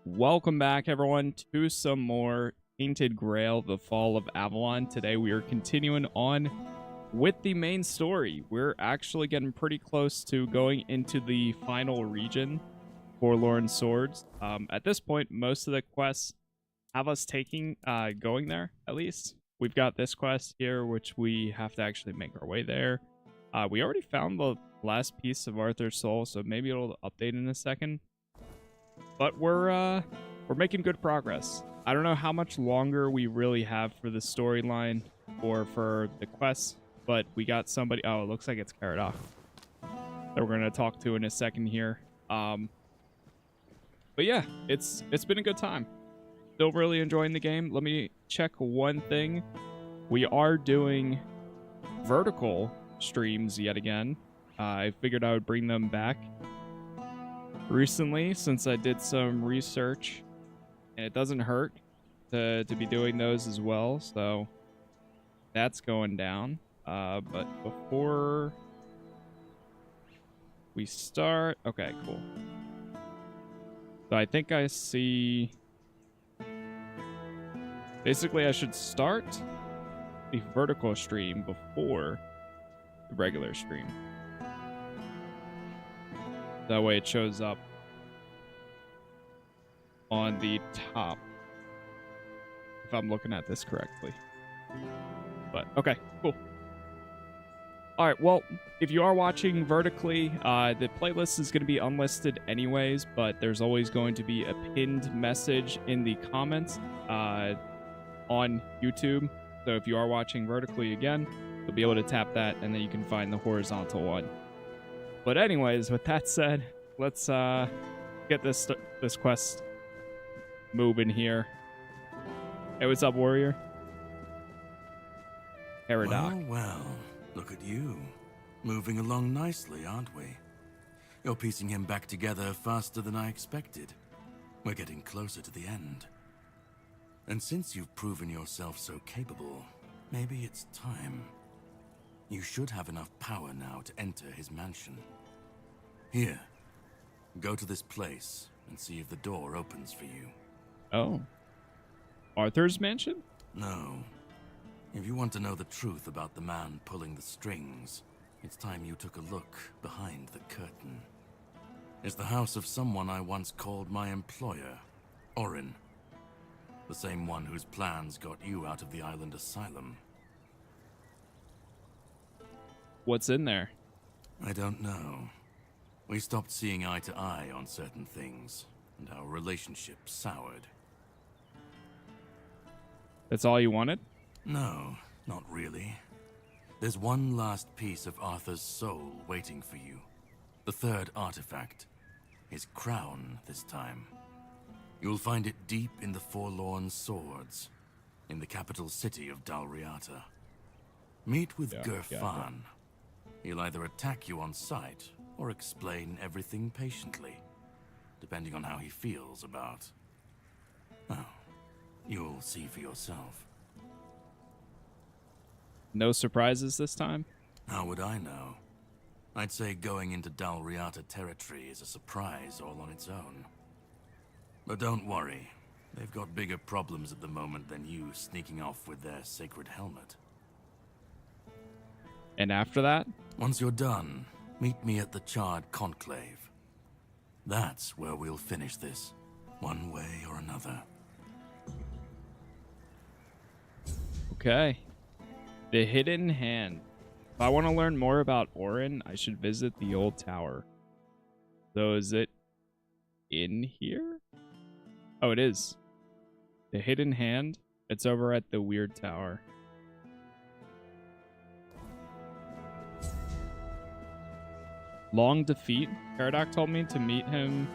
Welcome back, everyone, to some more Tainted Grail, The Fall of Avalon. Today we are continuing on with the main story. We're actually getting pretty close to going into the final region, Forlorn Swords. At this point, most of the quests have us going there, at least. We've got this quest here, which we have to actually make our way there. We already found the last piece of Arthur's soul, so maybe it'll update in a second. But we're making good progress. I don't know how much longer we really have for the storyline or for the quests, but we got somebody. Oh, it looks like it's Cuanacht that we're gonna talk to in a second here. But yeah, it's been a good time. Still really enjoying the game. Let me check one thing. We are doing vertical streams yet again. I figured I would bring them back recently since I did some research, and it doesn't hurt to be doing those as well, so that's going down. But before we start, okay, cool. So I think I see, basically I should start the vertical stream before the regular stream. That way it shows up on the top, if I'm looking at this correctly. But, okay, cool. Alright, well, if you are watching vertically, the playlist is going to be unlisted anyways, but there's always going to be a pinned message in the comments on YouTube. So if you are watching vertically again, you'll be able to tap that, and then you can find the horizontal one. But anyways, with that said, let's get this quest moving here. Hey, what's up, warrior? Paradox. Well, look at you. Moving along nicely, aren't we? You're piecing him back together faster than I expected. We're getting closer to the end. And since you've proven yourself so capable, maybe it's time. You should have enough power now to enter his mansion. Here, go to this place and see if the door opens for you. Oh. Arthur's mansion? No. If you want to know the truth about the man pulling the strings, it's time you took a look behind the curtain. It's the house of someone I once called my employer, Orin. The same one whose plans got you out of the island asylum. What's in there? I don't know. We stopped seeing eye to eye on certain things, and our relationship soured. That's all you wanted? No, not really. There's one last piece of Arthur's soul waiting for you. The third artifact. His crown this time. You'll find it deep in the Forlorn Swords, in the capital city of Dalriata. Meet with Gerfan. He'll either attack you on sight, or explain everything patiently, depending on how he feels about... Oh, you'll see for yourself. No surprises this time? How would I know? I'd say going into Dalriata territory is a surprise all on its own. But don't worry, they've got bigger problems at the moment than you sneaking off with their sacred helmet. And after that? Once you're done, meet me at the Charred Conclave. That's where we'll finish this, one way or another. Okay. The Hidden Hand. If I want to learn more about Orin, I should visit the old tower. So is it in here? Oh, it is. The Hidden Hand. It's over at the Weird Tower. Long defeat. Paradox told me to meet him.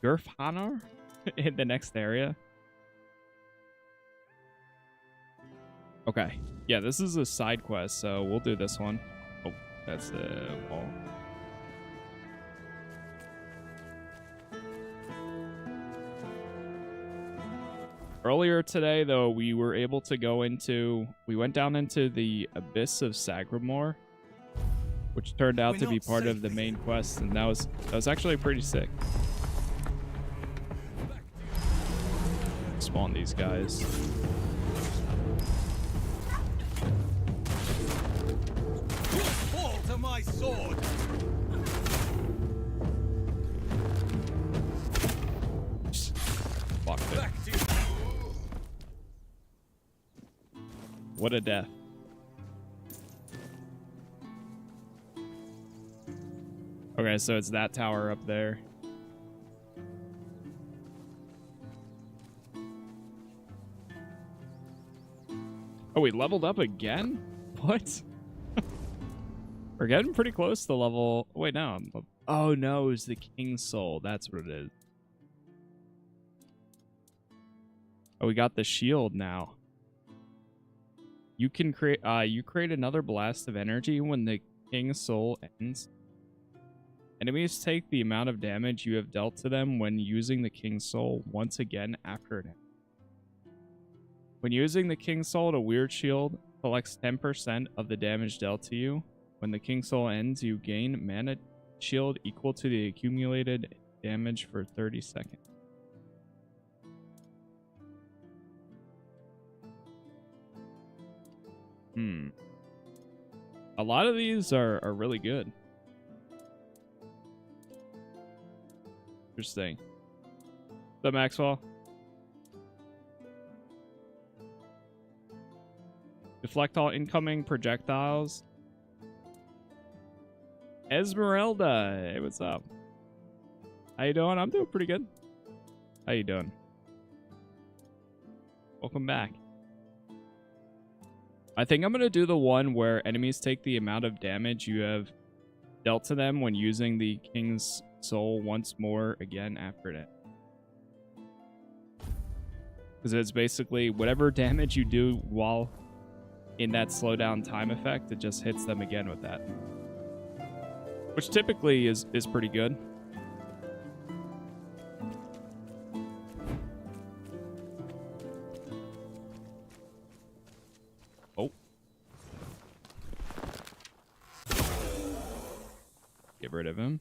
Gerfhanar in the next area. Okay. Yeah, this is a side quest, so we'll do this one. Oh, that's the wall. Earlier today, though, we were able to go into... We went down into the Abyss of Sagramore. which turned out to be part of the main quest, and that was actually pretty sick. Spawn these guys. Fall to my sword. Fucked it. What a death. Okay, so it's that tower up there. Oh, we leveled up again? What? We're getting pretty close to level... Wait, no. Oh, no, it's the King's Soul. That's what it is. Oh, we got the shield now. You can create... you create another blast of energy when the King's Soul ends. Enemies take the amount of damage you have dealt to them when using the King's Soul once again after it ends. When using the King's Soul, a weird shield collects 10% of the damage dealt to you. When the King's Soul ends, you gain mana shield equal to the accumulated damage for 30 seconds. A lot of these are really good. Interesting. What's up, Maxwell? Deflect all incoming projectiles. Esmeralda, hey, what's up? How you doing? I'm doing pretty good. How you doing? Welcome back. I think I'm gonna do the one where enemies take the amount of damage you have dealt to them when using the King's Soul once more again after it. Because it's basically whatever damage you do while in that slowdown time effect, it just hits them again with that. Which typically is pretty good. Oh. Get rid of him.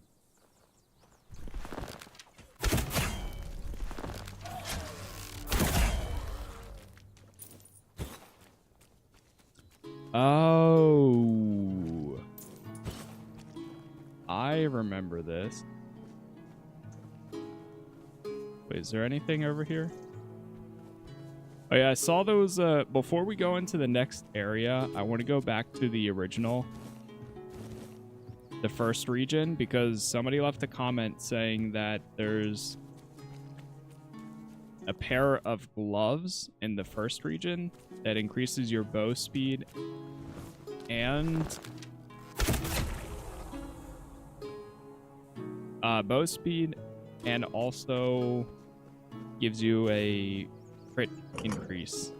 Oh, I remember this. Wait, is there anything over here? Oh yeah, I saw those. Before we go into the next area, I want to go back to the original, the first region, because somebody left a comment saying that there's a pair of gloves in the first region that increases your bow speed and also gives you a crit increase.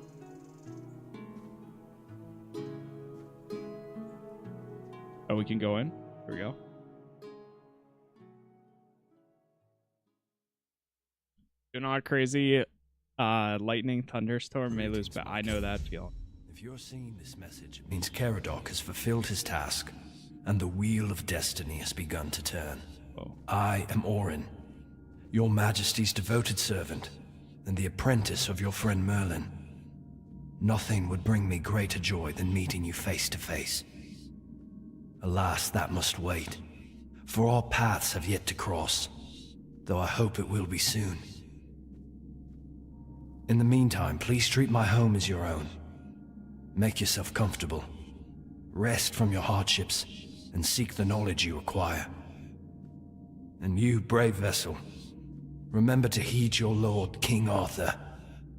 Oh, we can go in. Here we go. You're not crazy. Lightning thunderstorm may lose, but I know that feeling. If you're seeing this message, it means Caradoc has fulfilled his task, and the wheel of destiny has begun to turn. Oh. I am Orin, your majesty's devoted servant, and the apprentice of your friend Merlin. Nothing would bring me greater joy than meeting you face to face. Alas, that must wait, for our paths have yet to cross, though I hope it will be soon. In the meantime, please treat my home as your own. Make yourself comfortable. Rest from your hardships, and seek the knowledge you require. And you, brave vessel, remember to heed your lord, King Arthur,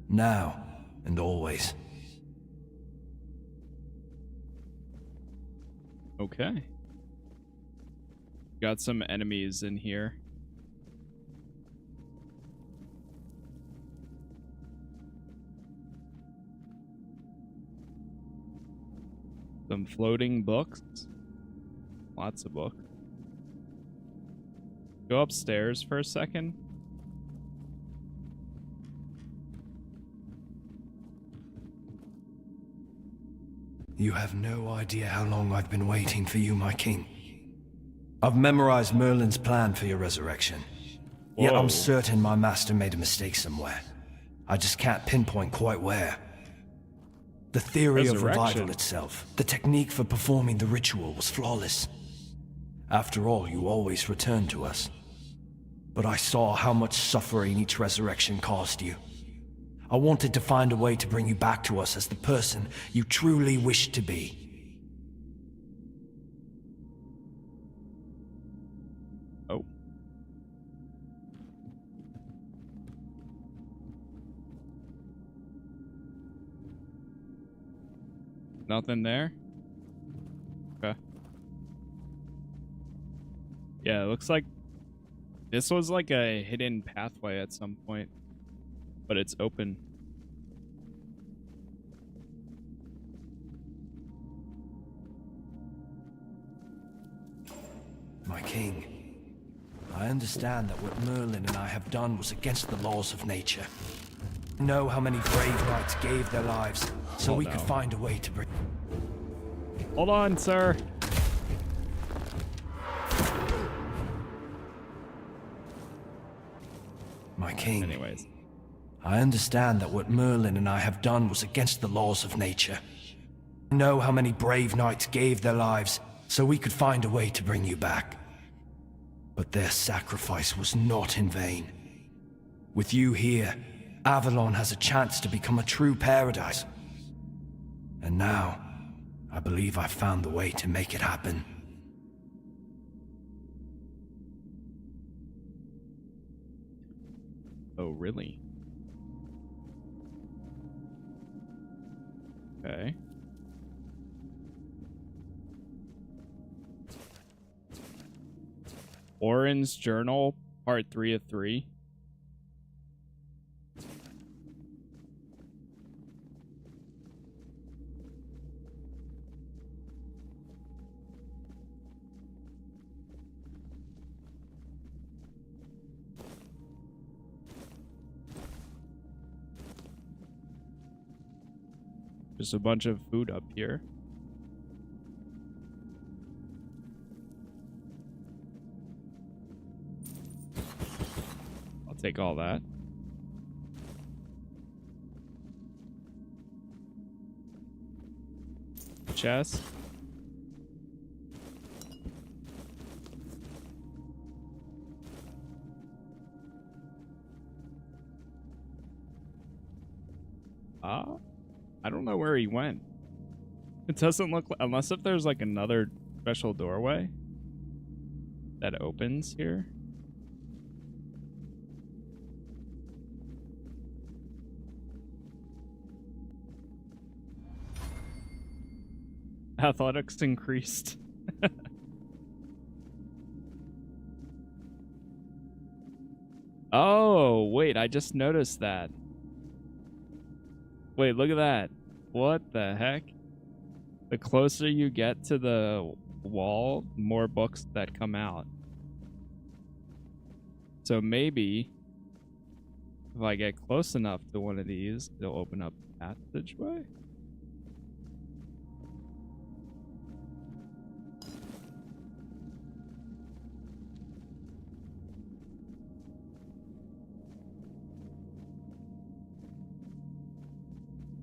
now and always. Okay. Got some enemies in here. Some floating books. Lots of books. Go upstairs for a second. You have no idea how long I've been waiting for you, my king. I've memorized Merlin's plan for your resurrection. Yet Whoa. I'm certain my master made a mistake somewhere. I just can't pinpoint quite where. The theory of revival itself, the technique for performing the ritual was flawless. After all, you always return to us. But I saw how much suffering each resurrection caused you. I wanted to find a way to bring you back to us as the person you truly wished to be. Oh. Nothing there? Okay. Yeah, it looks like this was like a hidden pathway at some point, but it's open. My king, I understand that what Merlin and I have done was against the laws of nature. I know how many brave knights gave their lives so we could find a way to bring... Hold on, sir. My king. Anyways. I understand that what Merlin and I have done was against the laws of nature. I know how many brave knights gave their lives so we could find a way to bring you back. But their sacrifice was not in vain. With you here, Avalon has a chance to become a true paradise. And now, I believe I've found the way to make it happen. Oh, really? Okay. Orin's journal, part 3 of 3. Just a bunch of food up here. I'll take all that. Chest. I don't know where he went. It doesn't look like, unless if there's like another special doorway that opens here. Athletics increased. Oh, wait, I just noticed that. Wait, look at that. What the heck? The closer you get to the wall, more books that come out. So maybe if I get close enough to one of these, it'll open up the passageway.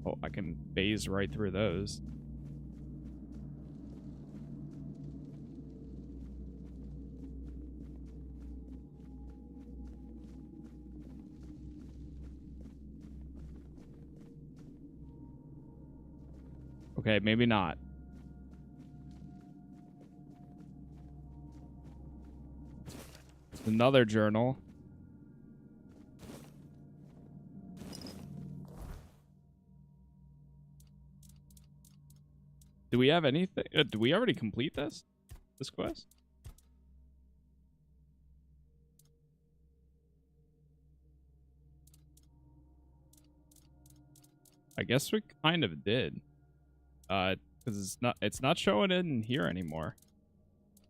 Oh, I can phase right through those. Okay, maybe not. Another journal. Do we have anything? Do we already complete this quest? I guess we kind of did. Because it's not showing it in here anymore.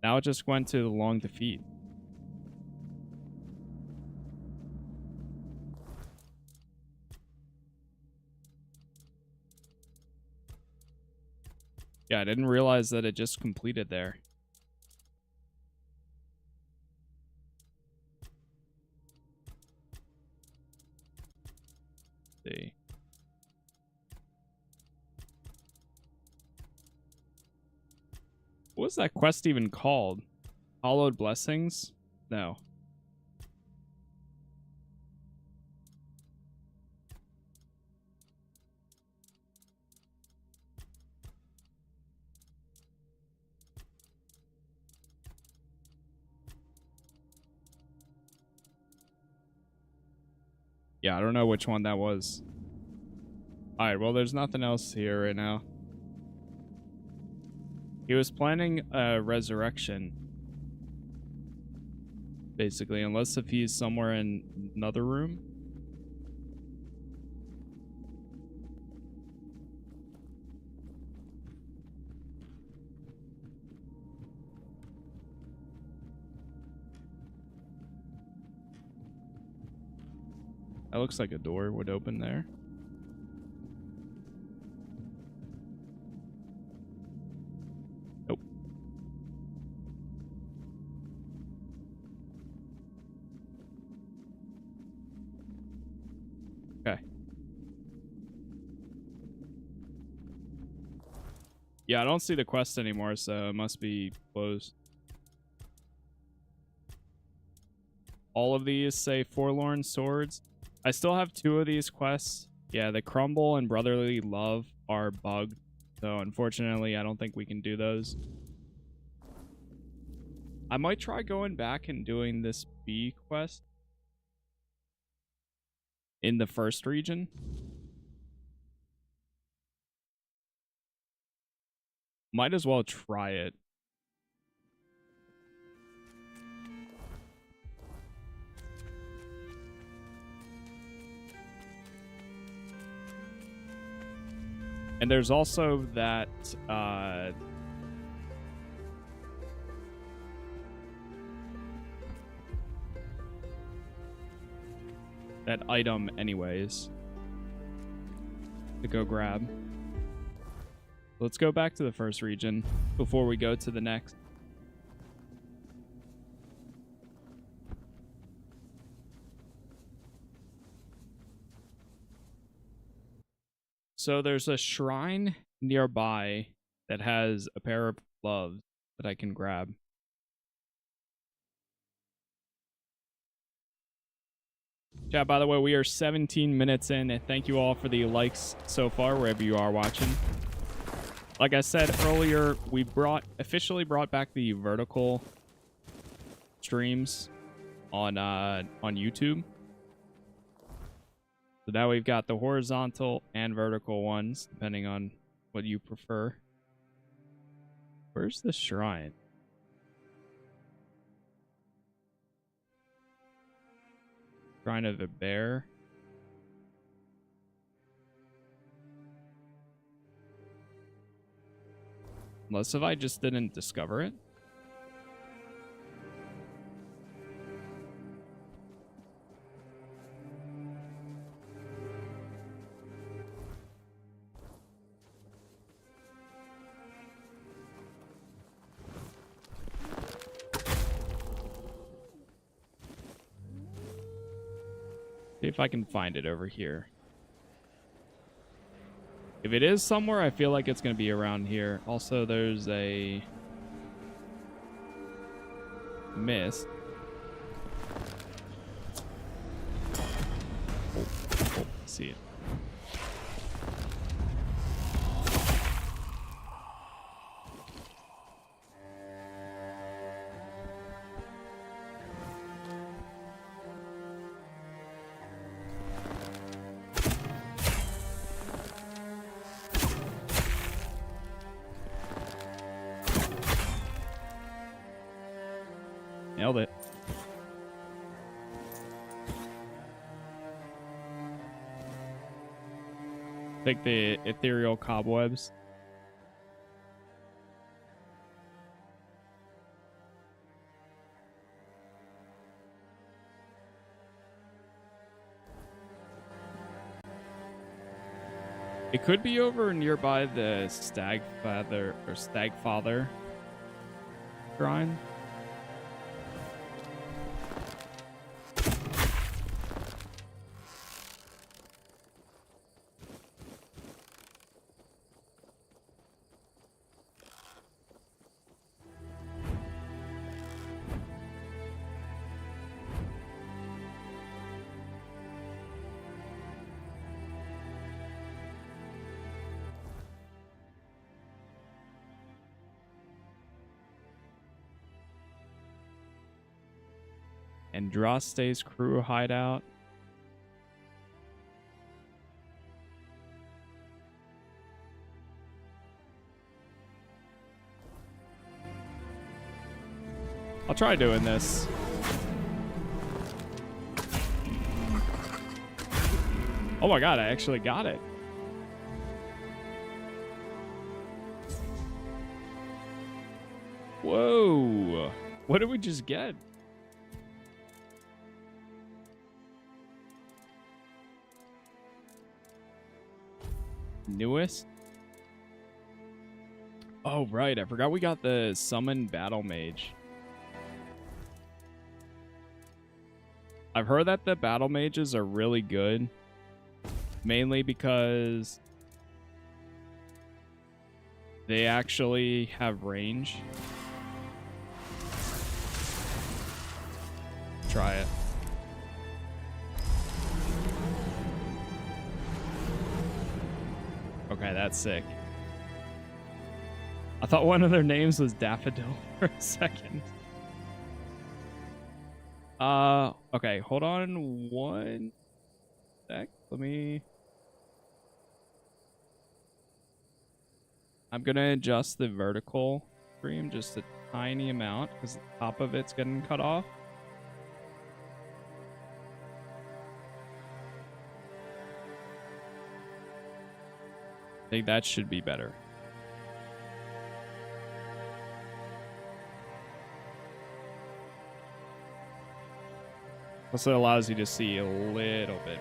Now it just went to the long defeat. Yeah, I didn't realize that it just completed there. What was that quest even called? Hallowed Blessings? No. Yeah, I don't know which one that was. Alright, well, there's nothing else here right now. He was planning a resurrection. Basically, unless if he's somewhere in another room. That looks like a door would open there. Nope. Okay. Yeah, I don't see the quest anymore, so it must be closed. All of these say Forlorn Swords. I still have 2 of these quests. Yeah, the Crumble and Brotherly Love are bugged. So unfortunately, I don't think we can do those. I might try going back and doing this bee quest in the first region. Might as well try it. And there's also that that item anyways to go grab. Let's go back to the first region before we go to the next. So there's a shrine nearby that has a pair of gloves that I can grab. Chat, by the way, we are 17 minutes in, and thank you all for the likes so far, wherever you are watching. Like I said earlier, we officially brought back the vertical streams on YouTube. So now we've got the horizontal and vertical ones, depending on what you prefer. Where's the shrine? Shrine of a bear. Unless if I just didn't discover it. See if I can find it over here. If it is somewhere, I feel like it's going to be around here. Also, there's a mist. Oh, see it. Nailed it. Take the ethereal cobwebs. It could be over nearby the Stagfather shrine. Andraste's crew hideout. I'll try doing this. Oh my god, I actually got it. Whoa. What did we just get? Newest? Oh, right. I forgot we got the Summon Battle Mage. I've heard that the Battle Mages are really good. Mainly because they actually have range. Try it. Okay, that's sick. I thought one of their names was Daffodil for a second. Okay, hold on one sec. I'm gonna adjust the vertical stream just a tiny amount because the top of it's getting cut off. I think that should be better. Plus it allows you to see a little bit.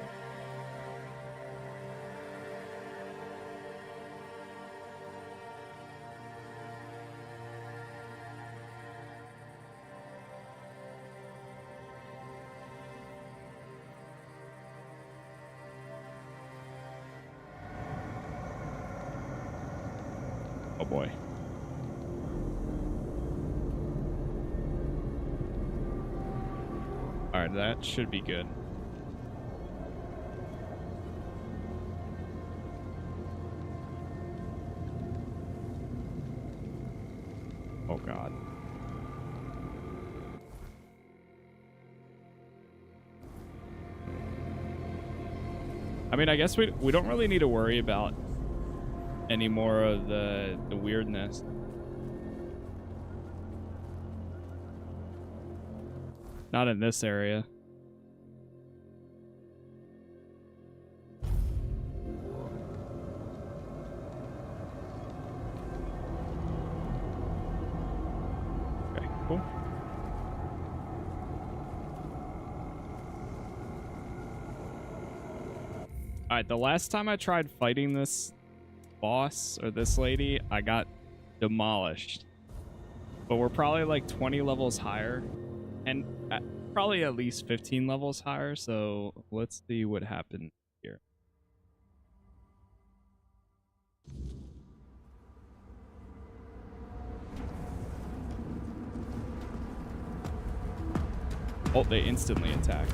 Oh boy. All right, that should be good. Oh God. I mean, I guess we don't really need to worry about any more of the weirdness. Not in this area. Okay, cool. Alright, the last time I tried fighting this boss or this lady, I got demolished. But we're probably like 20 levels higher. And probably at least 15 levels higher, so let's see what happened here. Oh, they instantly attack.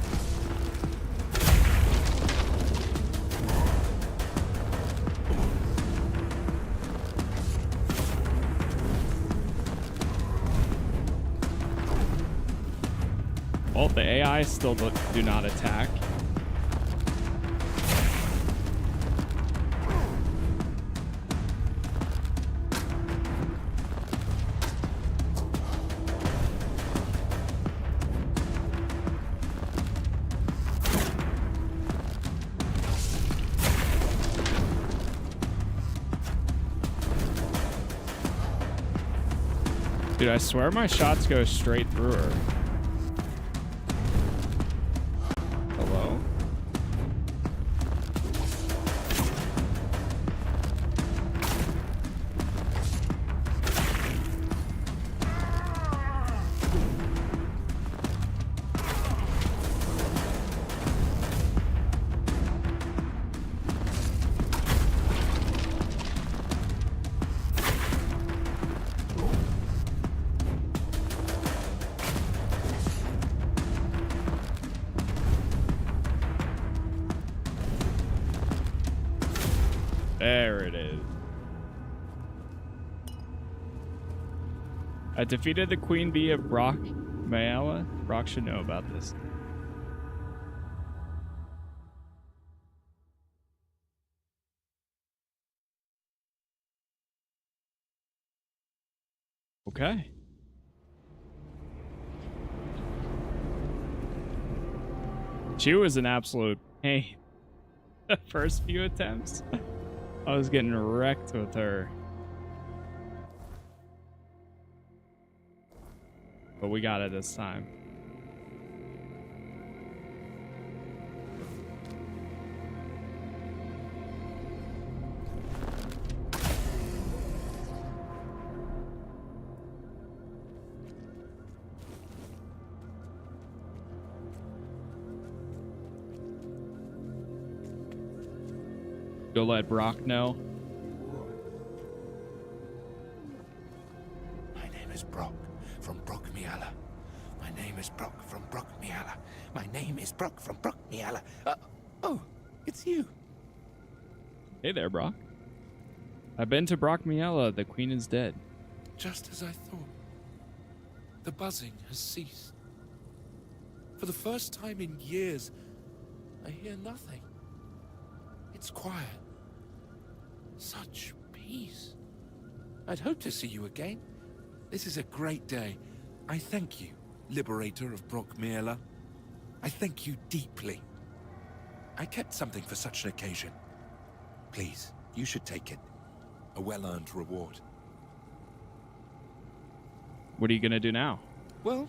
Well, the AI still do not attack. Dude, I swear my shots go straight through her. Hello? There it is. I defeated the Queen Bee of Brock Mayala? Brock should know about this. Okay. She was an absolute pain. The first few attempts, I was getting wrecked with her. But we got it this time. Go let Brock know. My name is Brock from Brock Miala. My name is Brock from Brock Miala. My name is Brock from Brock Miala. Oh, it's you. Hey there, Brock. I've been to Brock Miela. The queen is dead. Just as I thought. The buzzing has ceased. For the first time in years, I hear nothing. It's quiet. Such peace. I'd hope to see you again. This is a great day. I thank you, liberator of Brock Miela. I thank you deeply. I kept something for such an occasion. Please, you should take it. A well-earned reward. What are you gonna do now? Well,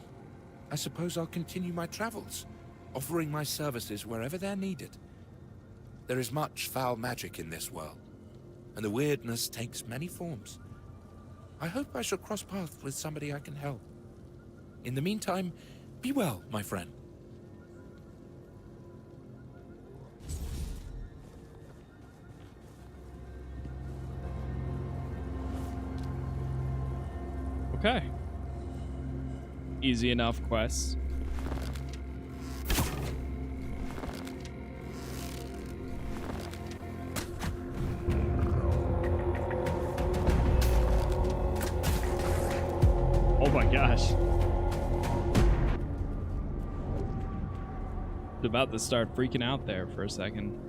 I suppose I'll continue my travels, offering my services wherever they're needed. There is much foul magic in this world, and the weirdness takes many forms. I hope I shall cross paths with somebody I can help. In the meantime, be well, my friend. Okay. Easy enough quest. Oh my gosh. I was about to start freaking out there for a second.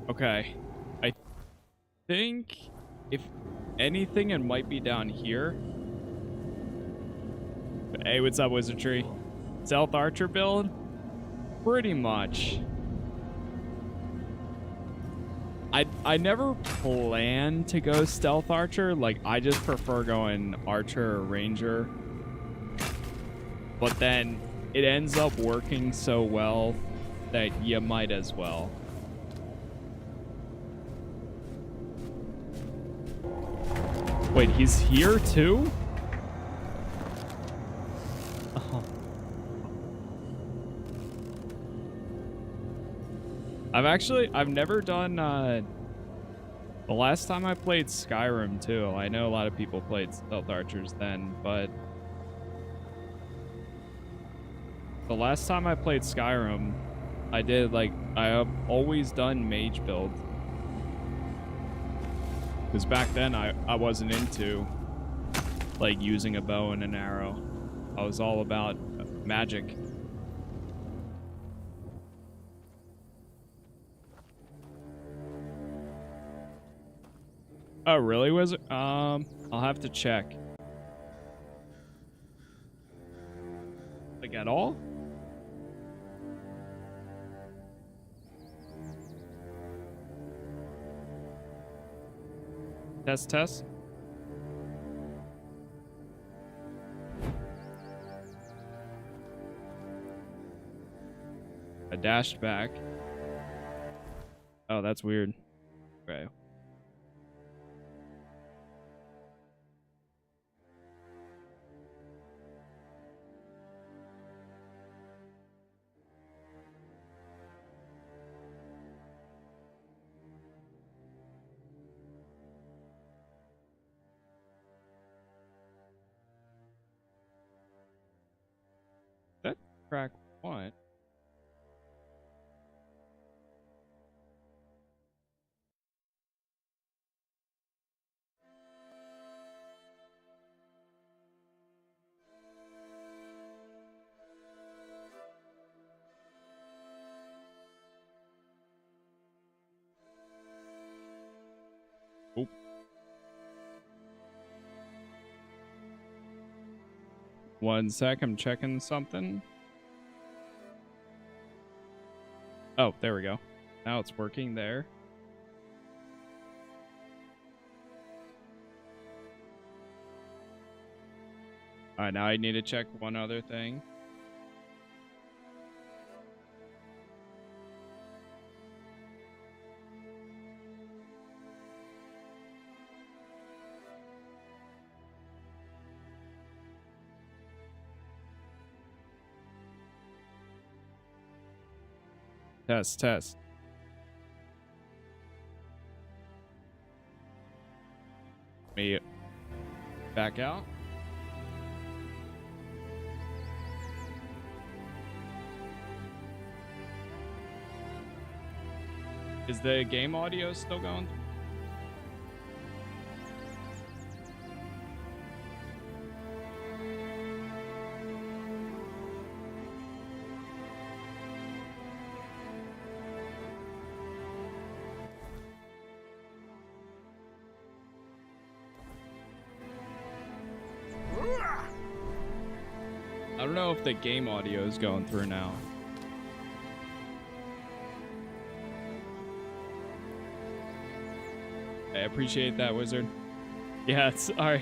Okay. I think if anything, it might be down here. Hey, what's up, Wizardry? Stealth Archer build? Pretty much. I never plan to go Stealth Archer. Like, I just prefer going Archer or Ranger. But then it ends up working so well that you might as well. Wait, he's here too? Oh. I've never done, the last time I played Skyrim too, I know a lot of people played Stealth Archers then, but the last time I played Skyrim, I did, like, I have always done mage builds. Because back then, I wasn't into, like, using a bow and an arrow. I was all about magic. Oh, really, Wizard? I'll have to check. Like, at all? Test. I dashed back. Oh, that's weird. Okay. That crack want. Oh. One sec, I'm checking something. Oh, there we go. Now it's working there. Alright, now I need to check one other thing. Test. Me back out. Is the game audio still going? I don't know if the game audio is going through now. I appreciate that, wizard. Yeah, it's alright.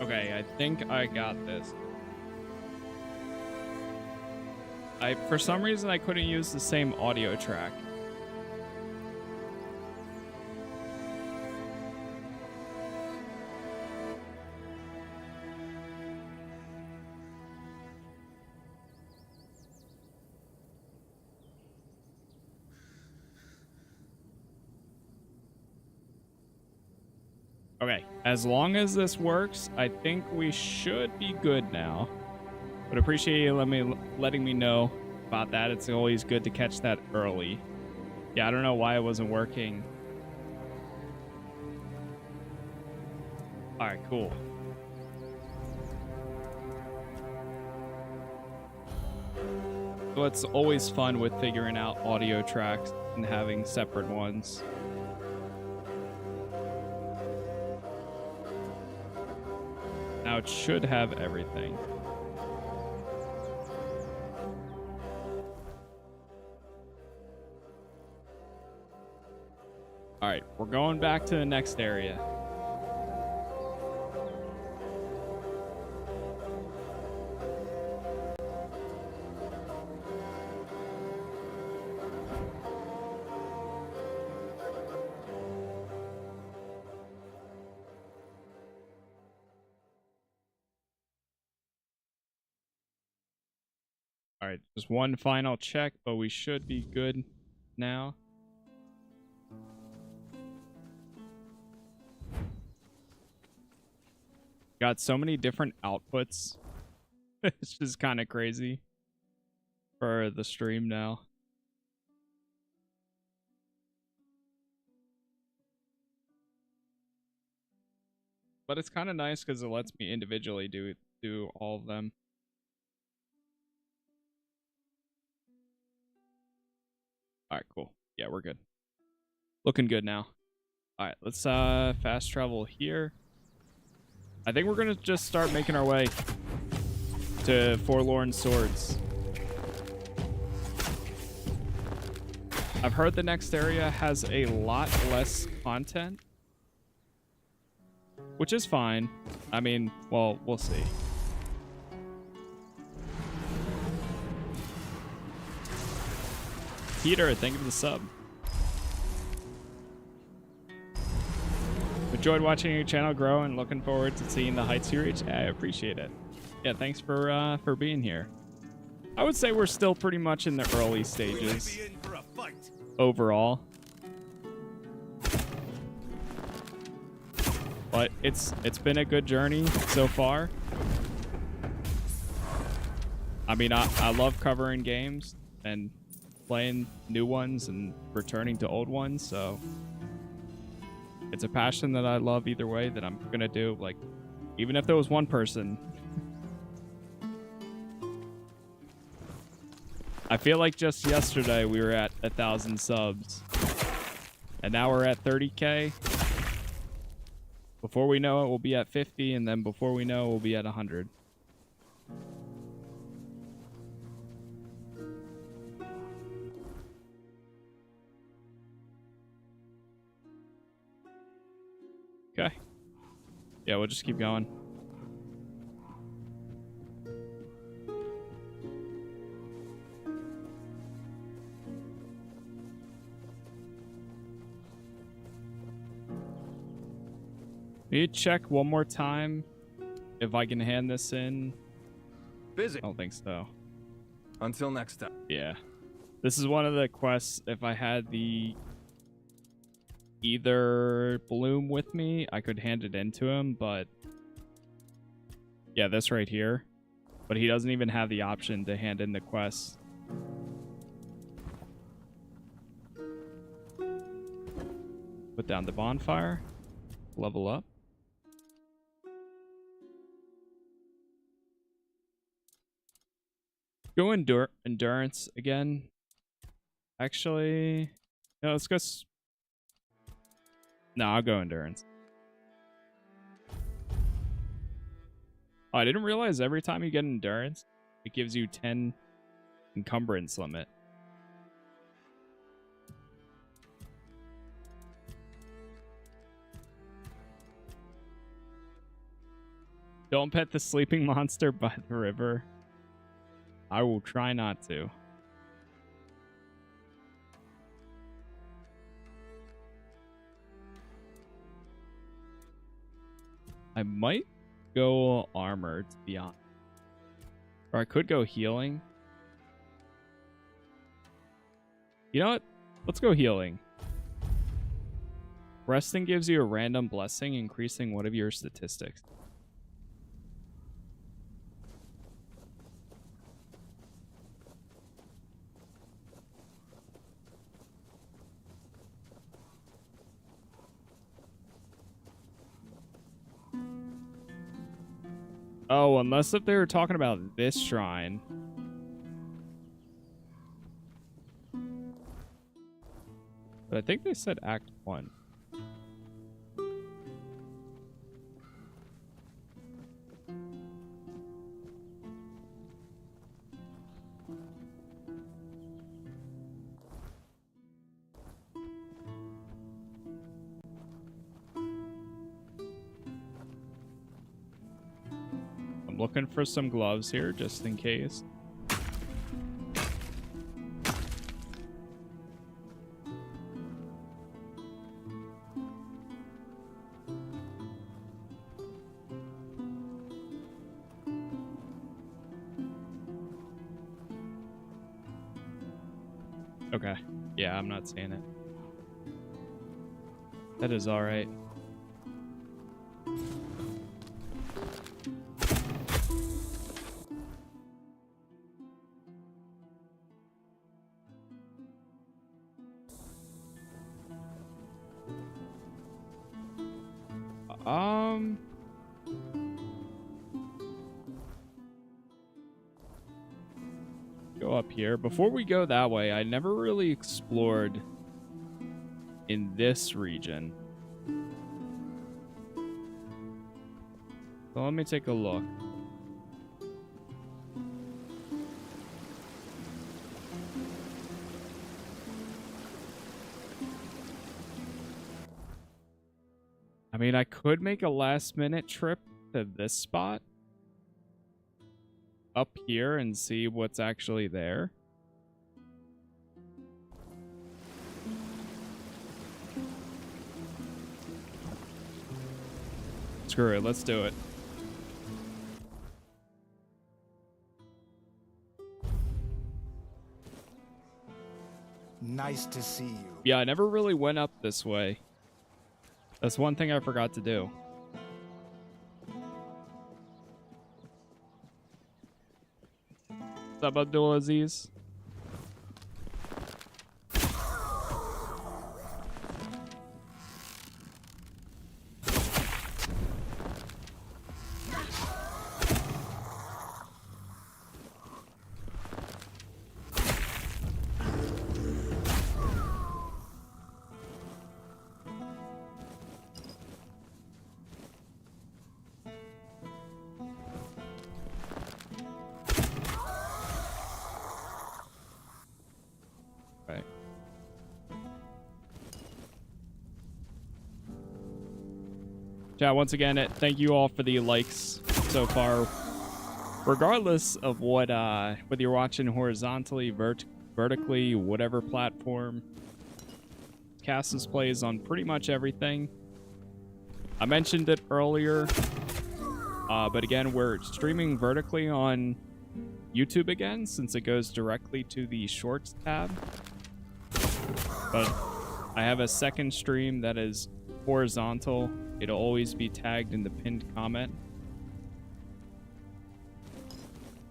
Okay, I think I got this. For some reason I couldn't use the same audio track. Okay, as long as this works, I think we should be good now. But appreciate you letting me know about that. It's always good to catch that early. Yeah, I don't know why it wasn't working. All right, cool. So it's always fun with figuring out audio tracks and having separate ones. Now it should have everything. All right, we're going back to the next area. All right, just one final check, but we should be good now. Got so many different outputs. It's just kind of crazy for the stream now. But it's kind of nice because it lets me individually do all of them. All right, cool. Yeah, we're good. Looking good now. All right, let's fast travel here. I think we're gonna just start making our way to Forlorn Swords. I've heard the next area has a lot less content, which is fine. I mean, well, we'll see. Peter, thank you for the sub. Enjoyed watching your channel grow and looking forward to seeing the heights you reach. I appreciate it. Yeah, thanks for being here. I would say we're still pretty much in the early stages overall. But it's been a good journey so far. I mean, I love covering games and playing new ones and returning to old ones, so it's a passion that I love either way that I'm gonna do. Like, even if there was one person. I feel like just yesterday we were at 1,000 subs, and now we're at 30K. Before we know it, we'll be at 50, and then before we know it, we'll be at 100. Okay. Yeah, we'll just keep going. Need to check one more time if I can hand this in. Busy. I don't think so. Until next time. Yeah. This is one of the quests. If I had the either Bloom with me, I could hand it in to him, but yeah, this right here. But he doesn't even have the option to hand in the quest. Put down the bonfire. Level up. Go endurance again. Actually, no, let's go. No, I'll go endurance. Oh, I didn't realize every time you get endurance, it gives you 10 encumbrance limit. Don't pet the sleeping monster by the river. I will try not to. I might go armor, to be honest. Or I could go healing. You know what? Let's go healing. Resting gives you a random blessing, increasing one of your statistics. Oh, unless if they were talking about this shrine. But I think they said Act 1. Looking for some gloves here, just in case. Okay. Yeah, I'm not seeing it. That is all right. Go up here. Before we go that way, I never really explored in this region. So let me take a look. I mean, I could make a last-minute trip to this spot up here and see what's actually there. Screw it, let's do it. Nice to see you. Yeah, I never really went up this way. That's one thing I forgot to do. What's up, Abdul Aziz? Yeah, once again, thank you all for the likes so far. Regardless of what, whether you're watching horizontally, vertically, whatever platform, Casas plays on pretty much everything. I mentioned it earlier, but again, we're streaming vertically on YouTube again, since it goes directly to the Shorts tab. But I have a second stream that is horizontal. It'll always be tagged in the pinned comment.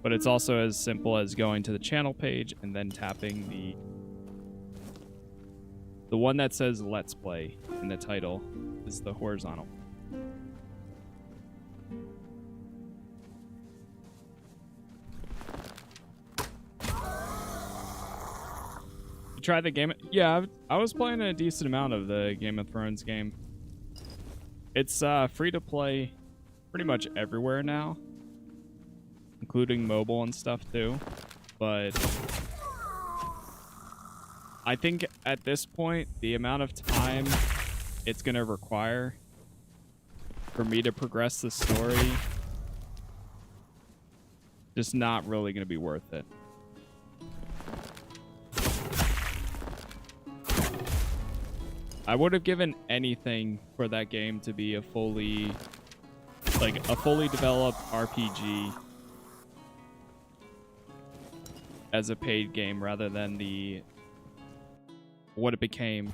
But it's also as simple as going to the channel page and then tapping the one that says Let's Play in the title is the horizontal. You tried the game? Yeah, I was playing a decent amount of the Game of Thrones game. It's free to play pretty much everywhere now, including mobile and stuff too. But I think at this point, the amount of time it's going to require for me to progress the story just not really going to be worth it. I would have given anything for that game to be a fully developed RPG as a paid game rather than what it became.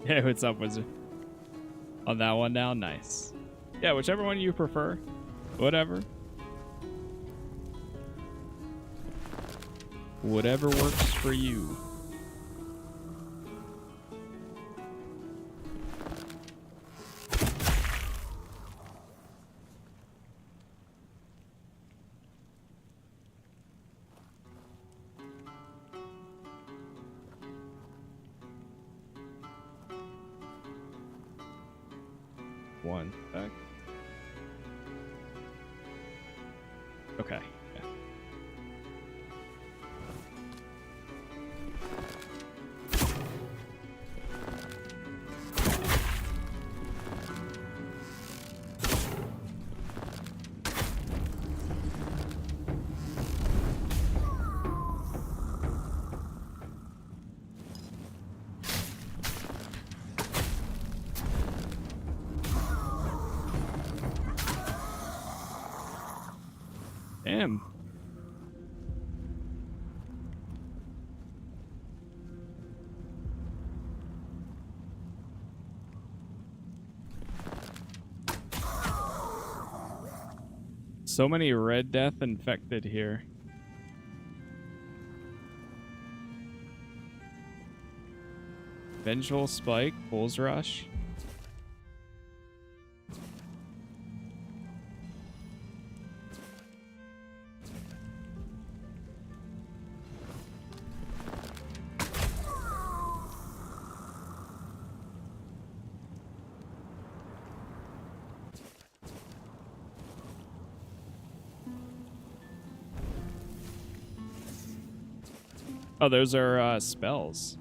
Yeah, what's up, Wizard? On that one now? Nice. Yeah, whichever one you prefer. Whatever. Whatever works for you. One sec. Okay. Yeah. Damn. So many Red Death infected here. Vengeful Spike, Bull's Rush. Oh, those are spells.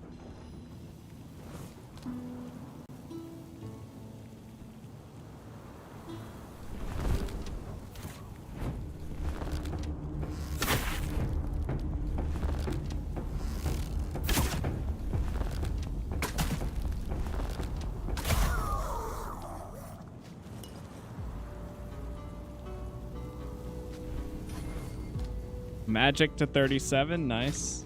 Magic to 37, nice.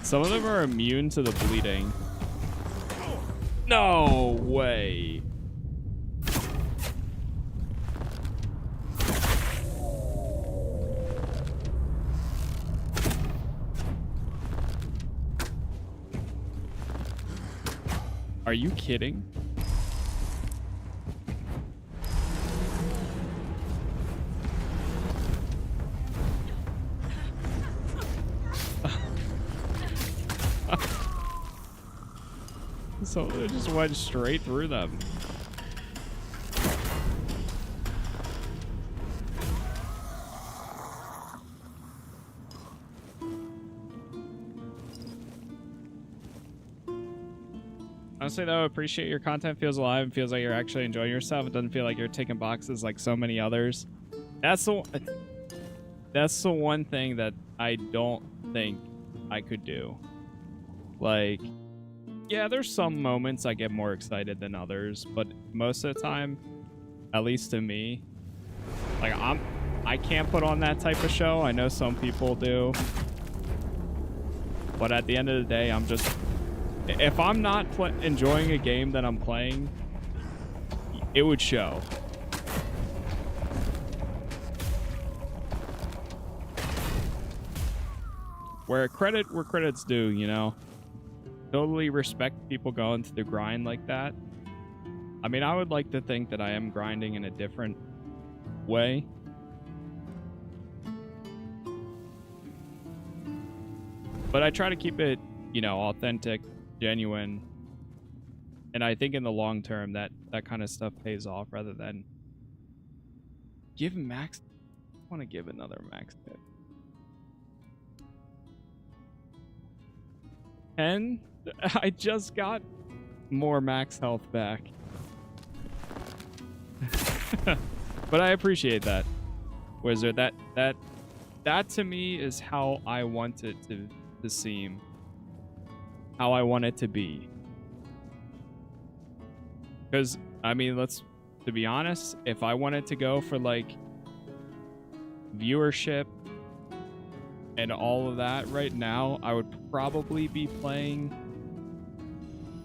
Some of them are immune to the bleeding. No way. Are you kidding? So it just went straight through them. Honestly, though, appreciate your content. Feels alive and feels like you're actually enjoying yourself. It doesn't feel like you're ticking boxes like so many others. That's the one thing that I don't think I could do. Like, yeah, there's some moments I get more excited than others, but most of the time, at least to me, like I can't put on that type of show. I know some people do, but at the end of the day, I'm just, if I'm not enjoying a game that I'm playing, it would show. Where credit's due, you know? Totally respect people going to the grind like that. I mean, I would like to think that I am grinding in a different way. But I try to keep it, you know, authentic, genuine. And I think in the long term that kind of stuff pays off rather than give max. I want to give another max hit. 10? I just got more max health back. But I appreciate that, Wizard. That to me is how I want it to seem. How I want it to be. Because, I mean, to be honest, if I wanted to go for, like, viewership and all of that right now, I would probably be playing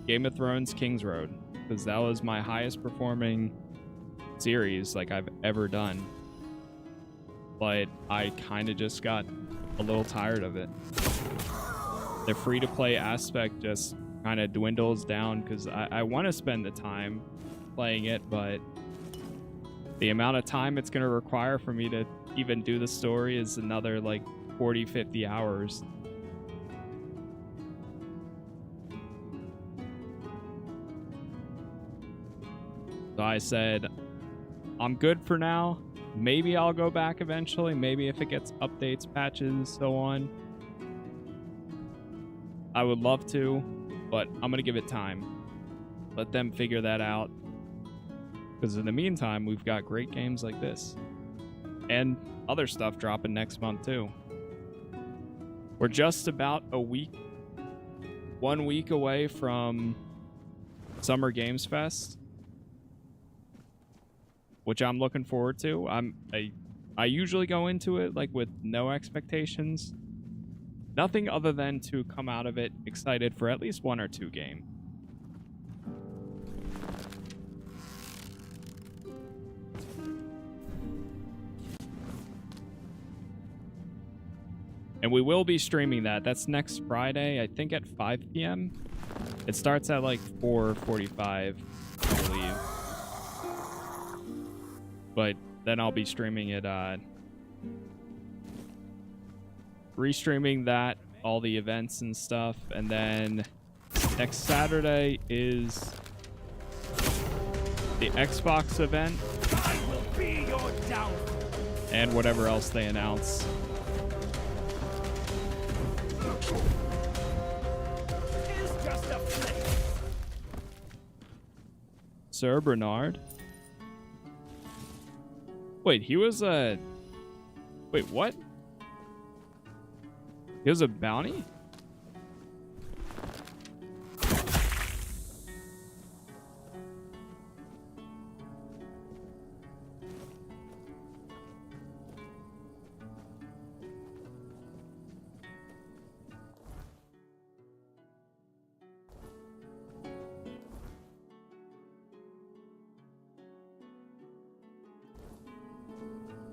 Game of Thrones King's Road, because that was my highest performing series like I've ever done. But I kind of just got a little tired of it. The free-to-play aspect just kind of dwindles down because I want to spend the time playing it, but the amount of time it's going to require for me to even do the story is another like 40, 50 hours. So I said, I'm good for now. Maybe I'll go back eventually. Maybe if it gets updates, patches, and so on. I would love to, but I'm going to give it time. Let them figure that out. Because in the meantime, we've got great games like this. And other stuff dropping next month, too. We're just about 1 week away from Summer Games Fest, which I'm looking forward to. I usually go into it like with no expectations. Nothing other than to come out of it excited for at least 1 or 2 games. And we will be streaming that. That's next Friday, I think at 5 p.m. It starts at like 4:45, I believe. But then I'll be streaming it, restreaming that, all the events and stuff, and then next Saturday is the Xbox event. I will be your downfall. And whatever else they announce. Sir Bernard? Wait, he was a... Wait, what? He was a bounty?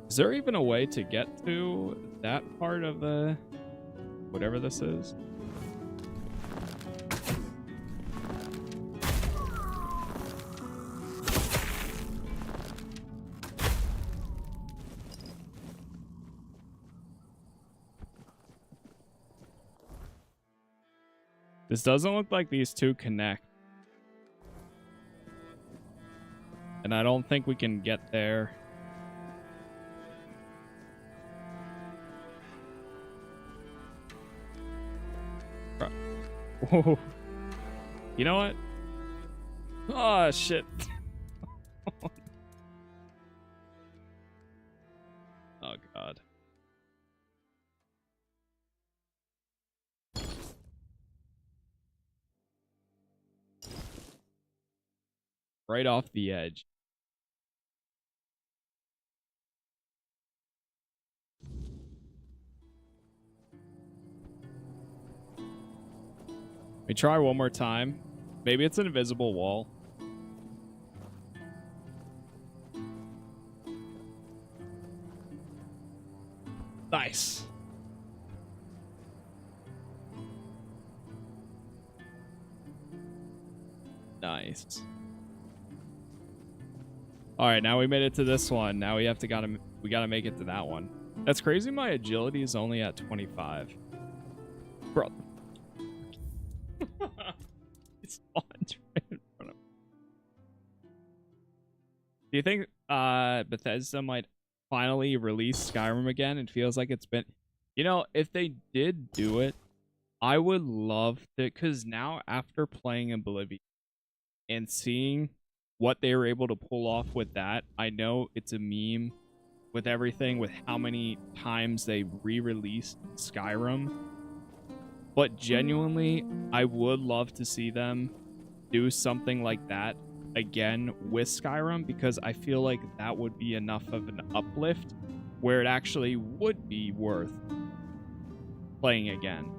Is there even a way to get to that part of the... whatever this is? This doesn't look like these two connect. And I don't think we can get there. Whoa. You know what? Oh, shit. Oh, God. Right off the edge. We try one more time. Maybe it's an invisible wall. Nice. Nice. All right, now we made it to this one. Now we gotta make it to that one. That's crazy. My agility is only at 25. Bro. It's right in front of me. Do you think Bethesda might finally release Skyrim again? It feels like it's been... You know, if they did do it, I would love to... Because now, after playing Oblivion and seeing what they were able to pull off with that, I know it's a meme with everything, with how many times they re-released Skyrim. But genuinely, I would love to see them do something like that again with Skyrim, because I feel like that would be enough of an uplift where it actually would be worth playing again.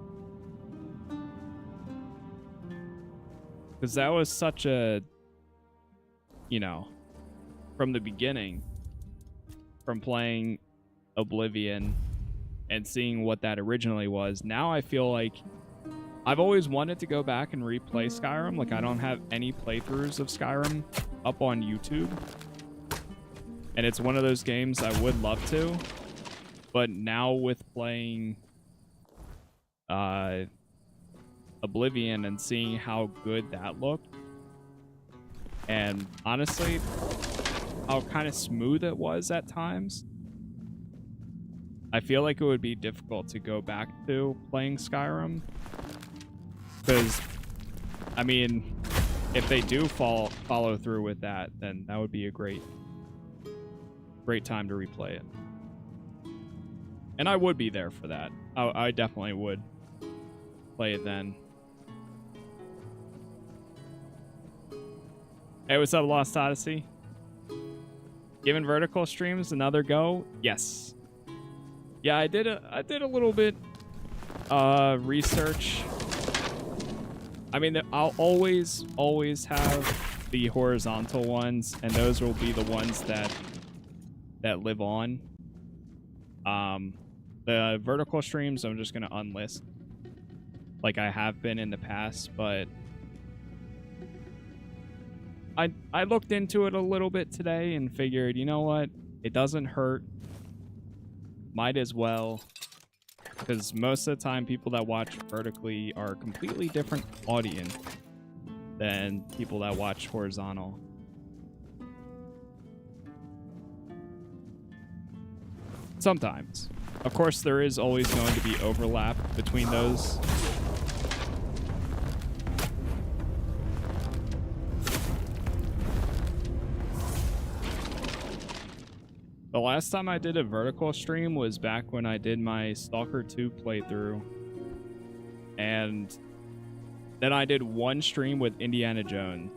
Because that was such a, you know, from the beginning, from playing Oblivion and seeing what that originally was. Now I feel like I've always wanted to go back and replay Skyrim. Like, I don't have any playthroughs of Skyrim up on YouTube. And it's one of those games I would love to. But now with playing Oblivion and seeing how good that looked, and honestly, how kind of smooth it was at times, I feel like it would be difficult to go back to playing Skyrim. Because, I mean, if they do follow through with that, then that would be a great time to replay it. And I would be there for that. I definitely would play it then. Hey, what's up, Lost Odyssey? Giving vertical streams another go? Yes. Yeah, I did a little bit research. I mean, I'll always have the horizontal ones, and those will be the ones that live on. The vertical streams, I'm just gonna unlist, like I have been in the past. But I looked into it a little bit today and figured, you know what? It doesn't hurt. Might as well. Because most of the time, people that watch vertically are a completely different audience than people that watch horizontal. Sometimes. Of course, there is always going to be overlap between those. The last time I did a vertical stream was back when I did my Stalker 2 playthrough. And then I did one stream with Indiana Jones.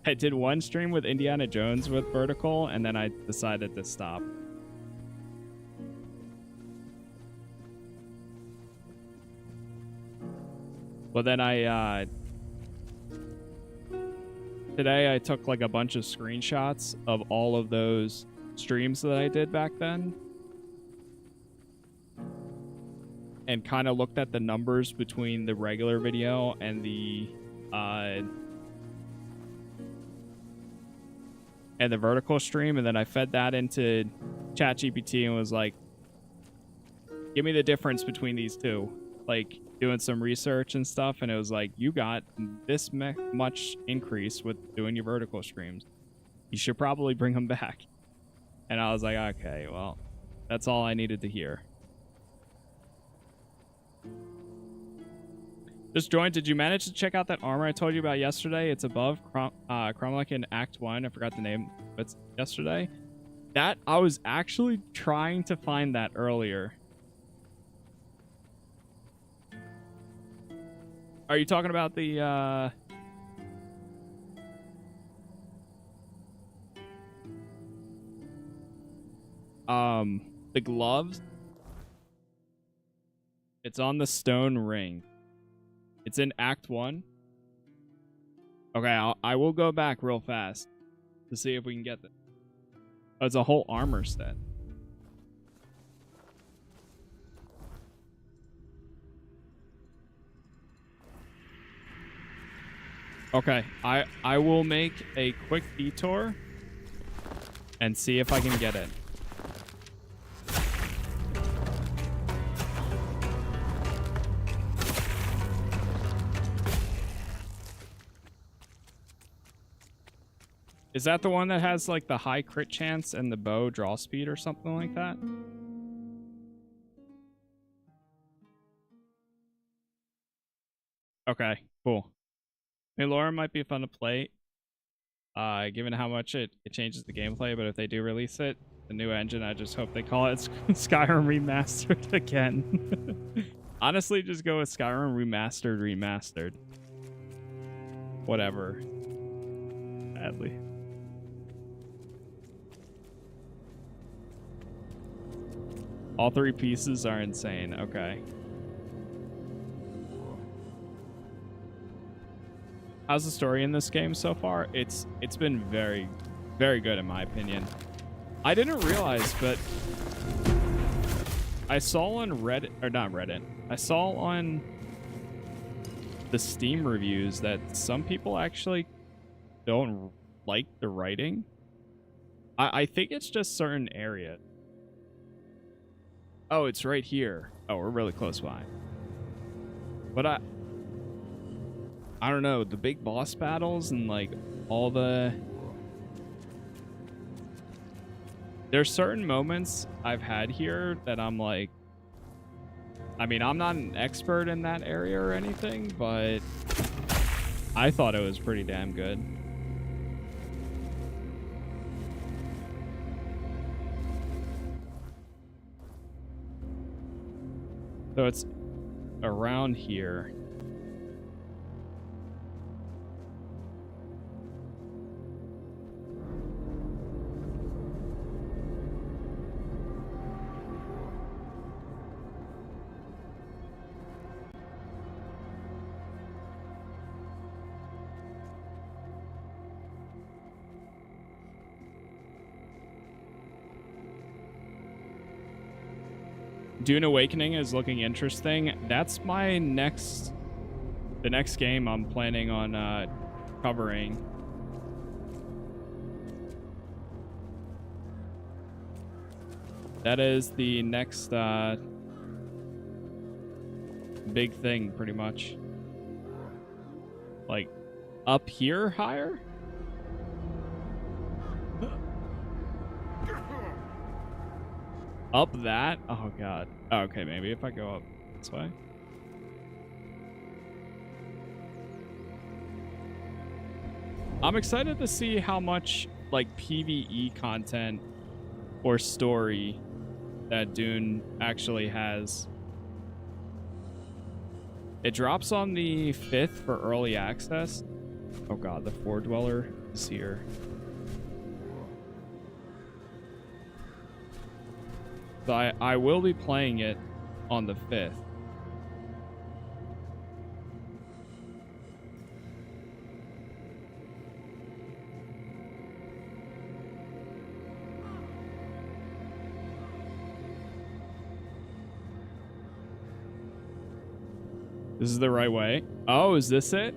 I did one stream with Indiana Jones with vertical, and then I decided to stop. But then today I took like a bunch of screenshots of all of those streams that I did back then. And kind of looked at the numbers between the regular video and the vertical stream, and then I fed that into ChatGPT and was like, give me the difference between these two. Like, doing some research and stuff, and it was like, you got this much increase with doing your vertical streams. You should probably bring them back. And I was like, okay, well, that's all I needed to hear. Just joined. Did you manage to check out that armor I told you about yesterday? It's above Cuanacht in Act 1. I forgot the name, but it's yesterday. That, I was actually trying to find that earlier. Are you talking about the gloves? It's on the stone ring. It's in Act 1. Okay, I will go back real fast to see if we can get this. Oh, it's a whole armor set. Okay, I will make a quick detour and see if I can get it. Is that the one that has like the high crit chance and the bow draw speed or something like that? Okay, cool. Hey, Laura might be fun to play, given how much it changes the gameplay, but if they do release it, the new engine, I just hope they call it Skyrim Remastered again. Honestly, just go with Skyrim Remastered. Whatever. Sadly. All three pieces are insane. Okay. How's the story in this game so far? It's been very, very good in my opinion. I didn't realize, but I saw on Reddit, or not Reddit, I saw on the Steam reviews that some people actually don't like the writing. I think it's just certain areas. Oh, it's right here. Oh, we're really close by. But I don't know, the big boss battles and like all the... There's certain moments I've had here that I'm like... I mean, I'm not an expert in that area or anything, but I thought it was pretty damn good. So it's around here. Dune Awakening is looking interesting. That's my next the next game I'm planning on covering. That is the next big thing, pretty much. Like, up here higher? Up that? Oh, God. Oh, okay, maybe if I go up this way. I'm excited to see how much, like, PvE content or story that Dune actually has. It drops on the 5th for early access. Oh god, the Four Dweller is here. So I will be playing it on the 5th. This is the right way. Oh, is this it?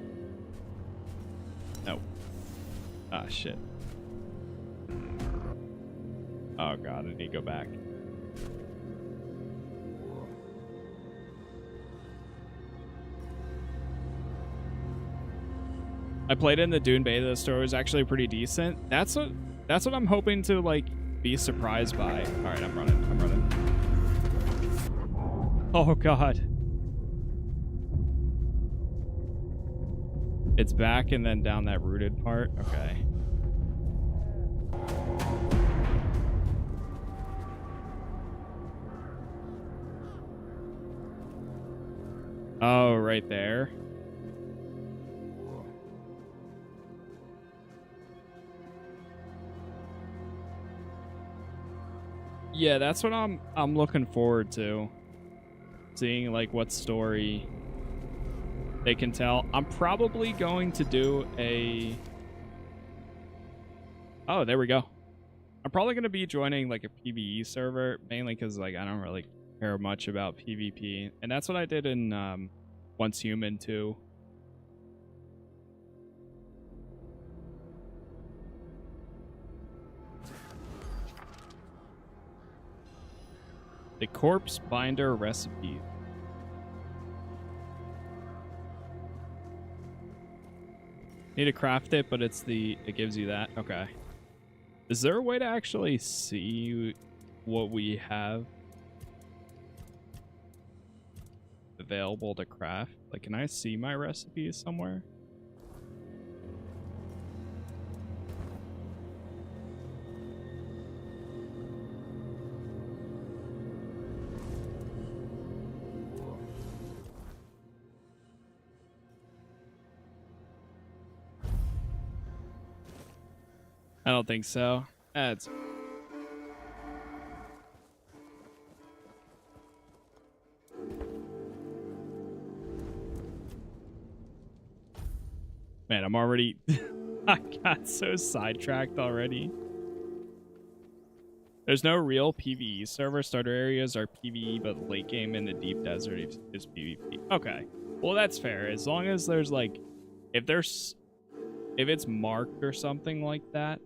No. Ah, shit. Oh god, I need to go back. I played in the Dune beta. The story was actually pretty decent. That's what I'm hoping to like be surprised by. All right, I'm running. Oh god. It's back and then down that rooted part. Okay. Oh, right there. Yeah, that's what I'm looking forward to. Seeing like what story they can tell. I'm probably going to do a... Oh, there we go. I'm probably going to be joining like a PvE server, mainly because like I don't really care much about PvP. And that's what I did in Once Human too. The Corpse Binder Recipe. Need to craft it, but it gives you that. Okay. Is there a way to actually see what we have available to craft? Like, can I see my recipes somewhere? I don't think so. That's... Man, I'm already... I got so sidetracked already. There's no real PvE server. Starter areas are PvE, but late game in the deep desert is PvP. Okay. Well, that's fair. As long as there's like... If it's marked or something like that,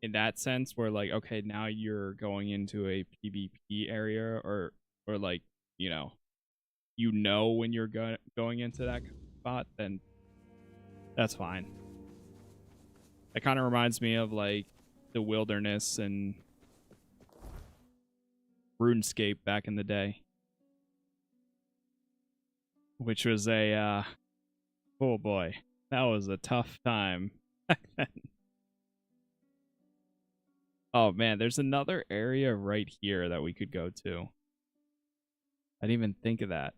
in that sense, where like, okay, now you're going into a PvP area, or like, you know when you're going into that spot, then that's fine. It kind of reminds me of like the wilderness and RuneScape back in the day, which was a oh boy, that was a tough time back then. Oh man, there's another area right here that we could go to. I didn't even think of that.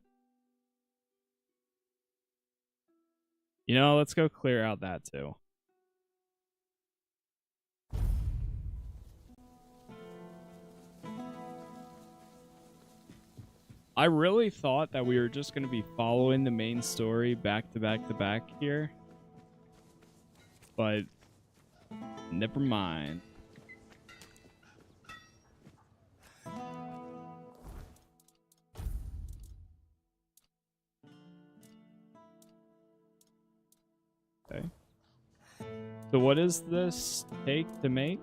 You know, let's go clear out that too. I really thought that we were just going to be following the main story back to back to back here. But never mind. So what does this take to make?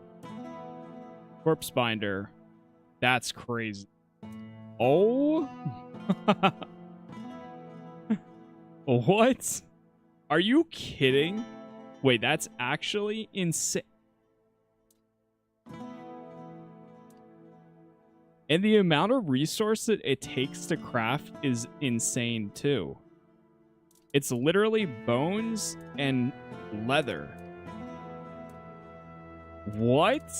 Corpse binder. That's crazy. Oh. What? Are you kidding? Wait, that's actually insane. And the amount of resources it takes to craft is insane too. It's literally bones and leather. What?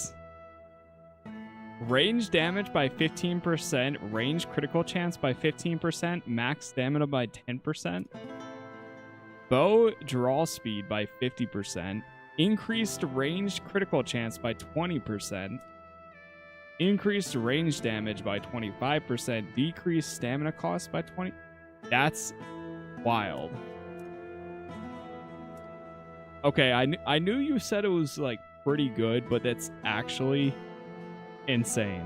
Range damage by 15%, range critical chance by 15%, max stamina by 10%, bow draw speed by 50%, increased range critical chance by 20%, increased range damage by 25%, decreased stamina cost by 20%. That's wild. Okay, I knew you said it was like pretty good, but that's actually insane.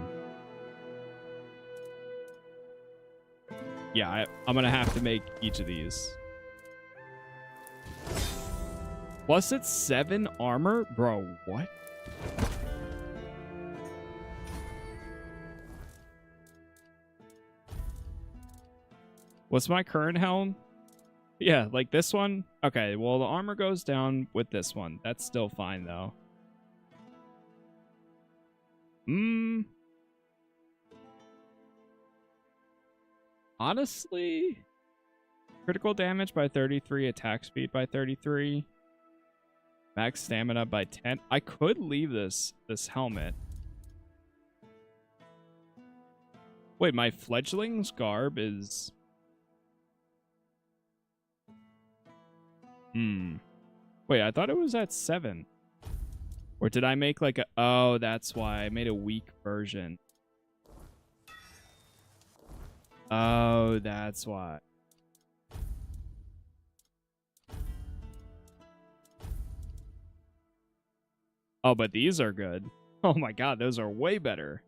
Yeah, I'm gonna have to make each of these. Plus it's 7 armor? Bro, what? What's my current helm? Yeah, like this one. Okay, well, the armor goes down with this one. That's still fine, though. Honestly, critical damage by 33, attack speed by 33, max stamina by 10. I could leave this helmet. Wait, my fledgling's garb is... Wait, I thought it was at 7. Or did I make like a... Oh, that's why. I made a weak version. Oh, that's why. Oh, but these are good. Oh my god, those are way better.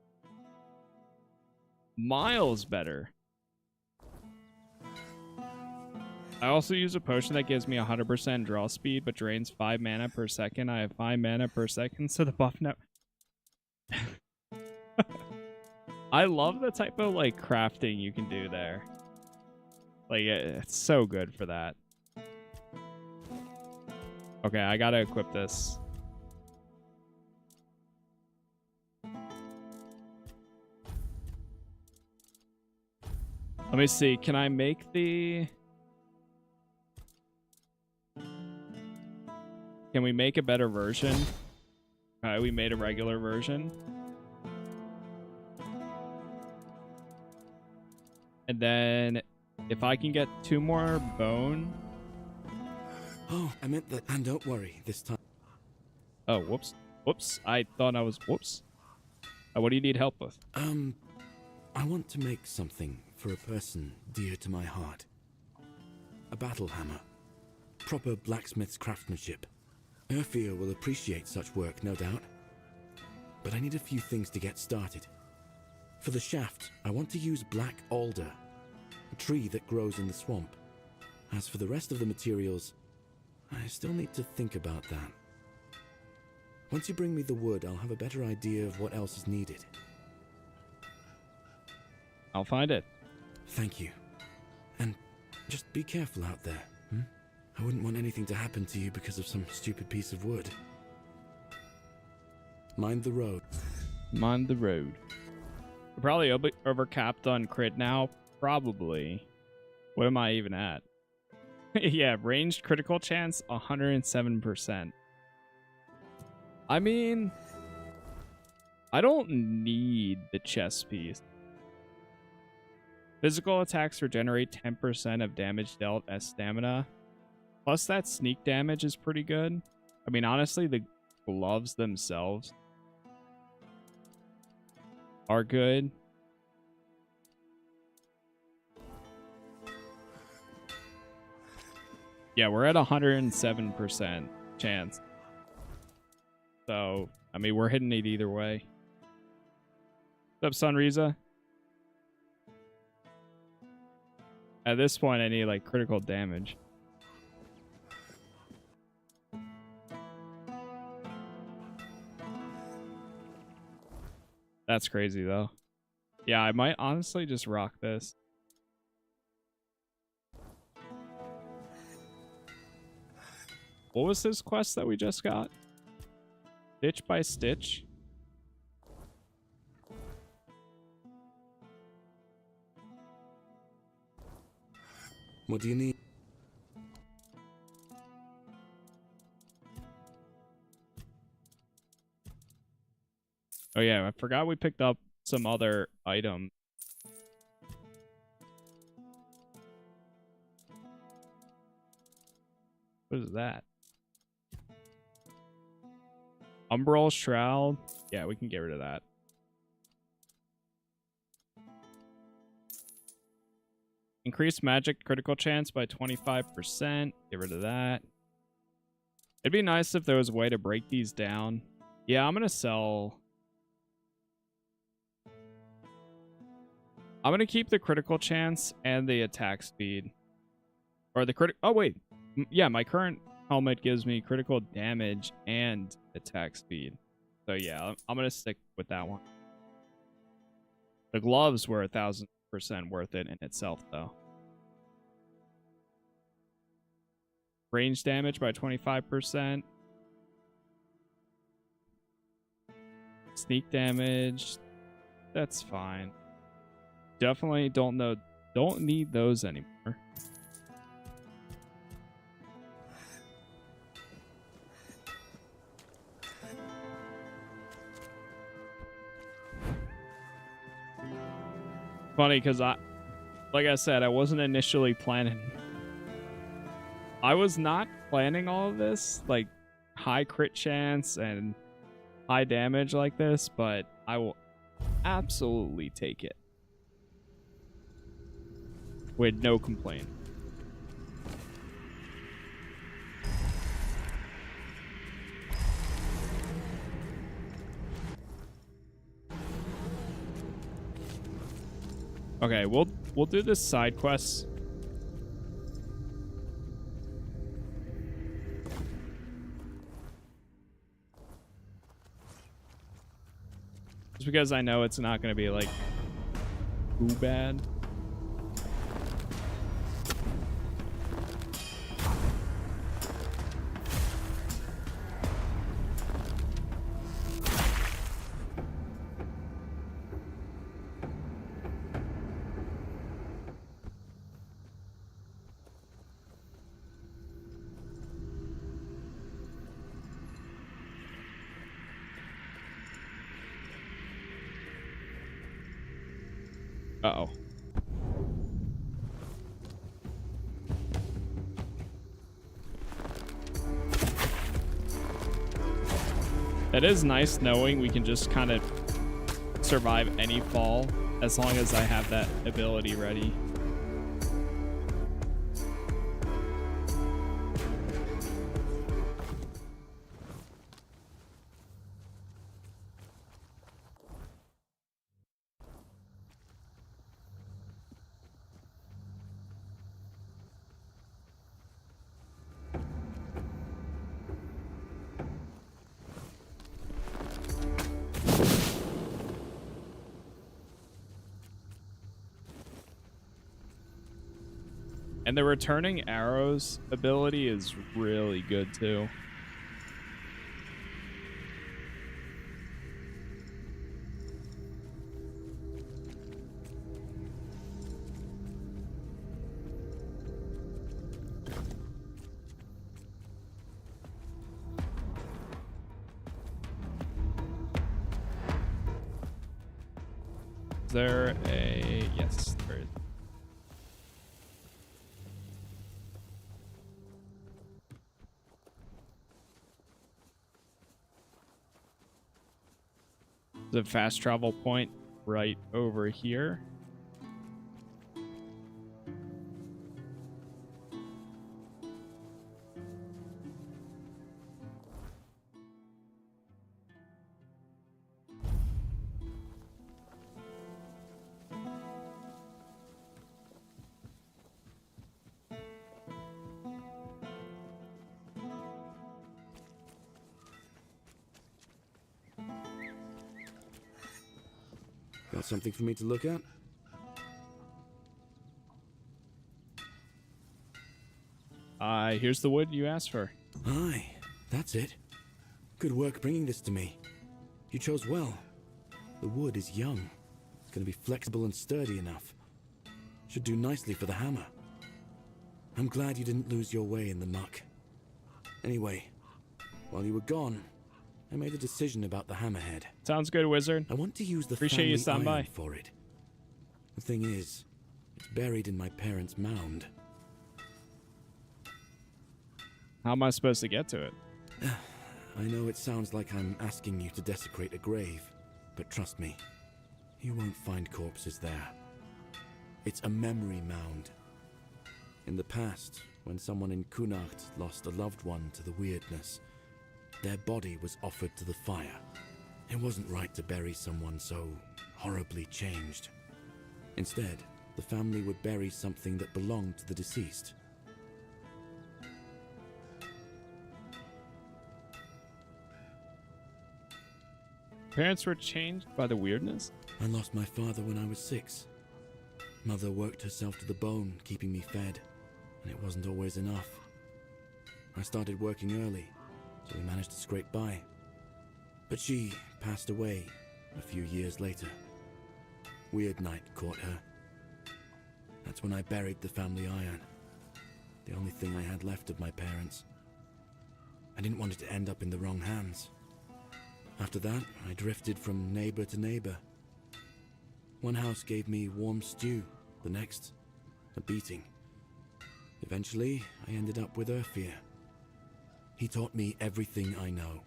Miles better. I also use a potion that gives me 100% draw speed, but drains 5 mana per second. I have 5 mana per second, so the buff now... I love the type of, like, crafting you can do there. Like, it's so good for that. Okay, I gotta equip this. Let me see, can I make the... Can we make a better version? Alright, we made a regular version. And then, if I can get 2 more bone... Oh, I meant that. And don't worry, this time. Oh, whoops. Whoops, I thought I was... Whoops. What do you need help with? I want to make something for a person dear to my heart. A battle hammer. Proper blacksmith's craftsmanship. Urfia will appreciate such work, no doubt. But I need a few things to get started. For the shaft, I want to use black alder, a tree that grows in the swamp. As for the rest of the materials, I still need to think about that. Once you bring me the wood, I'll have a better idea of what else is needed. I'll find it. Thank you. And just be careful out there, I wouldn't want anything to happen to you because of some stupid piece of wood. Mind the road. Mind the road. We're probably overcapped on crit now. Probably. What am I even at? Yeah, ranged critical chance, 107%. I mean, I don't need the chest piece. Physical attacks regenerate 10% of damage dealt as stamina. Plus that sneak damage is pretty good. I mean, honestly, the gloves themselves are good. Yeah, we're at 107% chance. So, I mean, we're hitting it either way. What's up, Sunriza? At this point, I need, like, critical damage. That's crazy, though. Yeah, I might honestly just rock this. What was this quest that we just got? Stitch by Stitch? What do you need? Oh yeah, I forgot we picked up some other item. What is that? Umbral Shroud. Yeah, we can get rid of that. Increase magic critical chance by 25%. Get rid of that. It'd be nice if there was a way to break these down. Yeah, I'm going to sell... I'm going to keep the critical chance and the attack speed. Or the critical... Oh, wait. Yeah, my current helmet gives me critical damage and attack speed. So, yeah, I'm going to stick with that one. The gloves were 1,000% worth it in itself, though. Range damage by 25%. Sneak damage. That's fine. Definitely don't need those anymore. Funny because like I said, I wasn't initially planning. I was not planning all of this, like high crit chance and high damage like this, but I will absolutely take it. With no complaint. Okay, we'll do this side quest. Just because I know it's not going to be like too bad. Uh-oh. That is nice knowing we can just kind of survive any fall as long as I have that ability ready. And the returning arrows ability is really good too. Is there a... Yes, there is. The fast travel point right over here. Got something for me to look at? Here's the wood you asked for. Aye, that's it. Good work bringing this to me. You chose well. The wood is young. It's going to be flexible and sturdy enough. Should do nicely for the hammer. I'm glad you didn't lose your way in the muck. Anyway, while you were gone, I made a decision about the hammerhead. Sounds good, wizard. I want to use the Appreciate you family stopping iron by. for it. The thing is, it's buried in my parents' mound. How am I supposed to get to it? I know it sounds like I'm asking you to desecrate a grave, but trust me, you won't find corpses there. It's a memory mound. In the past, when someone in Cuanacht lost a loved one to the weirdness, their body was offered to the fire. It wasn't right to bury someone so horribly changed. Instead, the family would bury something that belonged to the deceased. Parents were changed by the weirdness? I lost my father when I was 6. Mother worked herself to the bone, keeping me fed, and it wasn't always enough. I started working early, so we managed to scrape by. But she passed away a few years later. Weird night caught her. That's when I buried the family iron, the only thing I had left of my parents. I didn't want it to end up in the wrong hands. After that, I drifted from neighbor to neighbor. One house gave me warm stew, the next, a beating. Eventually, I ended up with Urfir. He taught me everything I know.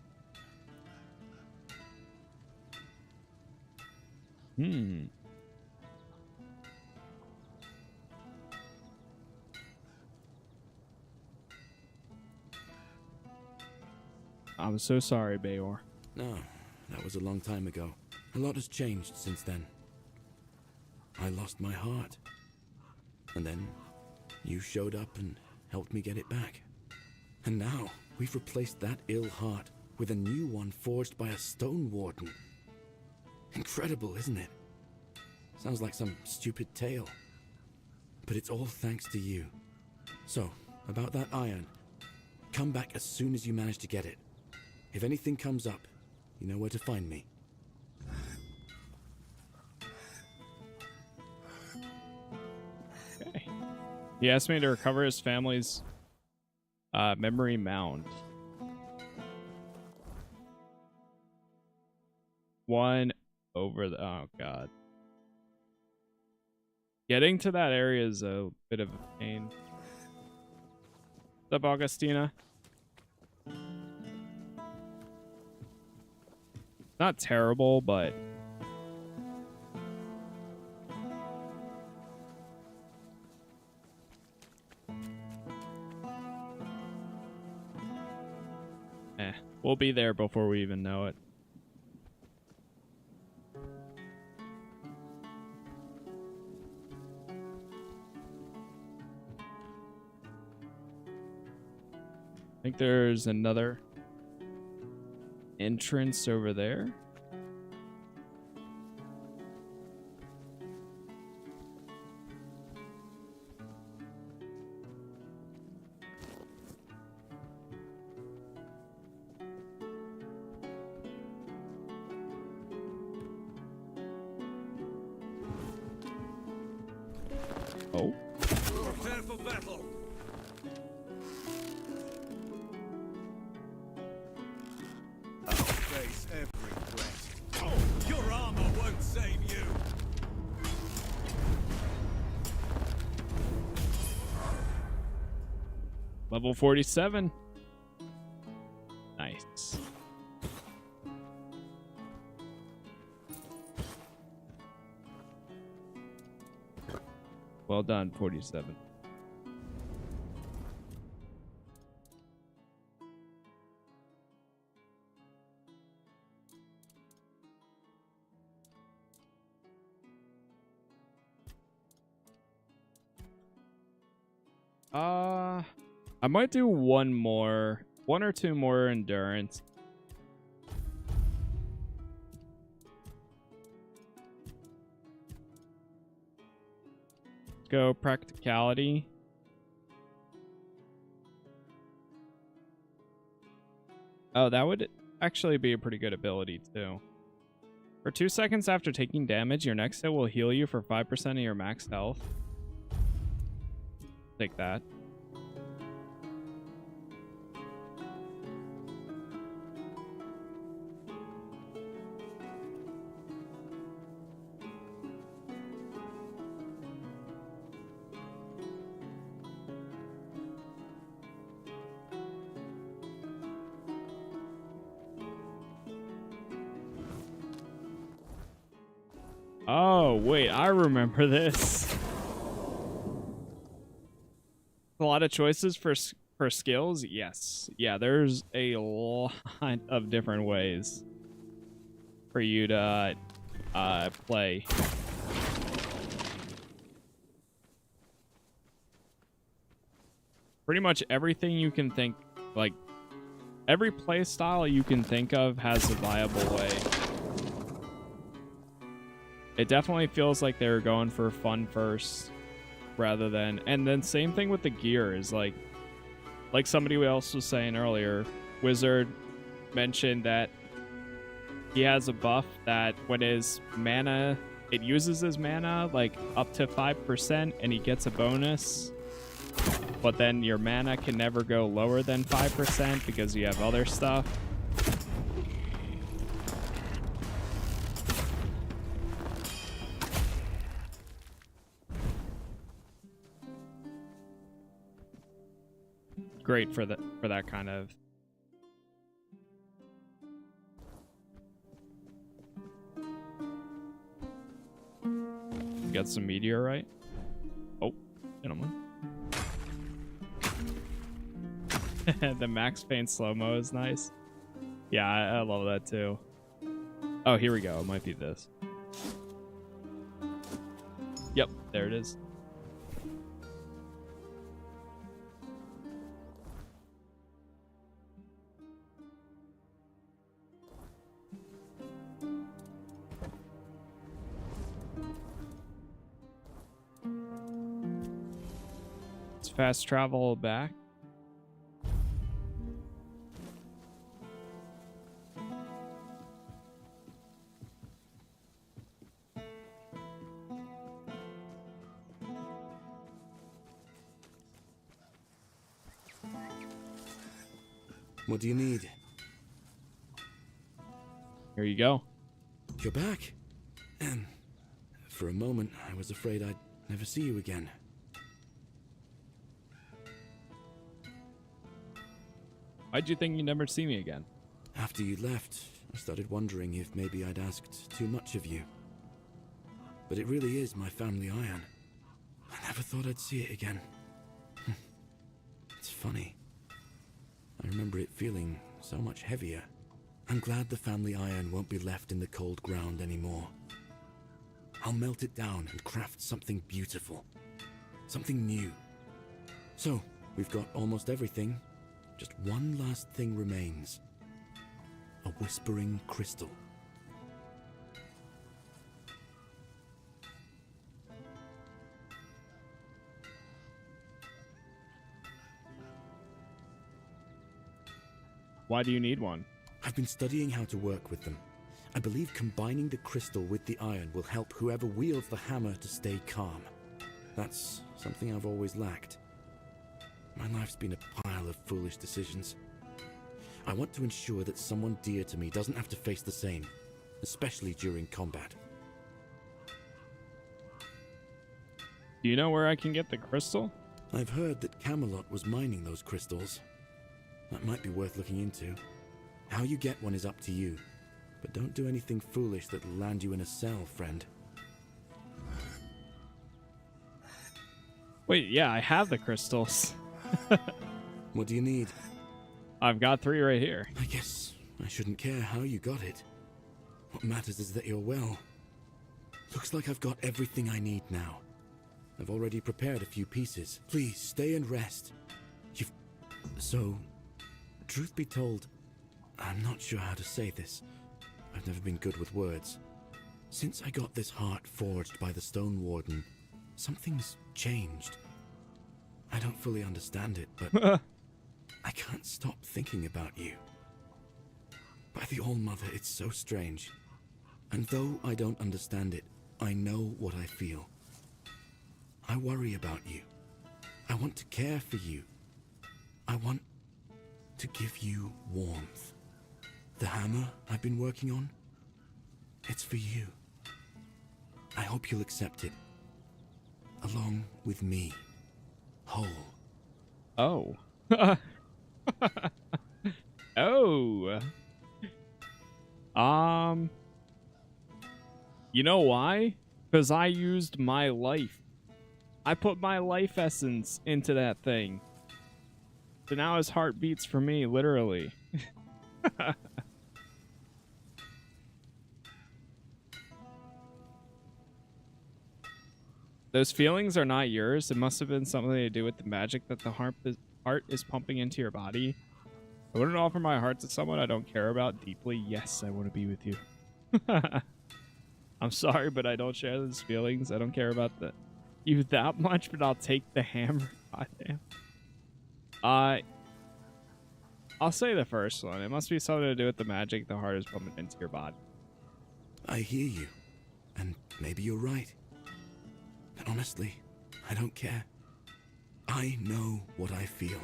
I'm so sorry, Bayor. No, that was a long time ago. A lot has changed since then. I lost my heart. And then you showed up and helped me get it back. And now we've replaced that ill heart with a new one forged by a stone warden. Incredible, isn't it? Sounds like some stupid tale. But it's all thanks to you. So, about that iron, come back as soon as you manage to get it. If anything comes up, you know where to find me. Okay. He asked me to recover his family's memory mound. One over the... Oh, God. Getting to that area is a bit of a pain. What's up, Augustina? Not terrible, but... we'll be there before we even know it. I think there's another entrance over there. Oh. Prepare for battle. I'll face every threat. Oh, your armor won't save you. Level 47. Nice. Well done, 47. I might do one or two more endurance. Go practicality. Oh, that would actually be a pretty good ability too. For 2 seconds after taking damage, your next hit will heal you for 5% of your max health. Take that. Oh, wait, I remember this. A lot of choices for skills? Yes. Yeah, there's a lot of different ways for you to play. Pretty much everything you can think, like, every play style you can think of has a viable way. It definitely feels like they were going for fun first rather than, and then same thing with the gear is like somebody else was saying earlier, Wizard mentioned that he has a buff that when his mana, it uses his mana like up to 5% and he gets a bonus, but then your mana can never go lower than 5% because you have other stuff. Great for that kind of. Got some meteorite. Oh, gentlemen. The Max Payne slow-mo is nice. Yeah, I love that too. Oh, here we go. It might be this. Yep, there it is. Fast travel back. What do you need? Here you go. You're back. And for a moment, I was afraid I'd never see you again. Why'd you think you'd never see me again? After you left, I started wondering if maybe I'd asked too much of you. But it really is my family iron. I never thought I'd see it again. It's funny. I remember it feeling so much heavier. I'm glad the family iron won't be left in the cold ground anymore. I'll melt it down and craft something beautiful. Something new. So, we've got almost everything. Just one last thing remains. A whispering crystal. Why do you need one? I've been studying how to work with them. I believe combining the crystal with the iron will help whoever wields the hammer to stay calm. That's something I've always lacked. My life's been a pile of foolish decisions. I want to ensure that someone dear to me doesn't have to face the same, especially during combat. Do you know where I can get the crystal? I've heard that Camelot was mining those crystals. That might be worth looking into. How you get one is up to you, but don't do anything foolish that'll land you in a cell, friend. Wait, yeah, I have the crystals. What do you need? I've got 3 right here. I guess I shouldn't care how you got it. What matters is that you're well. Looks like I've got everything I need now. I've already prepared a few pieces. Please, stay and rest. So, truth be told, I'm not sure how to say this. I've never been good with words. Since I got this heart forged by the Stone Warden, Something's changed. I don't fully understand it, but I can't stop thinking about you. By the All-Mother, it's so strange. And though I don't understand it, I know what I feel. I worry about you. I want to care for you. I want to give you warmth. The hammer I've been working on, it's for you. I hope you'll accept it. Along with me. Whole. Oh. Oh. You know why? Because I used my life. I put my life essence into that thing. So now his heart beats for me, literally. Those feelings are not yours. It must have been something to do with the magic that the heart is pumping into your body. I wouldn't offer my heart to someone I don't care about deeply. Yes, I want to be with you. I'm sorry, but I don't share those feelings. I don't care about you that much, but I'll take the hammer. Goddamn. I'll say the first one. It must be something to do with the magic the heart is pumping into your body. I hear you, and maybe you're right. But honestly, I don't care. I know what I feel.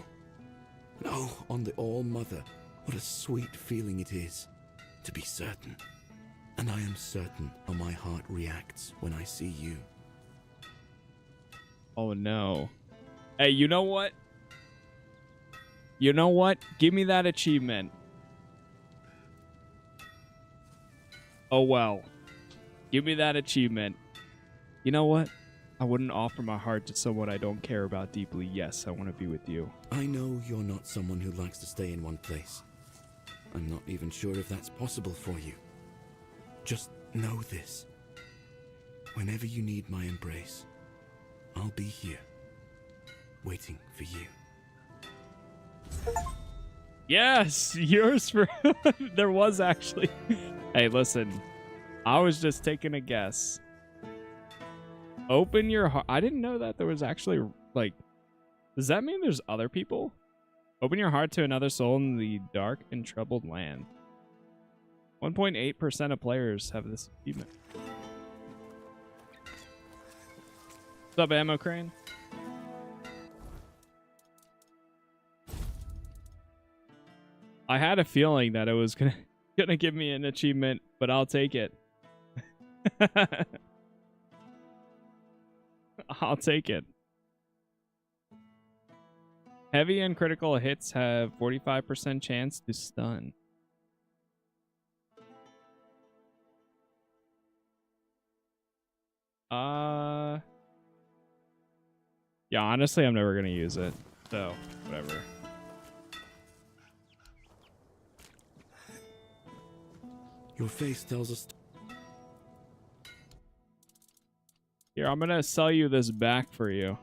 And oh, on the All-Mother, what a sweet feeling it is to be certain. And I am certain how my heart reacts when I see you. Oh no. Hey, you know what? You know what? Give me that achievement. Oh well. Give me that achievement. You know what? I wouldn't offer my heart to someone I don't care about deeply. Yes, I want to be with you. I know you're not someone who likes to stay in one place. I'm not even sure if that's possible for you. Just know this. Whenever you need my embrace, I'll be here, waiting for you. Yes, yours for... There was actually... Hey, listen. I was just taking a guess. Open your heart. I didn't know that there was actually, like... Does that mean there's other people? Open your heart to another soul in the dark and troubled land. 1.8% of players have this achievement. What's up, Ammo Crane? I had a feeling that it was gonna give me an achievement, but I'll take it. I'll take it. Heavy and critical hits have 45% chance to stun. Yeah, honestly, I'm never gonna use it. So, whatever. Your face tells us... Here, I'm gonna sell you this back for you.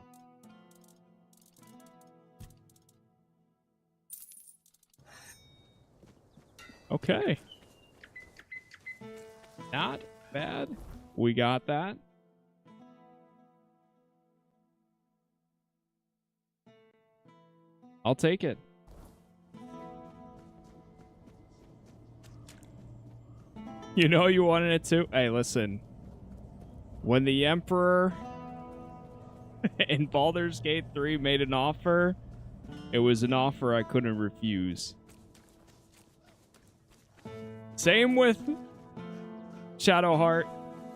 Okay. Not bad. We got that. I'll take it. You know you wanted it too? Hey, listen. When the Emperor in Baldur's Gate 3 made an offer, it was an offer I couldn't refuse. Same with Shadowheart.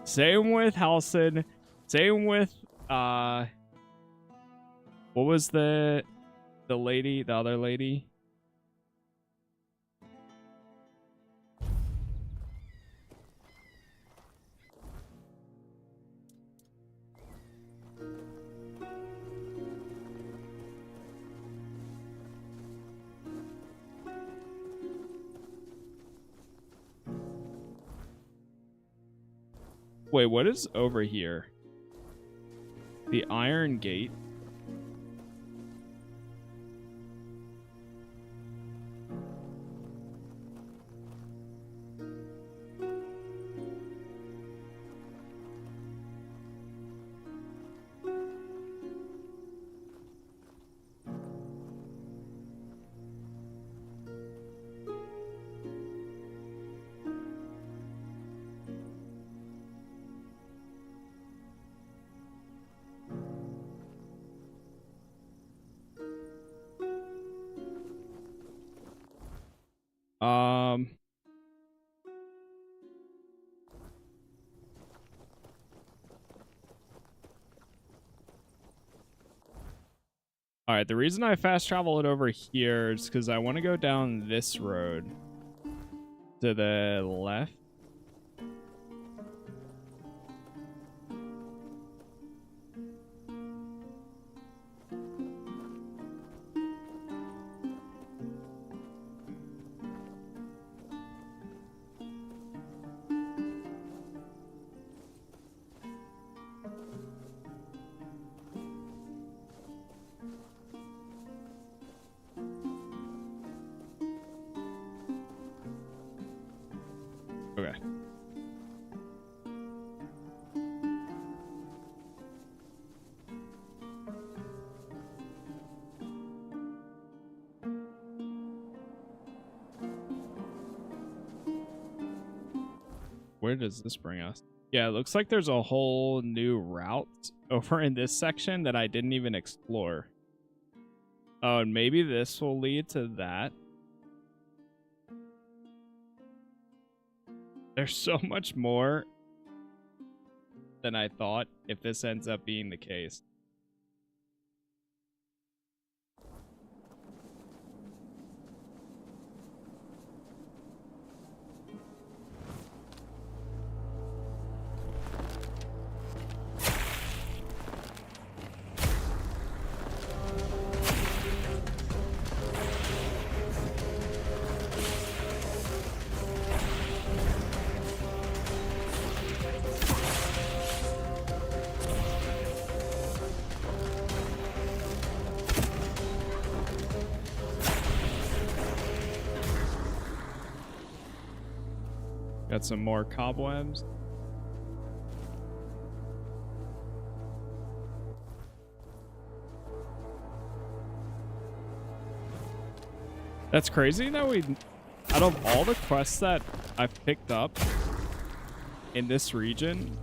Same with Halcyon. Same with what was the lady, the other lady? Wait, what is over here? The Iron Gate. All right, the reason I fast travel it over here is because I want to go down this road to the left. Okay. Where does this bring us? Yeah, it looks like there's a whole new route over in this section that I didn't even explore. Oh, and maybe this will lead to that. There's so much more than I thought if this ends up being the case. Got some more cobwebs. That's crazy that out of all the quests that I've picked up in this region,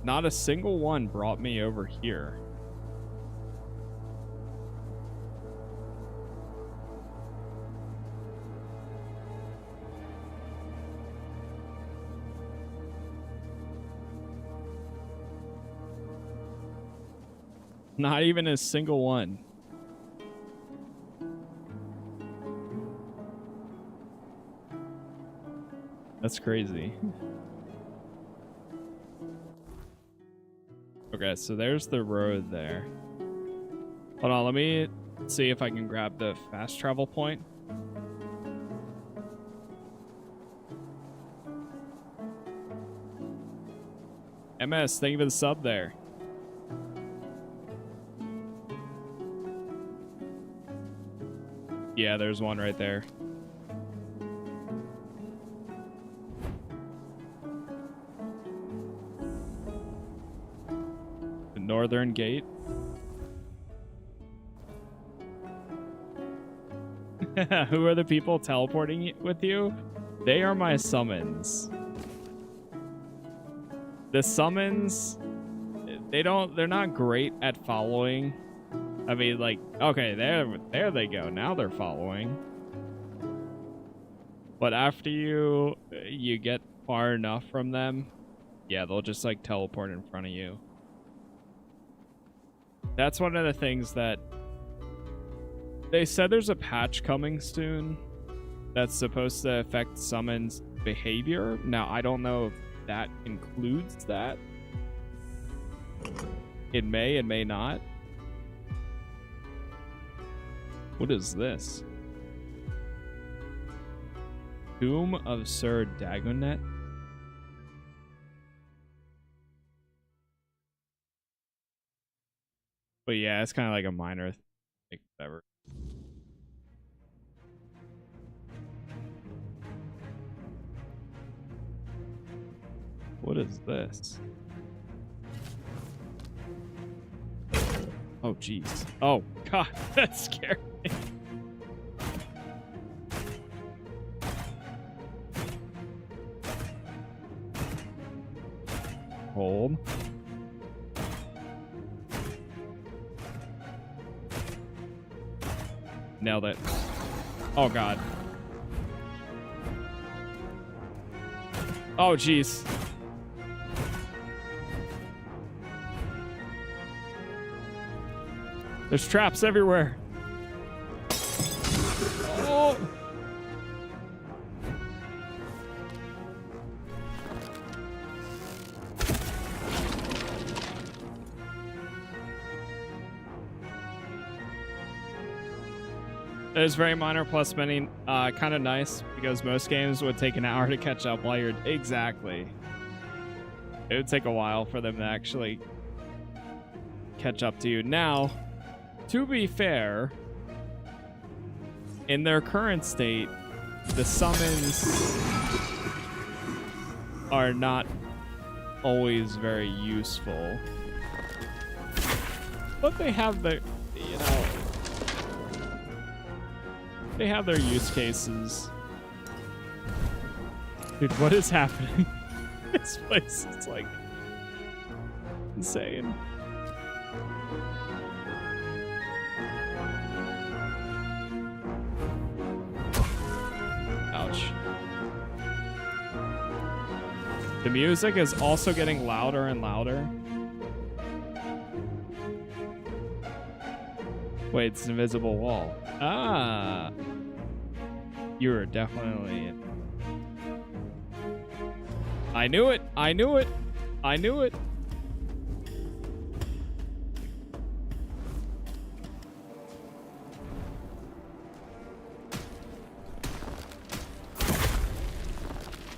not a single one brought me over here. Not even a single one. That's crazy. Okay, so there's the road there. Hold on, let me see if I can grab the fast travel point. MS, thank you for the sub there. Yeah, there's one right there. The northern gate. Who are the people teleporting with you? They are my summons. The summons, they're not great at following. I mean, like, okay, there they go. Now they're following. But after you get far enough from them, yeah, they'll just like teleport in front of you. That's one of the things that they said there's a patch coming soon that's supposed to affect summons behavior. Now, I don't know if that includes that. It may not. What is this? Tomb of Sir Dagonet? But yeah, it's kind of like a minor thing, whatever. What is this? Oh, jeez. Oh, God, that scared me. Hold. Nailed it. Oh, God. Oh, jeez. There's traps everywhere. Oh. It is very minor plus many, kind of nice because most games would take an hour to catch up while you're exactly. It would take a while for them to actually catch up to you. Now, to be fair, in their current state, the summons are not always very useful, but they have their, you know, they have their use cases. Dude, what is happening? This place is like insane. Ouch. The music is also getting louder and louder. Wait, it's an invisible wall. Ah. You're definitely in. I knew it. I knew it. I knew it.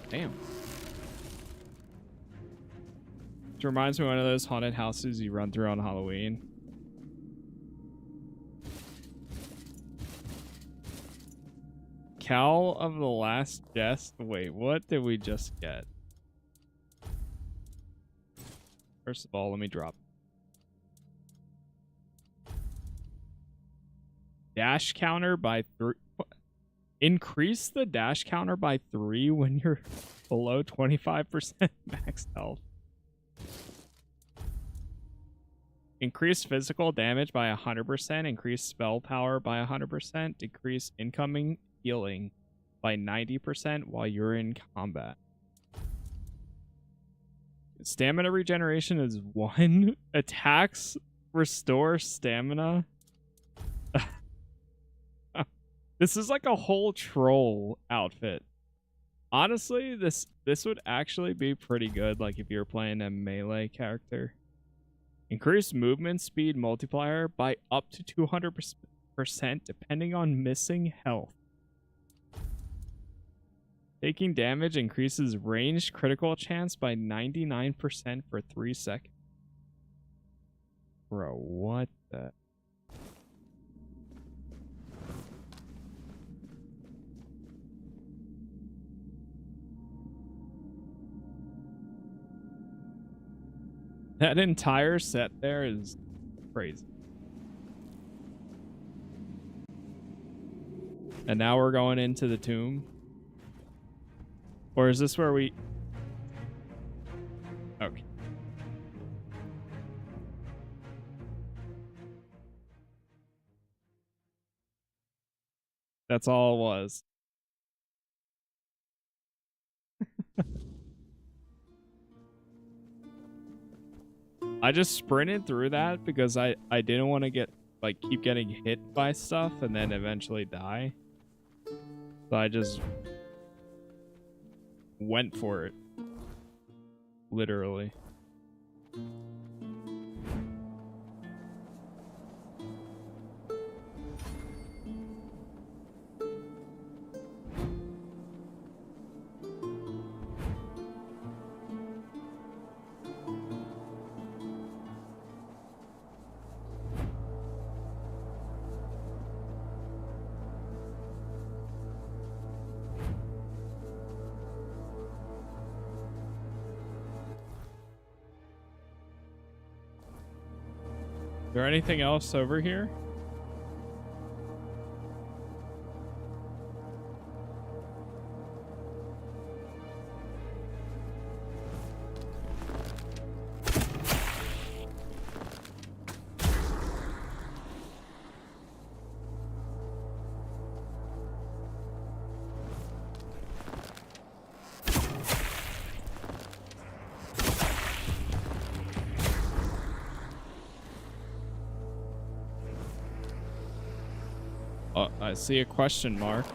Damn. It reminds me of one of those haunted houses you run through on Halloween. Cowl of the Last Jest. Wait, what did we just get? First of all, let me drop. Dash counter by 3. Increase the dash counter by 3 when you're below 25% max health. Increase physical damage by 100%. Increase spell power by 100%. Decrease incoming healing by 90% while you're in combat. Stamina regeneration is 1. Attacks restore stamina. This is like a whole troll outfit. Honestly, this would actually be pretty good, like if you're playing a melee character. Increase movement speed multiplier by up to 200% depending on missing health. Taking damage increases ranged critical chance by 99% for 3 seconds. Bro, what the? That entire set there is crazy. And now we're going into the tomb. Or is this where we... Okay. That's all it was. I just sprinted through that because I didn't want to get, like, keep getting hit by stuff and then eventually die. So I just went for it. Literally. Is there anything else over here? Oh, I see a question mark.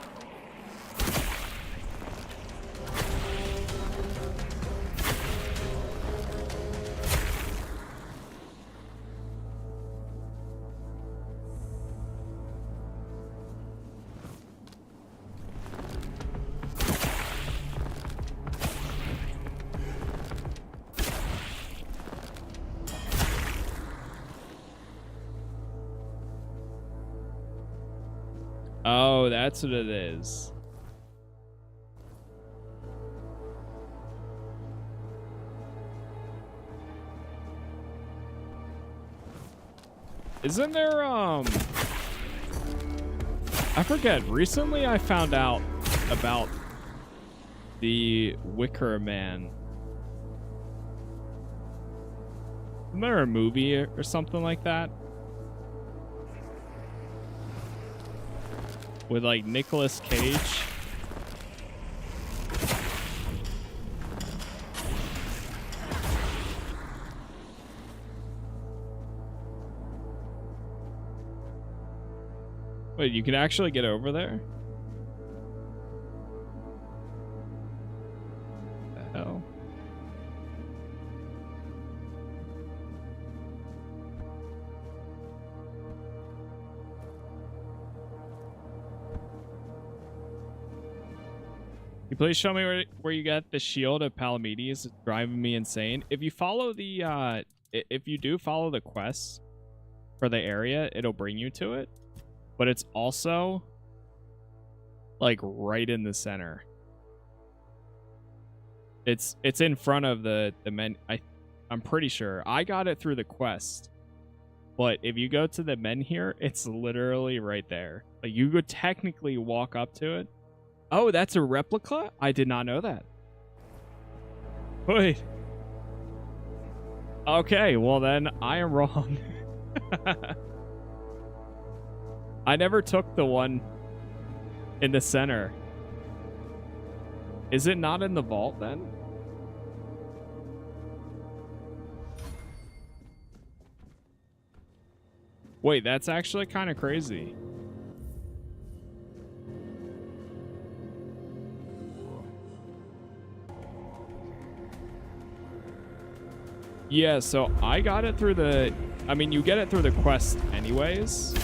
Oh, that's what it is. Isn't there, I forget. Recently I found out about the Wicker Man. Isn't there a movie or something like that? With like Nicolas Cage. Wait, you can actually get over there? What the hell? Can you please show me where you got the shield of Palamedes? It's driving me insane. If you follow the if you do follow the quest for the area, it'll bring you to it. But it's also like right in the center. It's in front of the men. I'm pretty sure I got it through the quest. But if you go to the men here, it's literally right there. Like you could technically walk up to it. Oh, that's a replica? I did not know that. Wait. Okay, well then I am wrong. I never took the one in the center. Is it not in the vault then? Wait, that's actually kind of crazy. Yeah, so I got it through the... I mean, you get it through the quest anyways.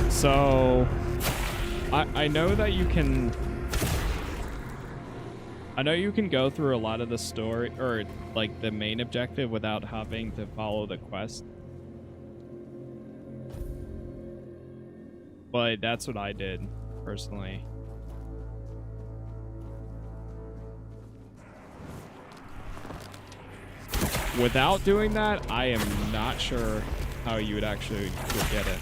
So... I know that you can... I know you can go through a lot of the story, or like the main objective without having to follow the quest. But that's what I did, personally. Without doing that, I am not sure how you would actually get it.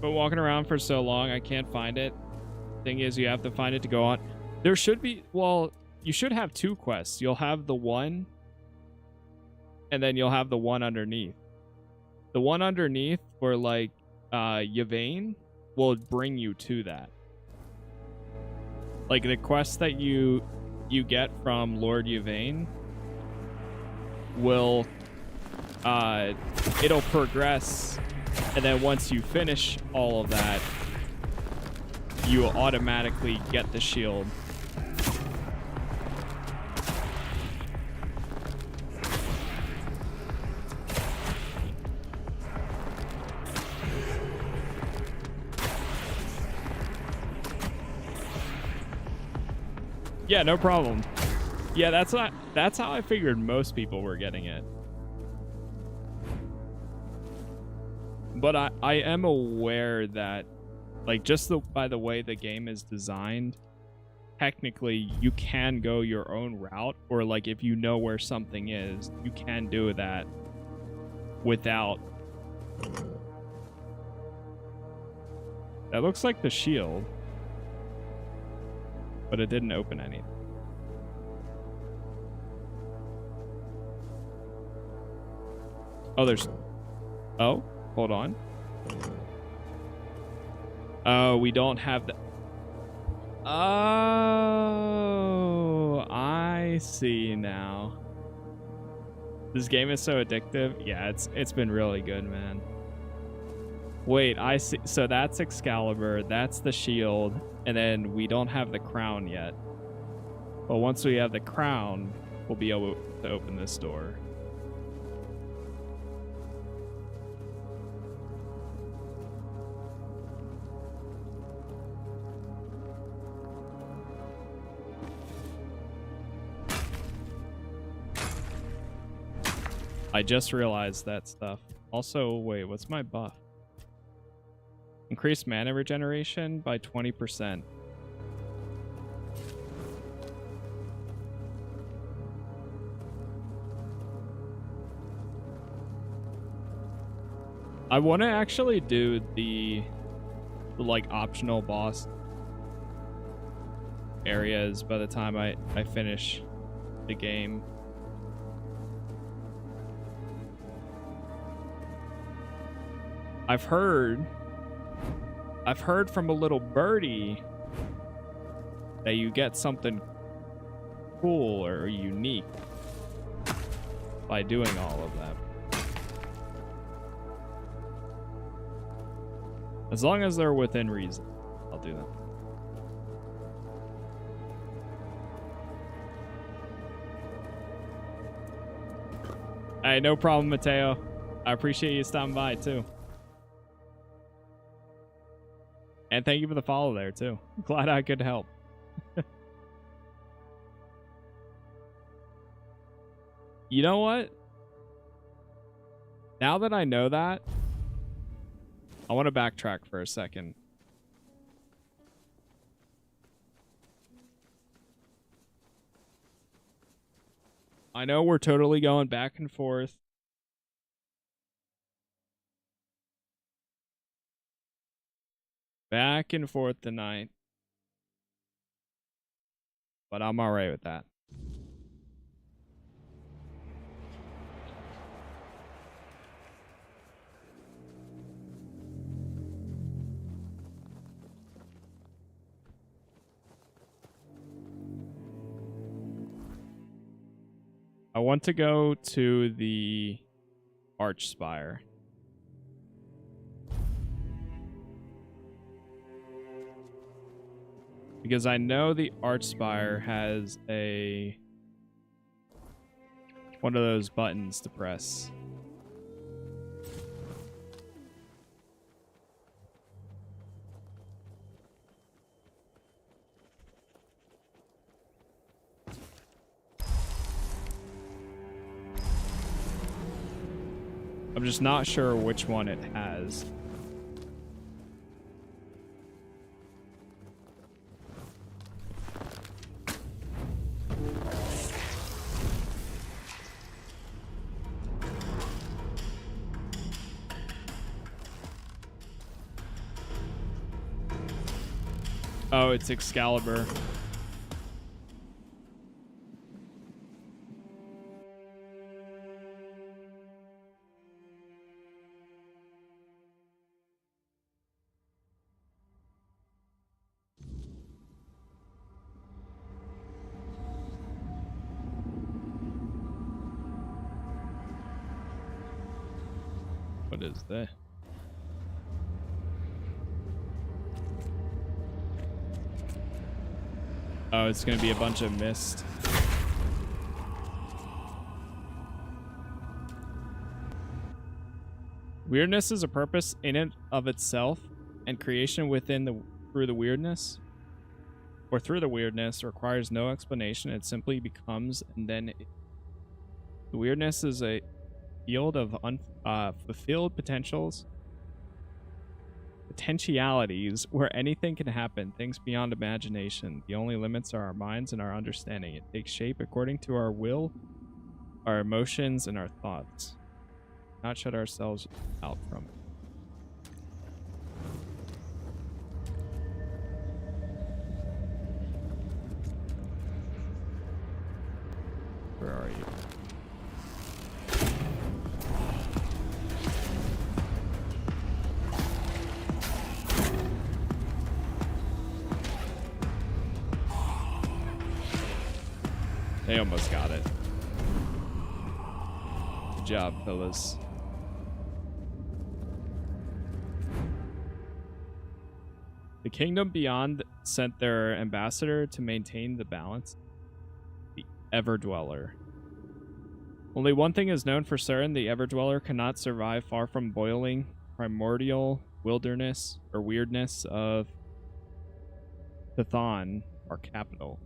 But walking around for so long, I can't find it. Thing is, you have to find it to go on. There should be, well, you should have two quests. You'll have the one, and then you'll have the one underneath. The one underneath for like Yvain will bring you to that. Like the quest that you get from Lord Yvain will it'll progress, and then once you finish all of that, you will automatically get the shield. Yeah, no problem. Yeah, that's how I figured most people were getting it. But I am aware that, like, just by the way the game is designed, technically you can go your own route, or like if you know where something is, you can do that without. That looks like the shield. But it didn't open anything. Oh, there's... Oh, hold on. Oh, we don't have the... Oh, I I see now. This game is so addictive. Yeah, it's been really good, man. Wait, I see. So that's Excalibur, that's the shield, and then we don't have the crown yet. But once we have the crown, we'll be able to open this door. I just realized that stuff. Also, wait, what's my buff? Increase mana regeneration by 20%. I want to actually do the like optional boss areas by the time I finish the game. I've heard from a little birdie that you get something cool or unique by doing all of that. As long as they're within reason, I'll do that. Hey, no problem, Mateo. I appreciate you stopping by, too. And thank you for the follow there, too. Glad I could help. You know what? Now that I know that, I want to backtrack for a second. I know we're totally going back and forth. Back and forth tonight. But I'm alright with that. I want to go to the Arch Spire. Because I know the Arch Spire has one of those buttons to press. I'm just not sure which one it has. Oh, it's Excalibur. What is that? Oh, it's gonna be a bunch of mist. Weirdness is a purpose in and of itself, and creation through the weirdness requires no explanation. It simply becomes, and then the weirdness is a field of fulfilled potentialities where anything can happen, things beyond imagination. The only limits are our minds and our understanding. It takes shape according to our will, our emotions, and our thoughts. Not shut ourselves out from it. Where are you? They almost got it. Good job, fellas. The Kingdom Beyond sent their ambassador to maintain the balance. The Everdweller. Only one thing is known for certain: the Everdweller cannot survive far from boiling primordial wilderness or weirdness of Tathon, our capital.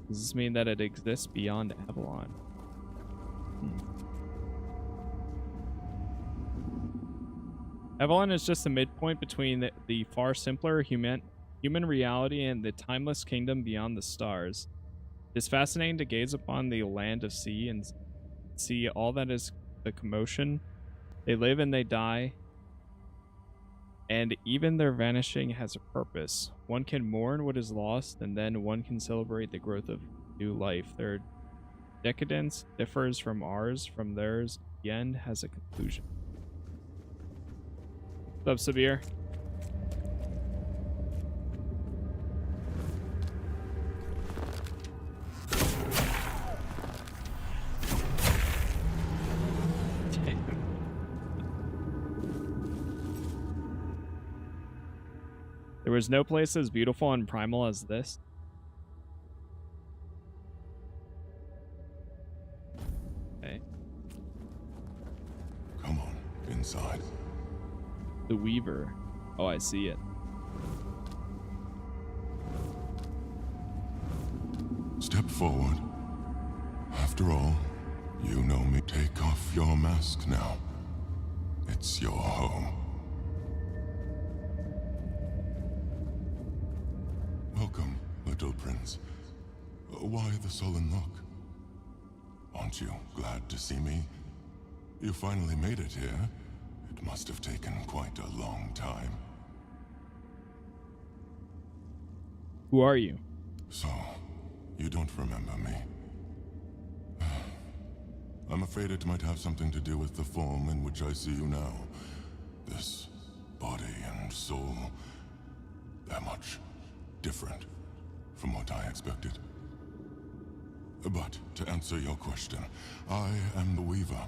Does this mean that it exists beyond Avalon? Avalon is just a midpoint between the far simpler human reality and the timeless kingdom beyond the stars. It is fascinating to gaze upon the land of sea and see all that is the commotion. They live and they die, and even their vanishing has a purpose. One can mourn what is lost, and then one can celebrate the growth of new life. Their decadence differs from ours, from theirs. The end has a conclusion. What's up, Sabir? There was no place as beautiful and primal as this. Okay. Come on, inside. The Weaver. Oh, I see it. Step forward. After all, you know me. Take off your mask now. It's your home. Welcome, little prince. Why the sullen look? Aren't you glad to see me? You finally made it here. It must have taken quite a long time. Who are you? So, you don't remember me. I'm afraid it might have something to do with the form in which I see you now. This body and soul, they're much different from what I expected. But to answer your question, I am the Weaver.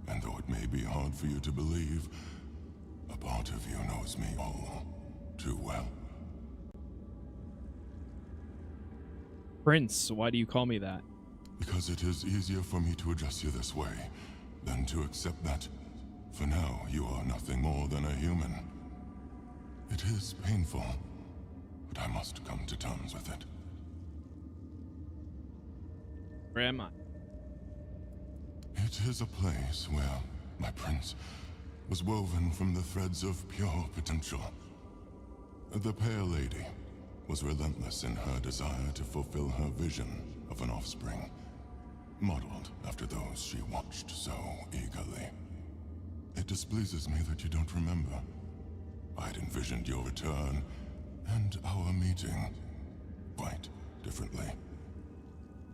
And though it may be hard for you to believe, a part of you knows me all too well. Prince, why do you call me that? Because it is easier for me to address you this way than to accept that, for now, you are nothing more than a human. It is painful, but I must come to terms with it. Where am I? It is a place where my prince was woven from the threads of pure potential. The Pale Lady was relentless in her desire to fulfill her vision of an offspring, modeled after those she watched so eagerly. It displeases me that you don't remember. I'd envisioned your return and our meeting quite differently.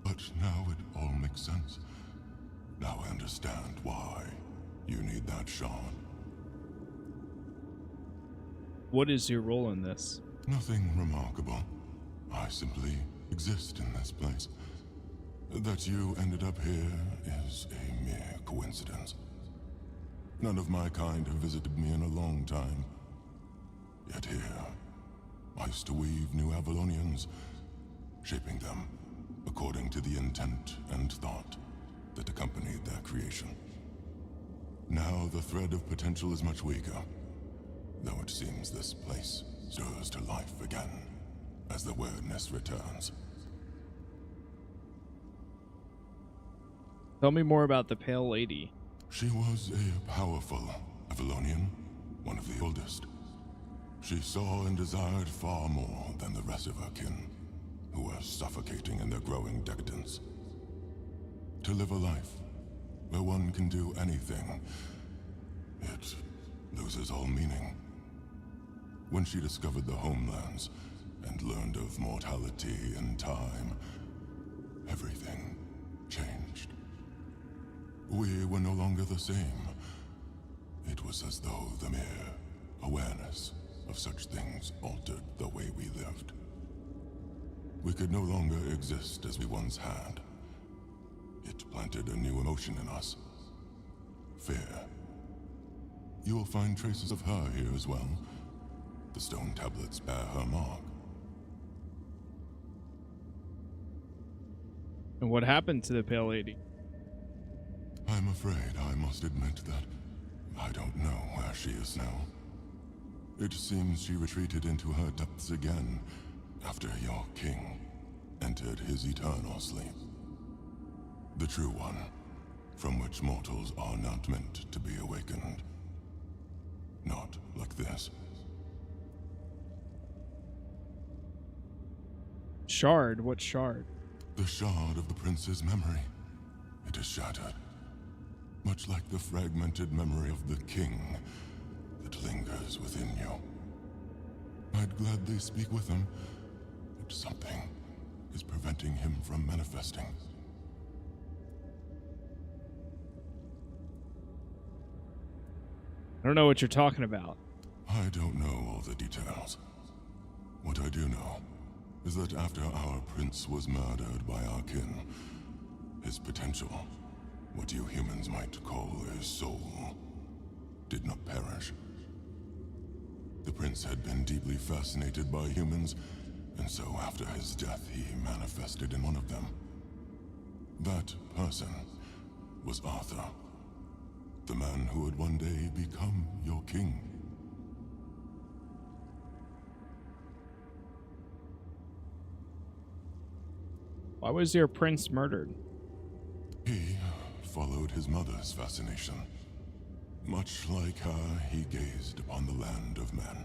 But now it all makes sense. Now I understand why you need that shard. What is your role in this? Nothing remarkable. I simply exist in this place. That you ended up here is a mere coincidence. None of my kind have visited me in a long time. Yet here, I used to weave new Avalonians, shaping them according to the intent and thought that accompanied their creation. Now the thread of potential is much weaker, though it seems this place stirs to life again as the weirdness returns. Tell me more about the Pale Lady. She was a powerful Avalonian, one of the oldest. She saw and desired far more than the rest of her kin, who were suffocating in their growing decadence. To live a life where one can do anything, it loses all meaning. When she discovered the homelands and learned of mortality and time, everything changed. We were no longer the same. It was as though the mere awareness of such things altered the way we lived. we could no longer exist as we once had. It planted a new emotion in us. Fear. You will find traces of her here as well. The stone tablets bear her mark. And what happened to the Pale Lady? I'm afraid I must admit that I don't know where she is now. It seems she retreated into her depths again after your king entered his eternal sleep. The true one, from which mortals are not meant to be awakened. Not like this. Shard? What shard? The shard of the prince's memory. It is shattered. Much like the fragmented memory of the king that lingers within you. I'd gladly speak with him, but something is preventing him from manifesting. I don't know what you're talking about. I don't know all the details. What I do know is that after our prince was murdered by our kin, his potential, what you humans might call his soul, did not perish. The prince had been deeply fascinated by humans, and so after his death he manifested in one of them. That person was Arthur, the man who would one day become your king. Why was your prince murdered? He followed his mother's fascination. Much like her, he gazed upon the land of men.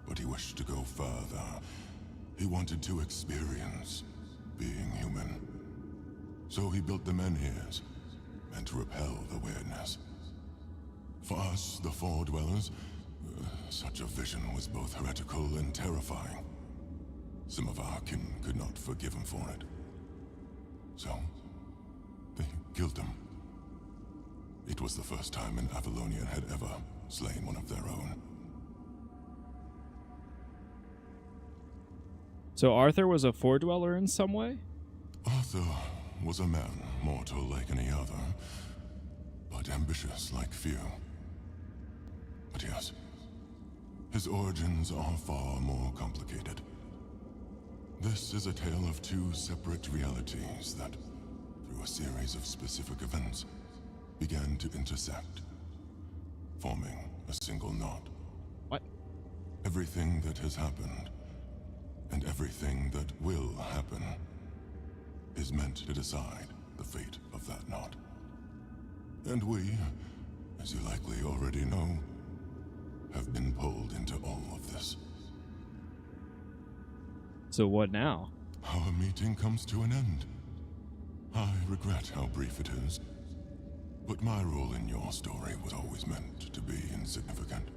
But he wished to go further. He wanted to experience being human. So he built the menhirs, meant to repel the weirdness. For us, the Four Dwellers, such a vision was both heretical and terrifying. Some of our kin could not forgive him for it. So, they killed him. It was the first time an Avalonian had ever slain one of their own. So Arthur was a Four Dweller in some way? Arthur was a man, mortal like any other, but ambitious like few. But yes, his origins are far more complicated. This is a tale of two separate realities that, through a series of specific events, began to intersect, forming a single knot. What? Everything that has happened, and everything that will happen, is meant to decide the fate of that knot. And we, as you likely already know, have been pulled into all of this. So what now? Our meeting comes to an end. I regret how brief it is, but my role in your story was always meant to be insignificant.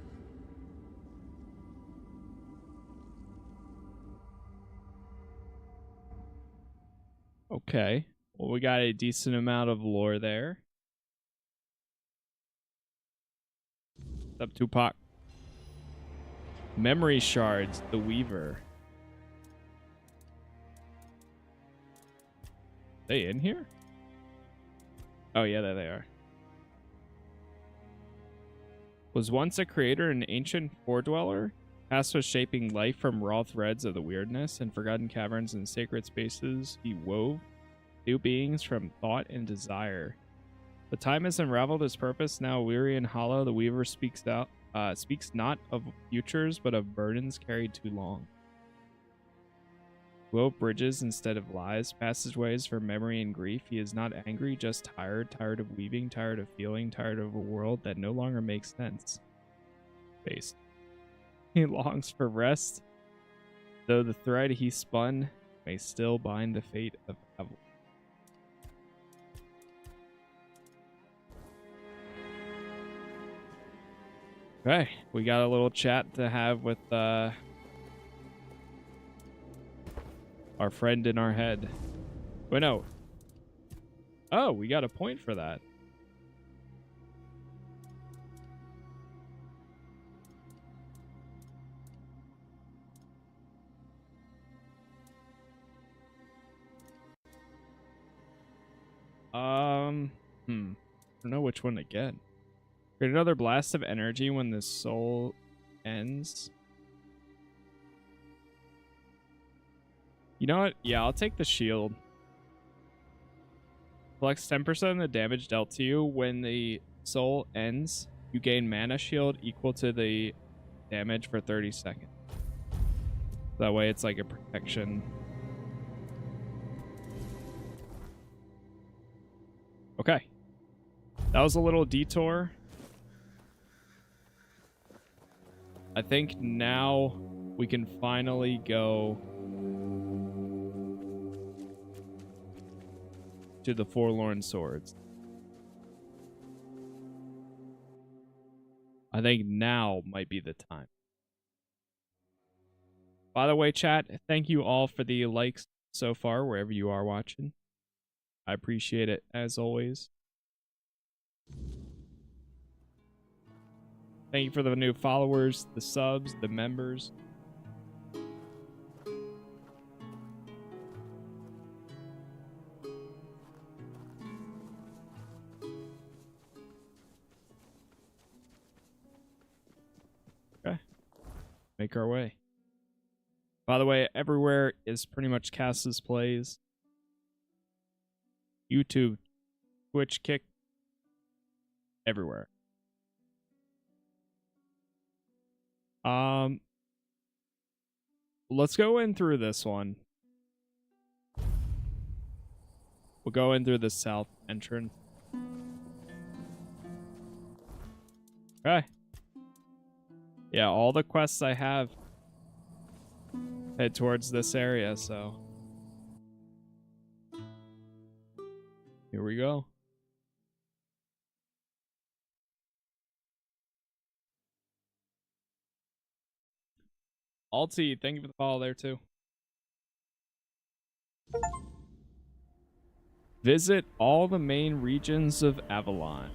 Okay. Well, we got a decent amount of lore there. What's up, Tupac? Memory shards, the Weaver. They in here? Oh yeah, there they are. Was once a creator and ancient four-dweller, tasked with shaping life from raw threads of the weirdness and forgotten caverns and sacred spaces he wove new beings from thought and desire. The time has unraveled his purpose. Now weary and hollow, the Weaver speaks not of futures, but of burdens carried too long. Wove bridges instead of lies, passageways for memory and grief. He is not angry, just tired, tired of weaving, tired of feeling, tired of a world that no longer makes sense. Based. He longs for rest, though the thread he spun may still bind the fate of Avalon. Okay, we got a little chat to have with our friend in our head. Wait, no. Oh, we got a point for that. I don't know which one to get. Create another blast of energy when the soul ends. You know what? Yeah, I'll take the shield. Flex 10% of the damage dealt to you when the soul ends. You gain mana shield equal to the damage for 30 seconds. That way it's like a protection. Okay. That was a little detour. I think now we can finally go to the Forlorn Swords. I think now might be the time. By the way, chat, thank you all for the likes so far, wherever you are watching. I appreciate it, as always. Thank you for the new followers, the subs, the members. Okay. Make our way. By the way, everywhere is pretty much Casas Plays. YouTube, Twitch, Kick, everywhere. Let's go in through this one. We'll go in through the south entrance. Okay. Yeah, all the quests I have head towards this area, so here we go. Alti, thank you for the follow there too. Visit all the main regions of Avalon.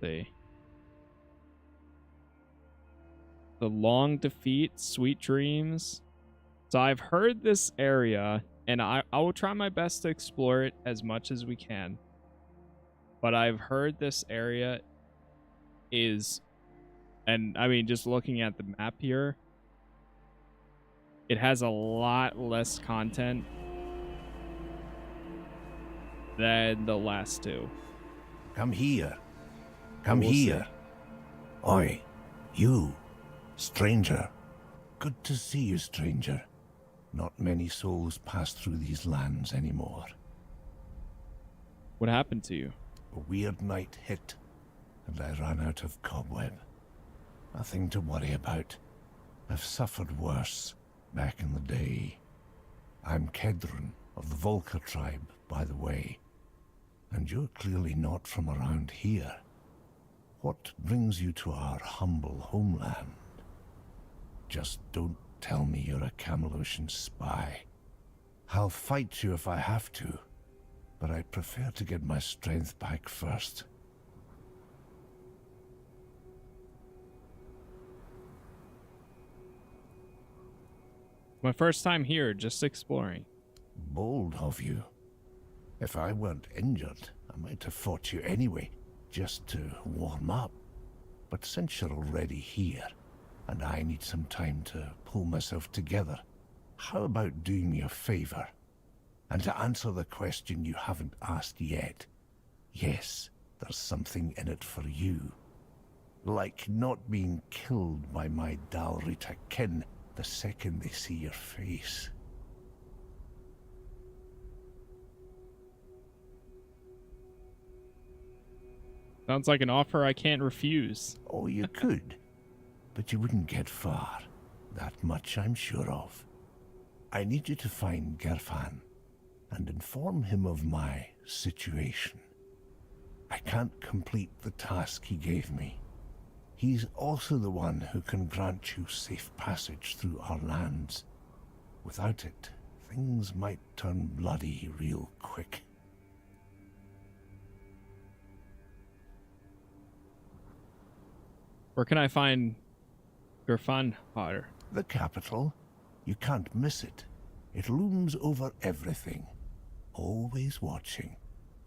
See. The Long Defeat, Sweet Dreams. So I've heard this area, and I will try my best to explore it as much as we can. But I've heard this area is, and I mean, just looking at the map here, it has a lot less content than the last two. Come here. Come here. Oi, you, stranger. Good to see you, stranger. Not many souls pass through these lands anymore. What happened to you? A weird night hit, and I ran out of cobweb. Nothing to worry about. I've suffered worse back in the day. I'm Kedron of the Volca tribe, by the way. And you're clearly not from around here. What brings you to our humble homeland? Just don't tell me you're a Camelosian spy. I'll fight you if I have to, but I'd prefer to get my strength back first. My first time here, just exploring. Bold of you. If I weren't injured, I might have fought you anyway, just to warm up. But since you're already here, and I need some time to pull myself together, how about doing me a favor? And to answer the question you haven't asked yet, yes, there's something in it for you. Like not being killed by my Dalrita kin the second they see your face. Sounds like an offer I can't refuse. Oh, you could, but you wouldn't get far. That much I'm sure of. I need you to find Gerfan and inform him of my situation. I can't complete the task he gave me. He's also the one who can grant you safe passage through our lands. Without it, things might turn bloody real quick. Where can I find Gerfan, Potter? The capital. You can't miss it. It looms over everything, always watching,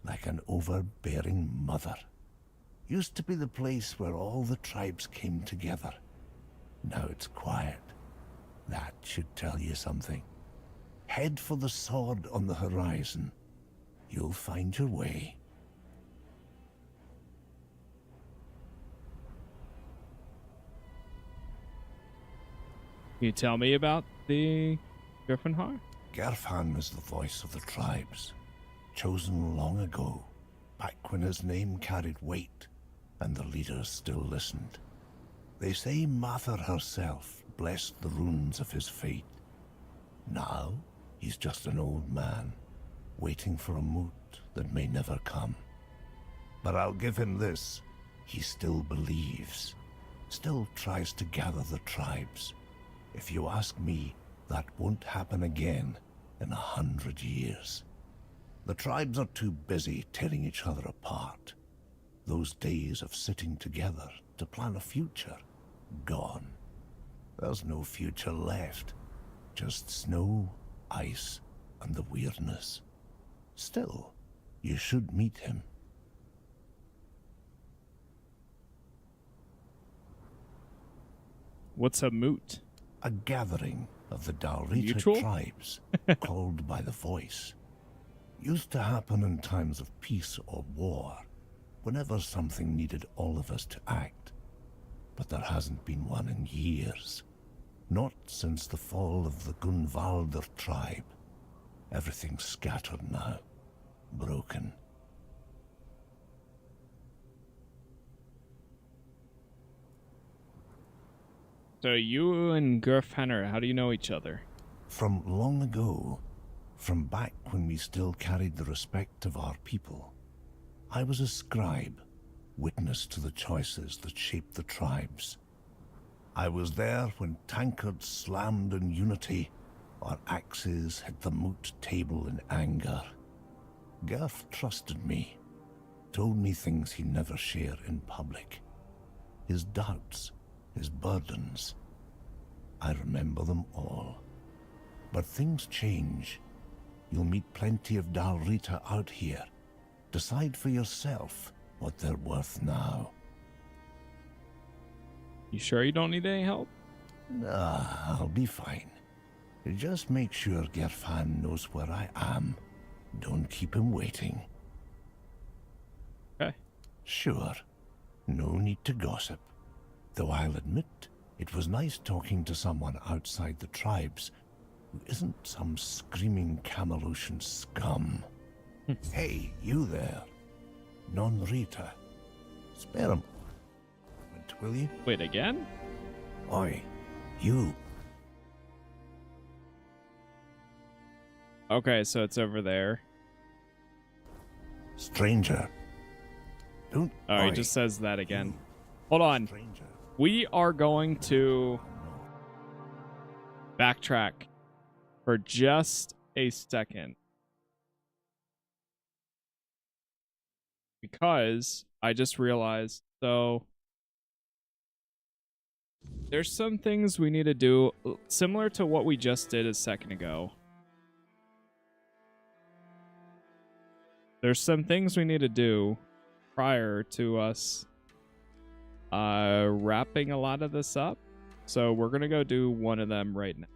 like an overbearing mother. Used to be the place where all the tribes came together. Now it's quiet. That should tell you something. Head for the sword on the horizon. You'll find your way. Can you tell me about the Griffinhar? Gerfan is the voice of the tribes, chosen long ago, back when his name carried weight and the leaders still listened. They say Mather herself blessed the runes of his fate. Now, he's just an old man, waiting for a moot that may never come. But I'll give him this. He still believes, still tries to gather the tribes. If you ask me, that won't happen again in 100 years. The tribes are too busy tearing each other apart. Those days of sitting together to plan a future, gone. There's no future left. Just snow, ice, and the weirdness. Still, you should meet him. What's a moot? A gathering of the Dalrita Mutual? tribes, called by the voice. Used to happen in times of peace or war, whenever something needed all of us to act. But there hasn't been one in years. Not since the fall of the Gunvalder tribe. Everything's scattered now. Broken. So you and Griffinhar, how do you know each other? From long ago, from back when we still carried the respect of our people, I was a scribe, witness to the choices that shaped the tribes. I was there when tankards slammed in unity, or axes hit the moot table in anger. Gerf trusted me, told me things he never shared in public. His doubts, his burdens. I remember them all. But things change. You'll meet plenty of Dalrita out here. Decide for yourself what they're worth now. You sure you don't need any help? Nah, I'll be fine. Just make sure Gerfan knows where I am. Don't keep him waiting. Okay. Sure. No need to gossip. Though I'll admit, it was nice talking to someone outside the tribes who isn't some screaming Camelotian scum. Hey, you there. Non-Rita. Spare him. Will you? Wait, again? Oi, you. Okay, so it's over there. Stranger. Don't. Oh, he oi, just says that again. Hold on. stranger. We are going to backtrack for just a second. Because I just realized, so there's some things we need to do similar to what we just did a second ago. There's some things we need to do prior to us wrapping a lot of this up. So we're going to go do one of them right now.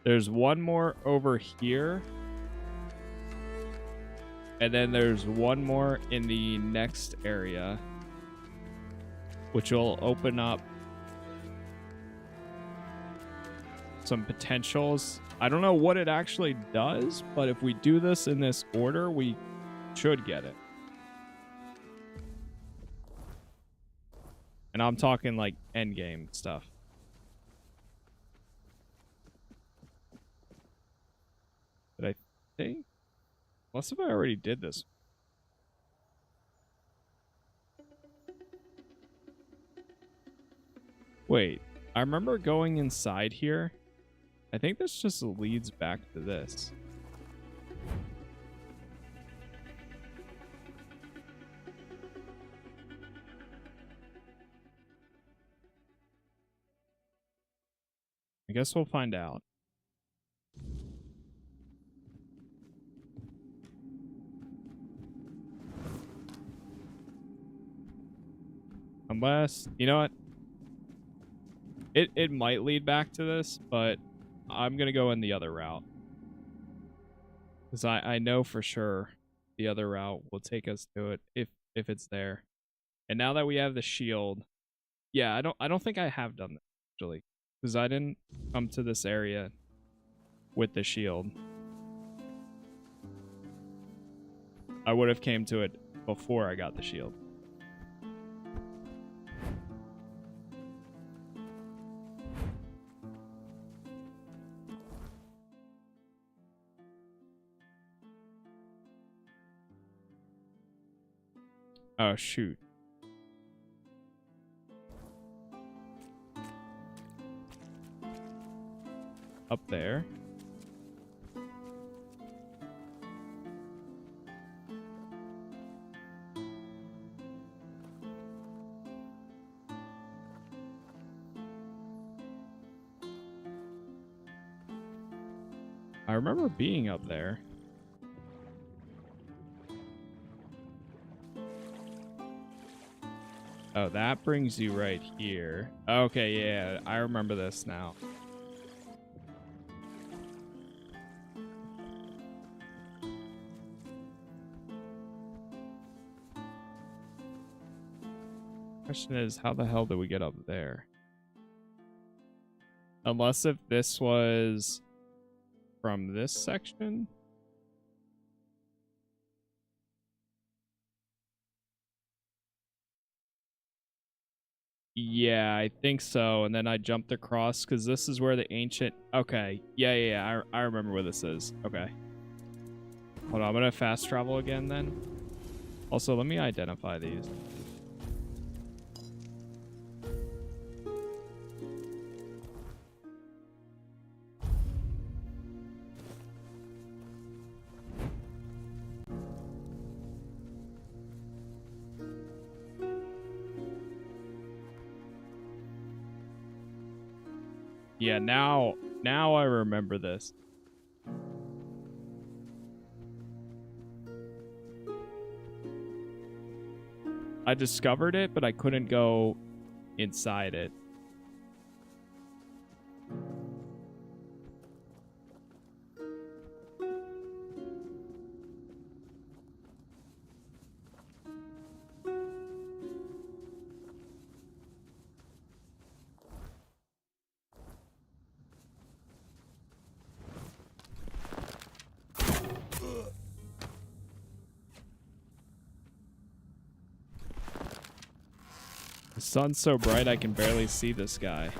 There's one more over here. And then there's one more in the next area, which will open up some potentials. I don't know what it actually does, but if we do this in this order, we should get it. And I'm talking like endgame stuff. But I think, unless if I already did this. Wait, I remember going inside here. I think this just leads back to this. I guess we'll find out. Unless, you know what? It might lead back to this, but I'm gonna go in the other route. Because I know for sure the other route will take us to it if it's there. And now that we have the shield, yeah, I don't think I have done that actually. Because I didn't come to this area with the shield. I would have came to it before I got the shield. Oh, shoot. Up there. I remember being up there. Oh, that brings you right here. Okay, yeah, I remember this now. Question is, how the hell did we get up there? Unless if this was from this section? Yeah, I think so. And then I jumped across because this is where the ancient... Okay. Yeah. I remember where this is. Okay. Hold on. I'm going to fast travel again then. Also, let me identify these. Yeah, now I remember this. I discovered it, but I couldn't go inside it. The sun's so bright I can barely see this guy.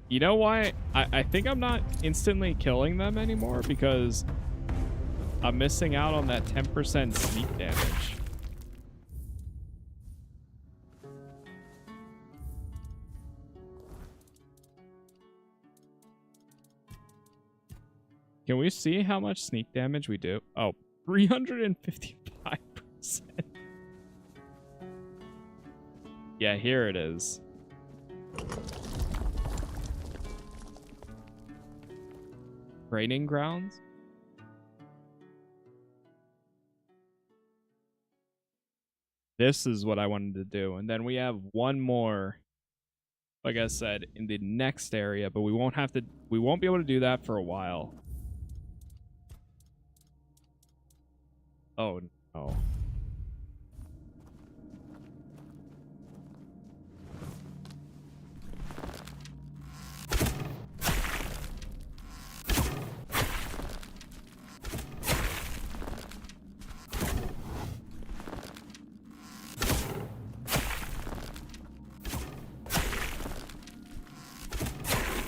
You know why? I think I'm not instantly killing them anymore because I'm missing out on that 10% sneak damage. Can we see how much sneak damage we do? Oh, 355%. Yeah, here it is. Training grounds? This is what I wanted to do. And then we have one more, like I said, in the next area, but we won't be able to do that for a while. Oh, no.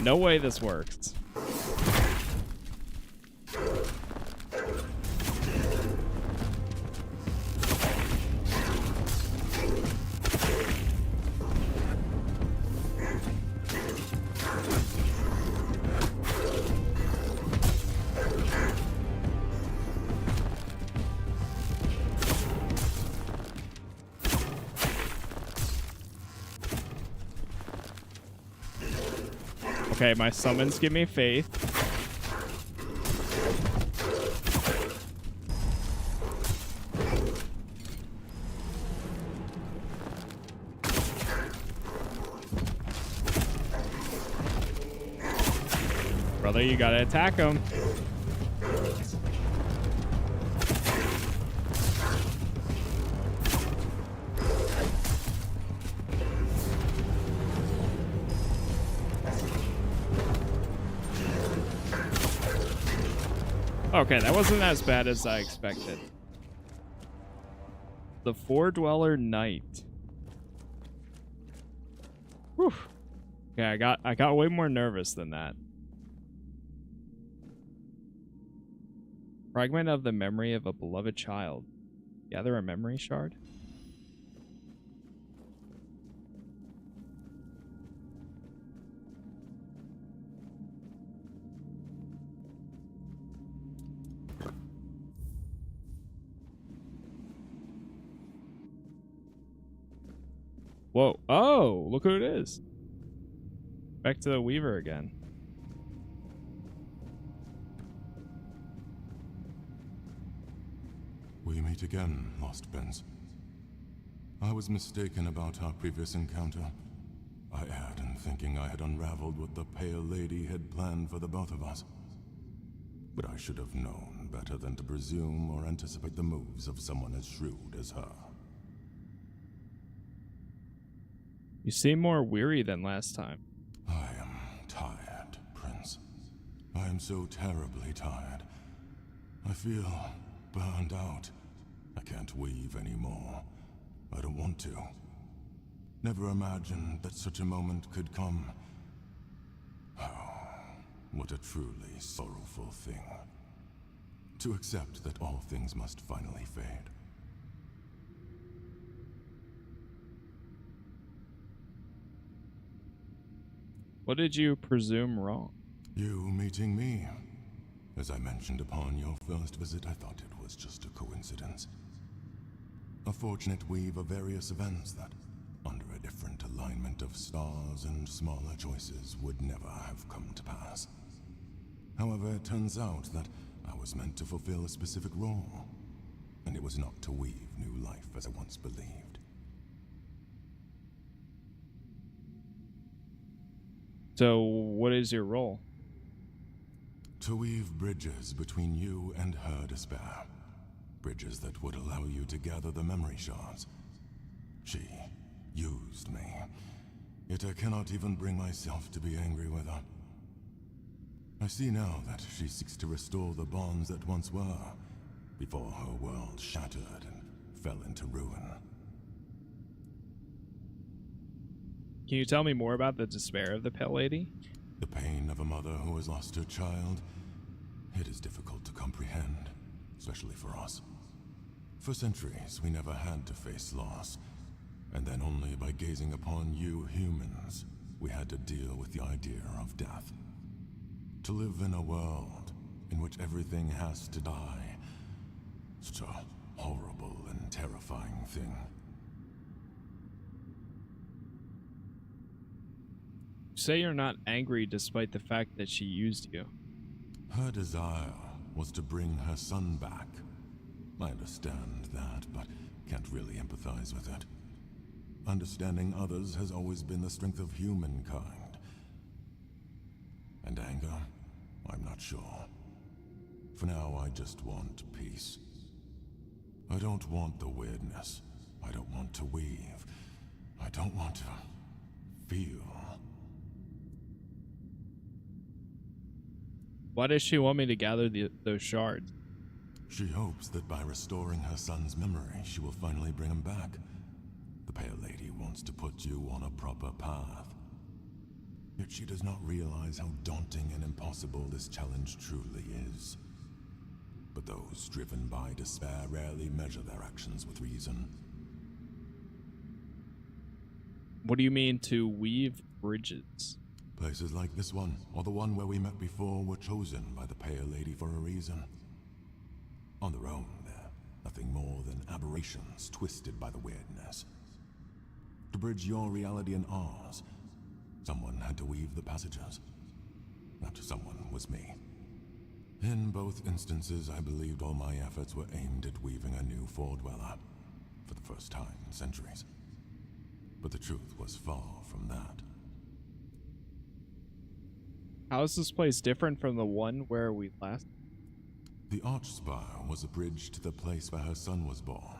No way this works. Okay, my summons give me faith. Brother, you gotta attack him. Okay, that wasn't as bad as I expected. The Four Dweller Knight. Whew. Okay, I got way more nervous than that. Fragment of the memory of a beloved child. Gather a memory shard. Whoa. Oh, look who it is. Back to the Weaver again. We meet again, Lost Prince. I was mistaken about our previous encounter. I erred in thinking I had unraveled what the Pale Lady had planned for the both of us. But I should have known better than to presume or anticipate the moves of someone as shrewd as her. You seem more weary than last time. I am tired, Prince. I am so terribly tired. I feel burned out. I can't weave anymore. I don't want to. Never imagined that such a moment could come. Oh, what a truly sorrowful thing. To accept that all things must finally fade. What did you presume wrong? You meeting me. As I mentioned upon your first visit, I thought it was just a coincidence. A fortunate weave of various events that, under a different alignment of stars and smaller choices, would never have come to pass. However, it turns out that I was meant to fulfill a specific role, and it was not to weave new life as I once believed. So, what is your role? To weave bridges between you and her despair. Bridges that would allow you to gather the memory shards. She used me. Yet I cannot even bring myself to be angry with her. I see now that she seeks to restore the bonds that once were, before her world shattered and fell into ruin. Can you tell me more about the despair of the Pale Lady? The pain of a mother who has lost her child. It is difficult to comprehend, especially for us. For centuries, we never had to face loss, and then only by gazing upon you humans, we had to deal with the idea of death. To live in a world in which everything has to die, such a horrible and terrifying thing. Say you're not angry despite the fact that she used you. Her desire was to bring her son back. I understand that, but can't really empathize with it. Understanding others has always been the strength of humankind. And anger? I'm not sure. For now, I just want peace. I don't want the weirdness. I don't want to weave. I don't want to feel. Why does she want me to gather those shards? She hopes that by restoring her son's memory, she will finally bring him back. The Pale Lady wants to put you on a proper path. Yet she does not realize how daunting and impossible this challenge truly is. But those driven by despair rarely measure their actions with reason. What do you mean to weave bridges? Places like this one, or the one where we met before, were chosen by the Pale Lady for a reason. On their own, they're nothing more than aberrations twisted by the weirdness. To bridge your reality and ours, someone had to weave the passages. That someone was me. In both instances, I believed all my efforts were aimed at weaving a new Fordweller, for the first time in centuries. But the truth was far from that. How is this place different from the one where we last? The Archspire was a bridge to the place where her son was born.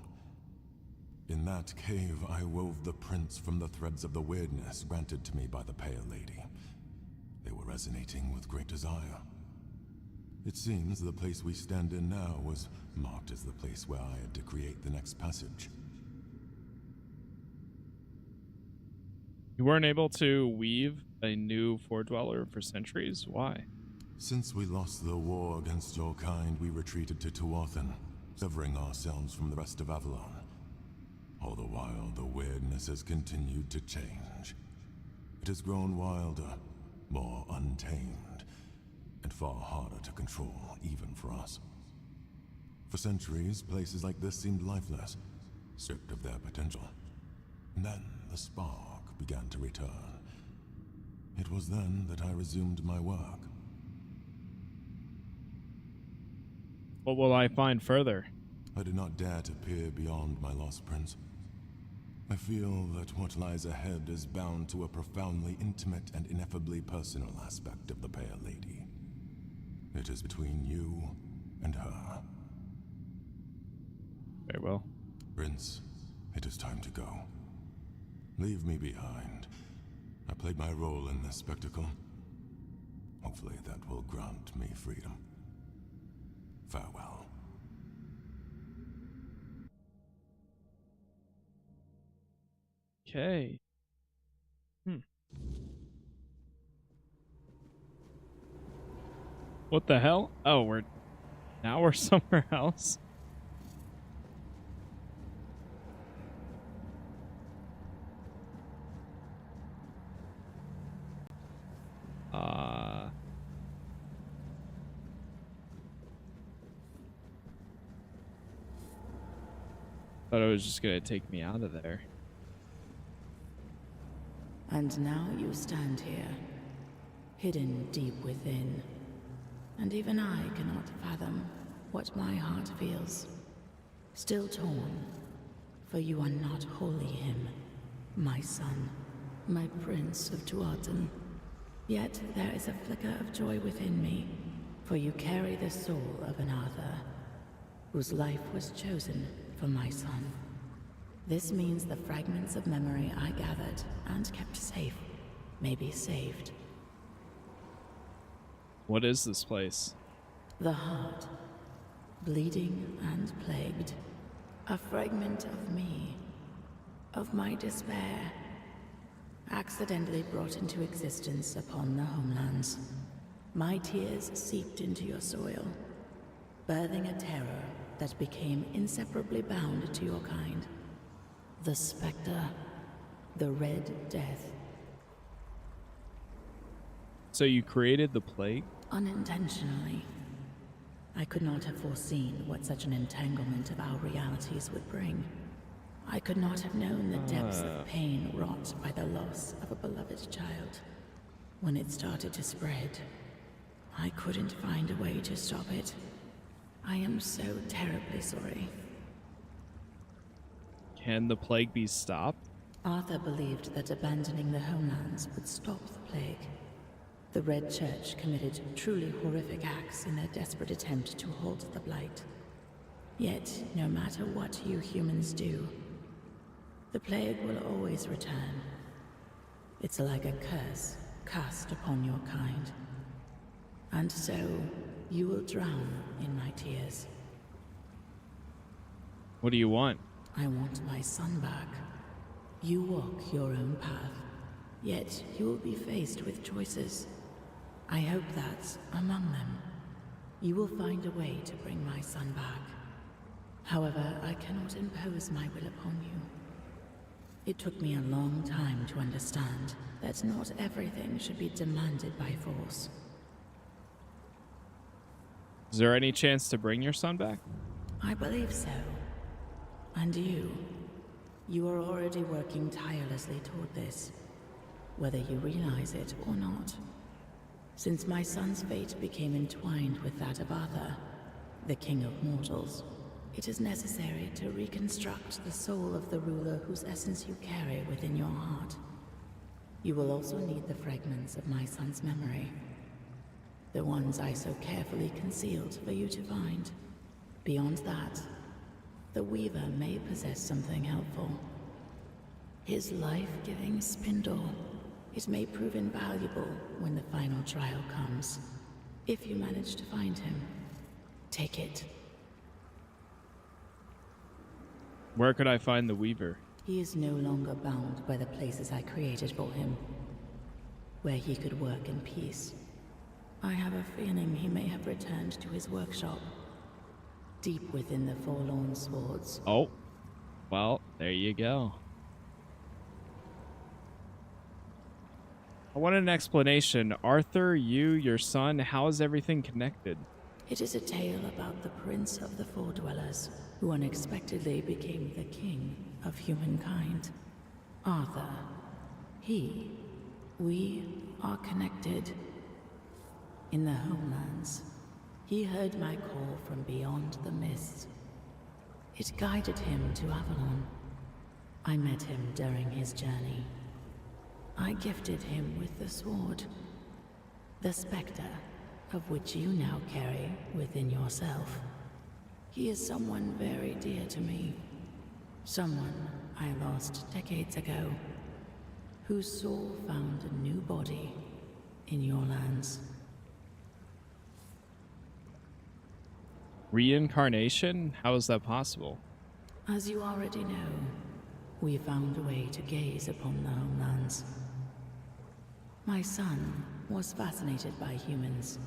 In that cave, I wove the prints from the threads of the weirdness granted to me by the Pale Lady. They were resonating with great desire. It seems the place we stand in now was marked as the place where I had to create the next passage. You weren't able to weave a new Fordweller for centuries? Why? Since we lost the war against your kind, we retreated to Tuathan, severing ourselves from the rest of Avalon. All the while, the weirdness has continued to change. It has grown wilder, more untamed, and far harder to control, even for us. For centuries, places like this seemed lifeless, stripped of their potential. And then the spark began to return. It was then that I resumed my work. What will I find further? I did not dare to peer beyond my lost prince. I feel that what lies ahead is bound to a profoundly intimate and ineffably personal aspect of the Pale Lady. It is between you and her. Very well. Prince, it is time to go. Leave me behind. I played my role in this spectacle. Hopefully that will grant me freedom. Farewell. Okay. What the hell? Oh, we're somewhere else. Thought it was just gonna take me out of there. And now you stand here, hidden deep within. And even I cannot fathom what my heart feels. Still torn, for you are not wholly him, my son, my prince of Tuathan. Yet there is a flicker of joy within me, for you carry the soul of an Arthur, whose life was chosen for my son. This means the fragments of memory I gathered and kept safe may be saved. What is this place? The heart, bleeding and plagued. A fragment of me, of my despair, accidentally brought into existence upon the homelands. My tears seeped into your soil, birthing a terror that became inseparably bound to your kind. The Spectre, the Red Death. So you created the plague? Unintentionally. I could not have foreseen what such an entanglement of our realities would bring. I could not have known the depths of pain wrought by the loss of a beloved child. When it started to spread, I couldn't find a way to stop it. I am so terribly sorry. Can the plague be stopped? Arthur believed that abandoning the homelands would stop the plague. The Red Church committed truly horrific acts in their desperate attempt to halt the blight. Yet, no matter what you humans do, the plague will always return. It's like a curse cast upon your kind. And so, you will drown in my tears. What do you want? I want my son back. You walk your own path, yet you will be faced with choices. I hope that, among them, you will find a way to bring my son back. However, I cannot impose my will upon you. It took me a long time to understand that not everything should be demanded by force. Is there any chance to bring your son back? I believe so. And you are already working tirelessly toward this, whether you realize it or not. Since my son's fate became entwined with that of Arthur, the King of Mortals, it is necessary to reconstruct the soul of the ruler whose essence you carry within your heart. You will also need the fragments of my son's memory, the ones I so carefully concealed for you to find. Beyond that, the Weaver may possess something helpful. His life-giving spindle. It may prove invaluable when the final trial comes. If you manage to find him, take it. Where could I find the Weaver? He is no longer bound by the places I created for him, where he could work in peace. I have a feeling he may have returned to his workshop, deep within the Forlorn swords. Oh, well, there you go. I want an explanation. Arthur, you, your son, how is everything connected? It is a tale about the Prince of the Four Dwellers, who unexpectedly became the king of humankind. Arthur, we are connected. In the homelands, he heard my call from beyond the mist. It guided him to Avalon. I met him during his journey. I gifted him with the sword, the specter of which you now carry within yourself. He is someone very dear to me, someone I lost decades ago, whose soul found a new body in your lands. Reincarnation? How is that possible? As you already know, we found a way to gaze upon the homelands. My son was fascinated by humans,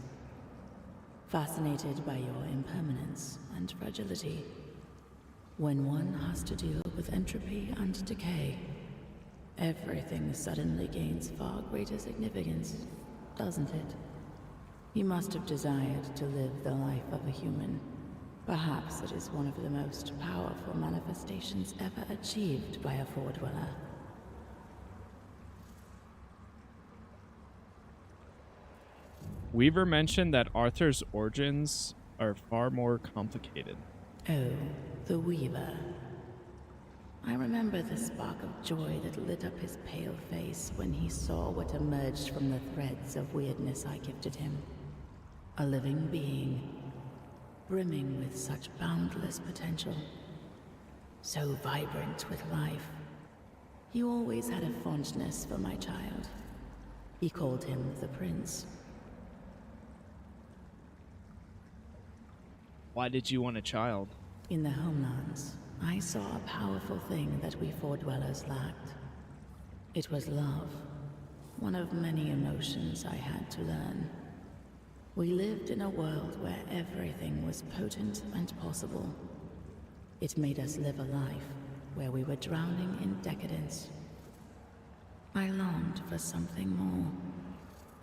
fascinated by your impermanence and fragility. When one has to deal with entropy and decay, everything suddenly gains far greater significance, doesn't it? He must have desired to live the life of a human. Perhaps it is one of the most powerful manifestations ever achieved by a Four-Dweller. Weaver mentioned that Arthur's origins are far more complicated. Oh, the Weaver. I remember the spark of joy that lit up his pale face when he saw what emerged from the threads of weirdness I gifted him. A living being, brimming with such boundless potential, so vibrant with life. He always had a fondness for my child. He called him the Prince. Why did you want a child? In the homelands, I saw a powerful thing that we Four-Dwellers lacked. It was love, one of many emotions I had to learn. We lived in a world where everything was potent and possible. It made us live a life where we were drowning in decadence. I longed for something more.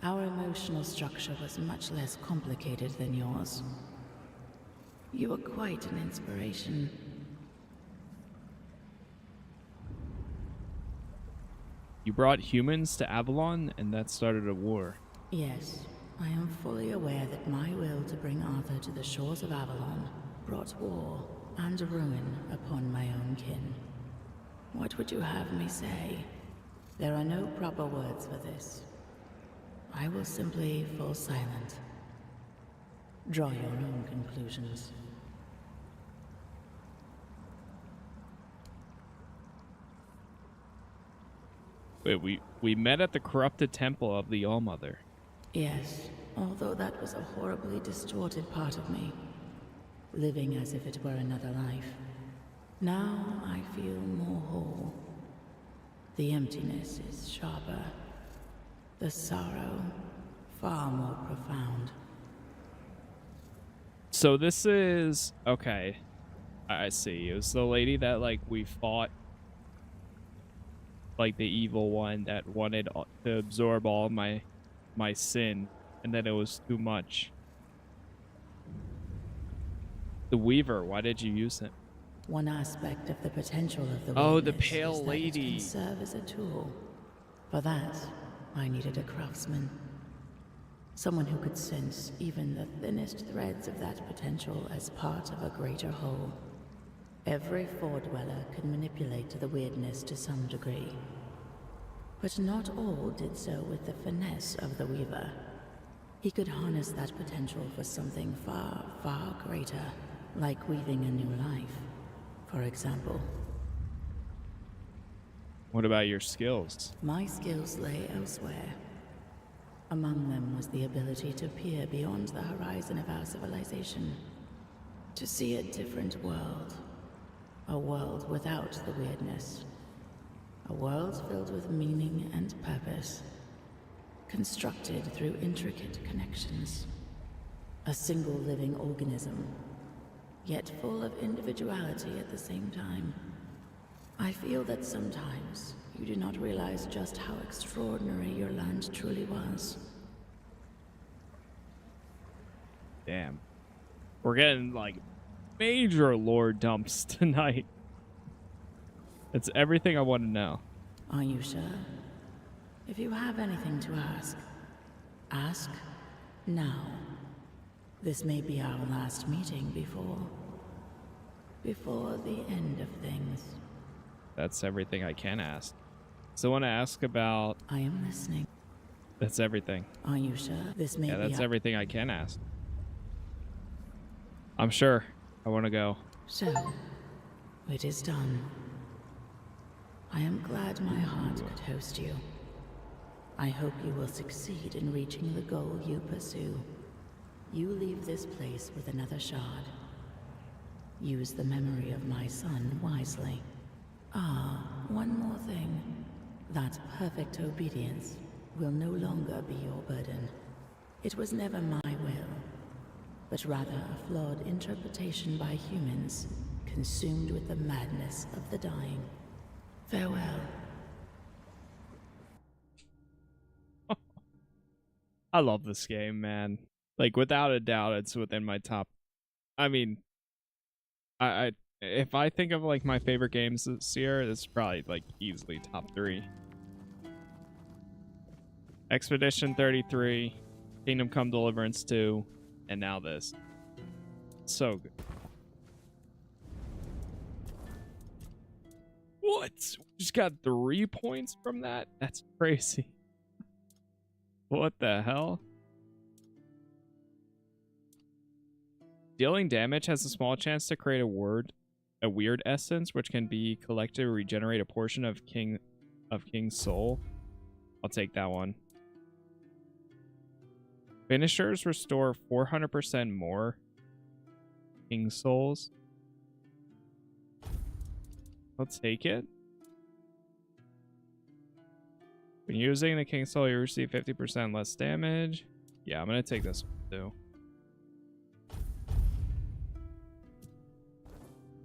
Our emotional structure was much less complicated than yours. You were quite an inspiration. You brought humans to Avalon, and that started a war. Yes, I am fully aware that my will to bring Arthur to the shores of Avalon brought war and ruin upon my own kin. What would you have me say? There are no proper words for this. I will simply fall silent. Draw your own conclusions. Wait, we met at the corrupted temple of the All-Mother. Yes, although that was a horribly distorted part of me, living as if it were another life. Now I feel more whole. The emptiness is sharper. The sorrow, far more profound. So this is... okay. I see. It was the lady that, like, we fought. Like, the evil one that wanted to absorb all my sin. And then it was too much. The Weaver, why did you use him? One aspect of the potential of the Oh, the weakness pale is that lady. it can serve as a tool. For that, I needed a craftsman. Someone who could sense even the thinnest threads of that potential as part of a greater whole. Every Fore-dweller could manipulate the weirdness to some degree. But not all did so with the finesse of the Weaver. He could harness that potential for something far, far greater, like weaving a new life, for example. What about your skills? My skills lay elsewhere. Among them was the ability to peer beyond the horizon of our civilization, to see a different world, a world without the weirdness, a world filled with meaning and purpose, constructed through intricate connections, a single living organism, yet full of individuality at the same time. I feel that sometimes you do not realize just how extraordinary your land truly was. Damn. We're getting, like, major lore dumps tonight. It's everything I want to know. Are you sure? If you have anything to ask, ask now. This may be our last meeting before the end of things. That's everything I can ask. So I want to ask about... I am listening. That's everything. Are you sure? This may be... Yeah, that's everything I can ask. I'm sure. I want to go. So, it is done. I am glad my heart could host you. I hope you will succeed in reaching the goal you pursue. You leave this place with another shard. Use the memory of my son wisely. Ah, one more thing. That perfect obedience will no longer be your burden. It was never my will, but rather a flawed interpretation by humans, consumed with the madness of the dying. Farewell. I love this game, man. Like, without a doubt, it's within my top... I mean, if I think of, like, my favorite games this year, it's probably, like, easily top 3. Expedition 33, Kingdom Come Deliverance 2, and now this. So good. What? Just got 3 points from that? That's crazy. What the hell? Dealing damage has a small chance to create a weird essence, which can be collected to regenerate a portion of King's soul. I'll take that one. Finishers restore 400% more King's souls. I'll take it. When using the King's soul, you receive 50% less damage. Yeah, I'm gonna take this one too.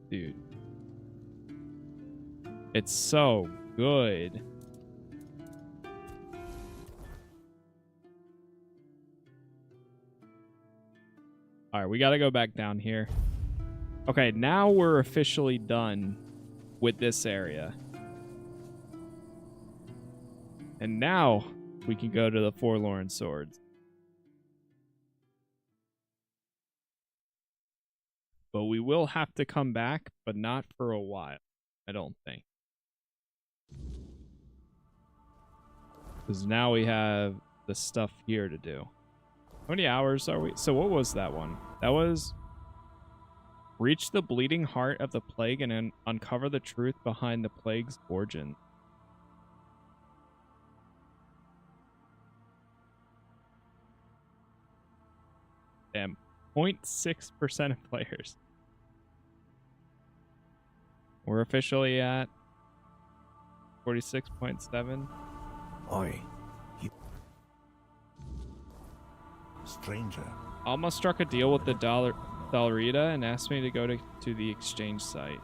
Dude. It's so good. Alright, we gotta go back down here. Okay, now we're officially done with this area. And now we can go to the Forlorn swords. But we will have to come back, but not for a while, I don't think. Because now we have the stuff here to do. How many hours are we? So what was that one? That was reach the bleeding heart of the plague and uncover the truth behind the plague's origin. Damn, 0.6% of players. We're officially at 46.7. Oi, stranger. Almost struck a deal with the Dalrita and asked me to go to the exchange site.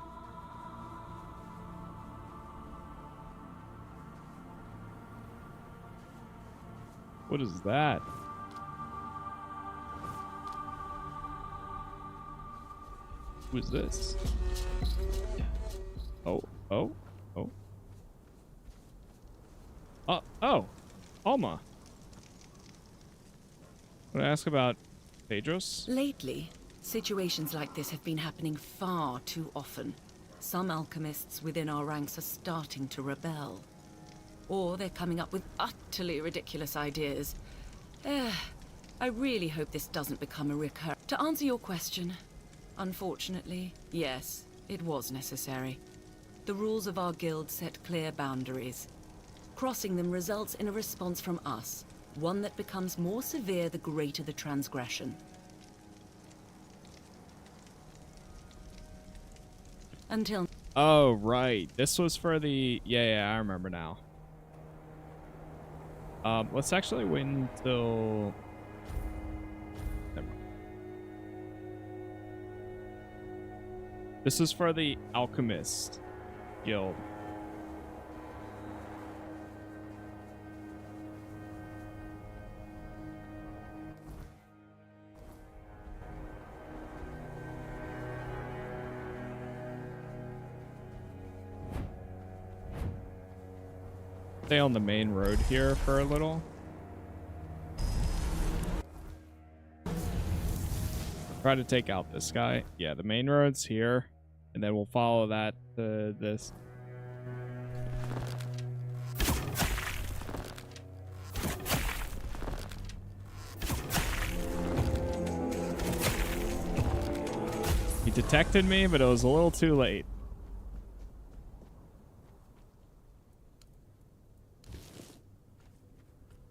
What is that? Who is this? Oh. Oh, Alma. What I ask about Pedros? Lately, situations like this have been happening far too often. Some alchemists within our ranks are starting to rebel. Or they're coming up with utterly ridiculous ideas. I really hope this doesn't become a recur. To answer your question, unfortunately, yes, it was necessary. The rules of our guild set clear boundaries. Crossing them results in a response from us, one that becomes more severe the greater the transgression. Until... Oh, right. This was for the... Yeah, I remember now. Let's actually wait until... Never mind. This is for the Alchemist Guild. Stay on the main road here for a little. Try to take out this guy. Yeah, the main road's here, and then we'll follow that to this. He detected me, but it was a little too late.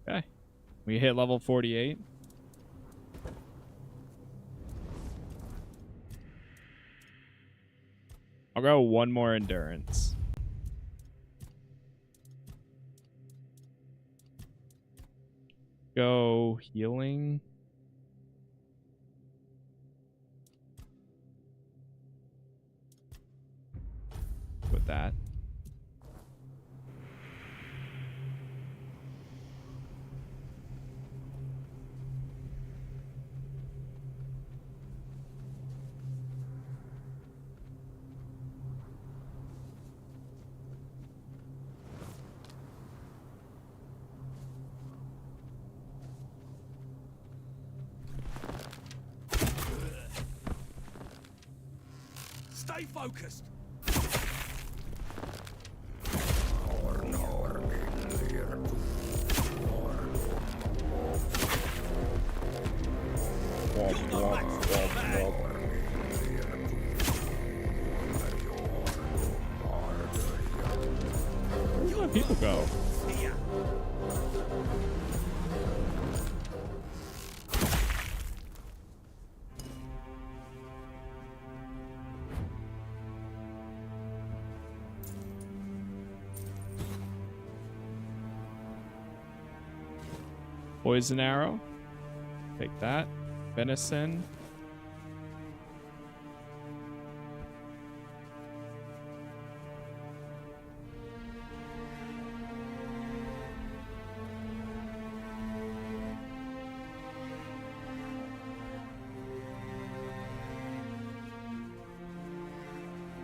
Okay. We hit level 48. I'll go one more endurance. Go healing. With that. Stay focused. Where do my people go? Poison arrow. Take that. Venison.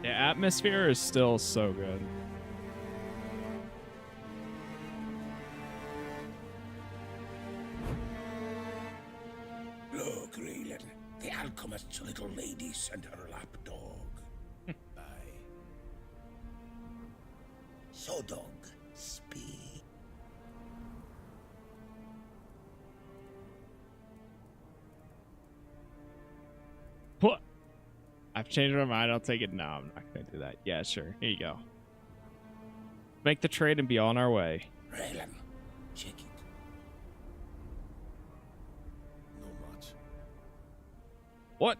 The atmosphere is still so good. Look, Raylan, the Alchemist's little lady sent her lapdog. Aye. So, dog, speak. What? I've changed my mind. I'll take it. No, I'm not going to do that. Yeah, sure. Here you go. Make the trade and be on our way. Raylan, check it. No much. What?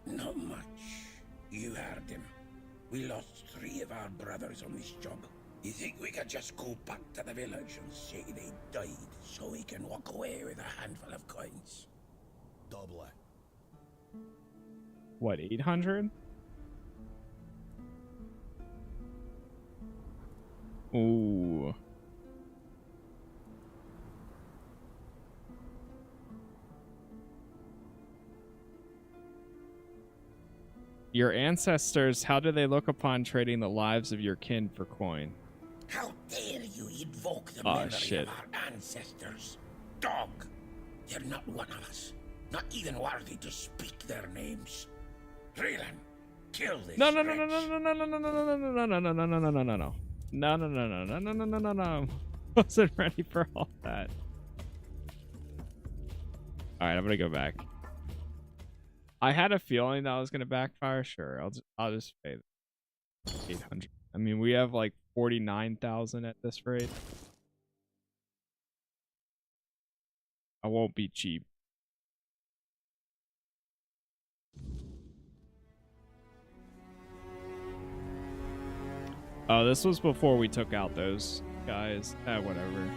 Not much. You heard him. We lost 3 of our brothers on this job. You think we could just go back to the village and say they died so we can walk away with a handful of coins? Double it. What, 800? Ooh. Your ancestors, how do they look upon trading the lives of your kin for coin? How dare you invoke the Oh, memory shit. of our ancestors, dog? They're not one of us. Not even worthy to speak their names. Raylan, kill this No. Wasn't ready for all that. All right, I'm gonna go back. I had a feeling that was gonna backfire. Sure, I'll just pay 800. I mean, we have like 49,000 at this rate. I won't be cheap. Oh, this was before we took out those guys. Whatever.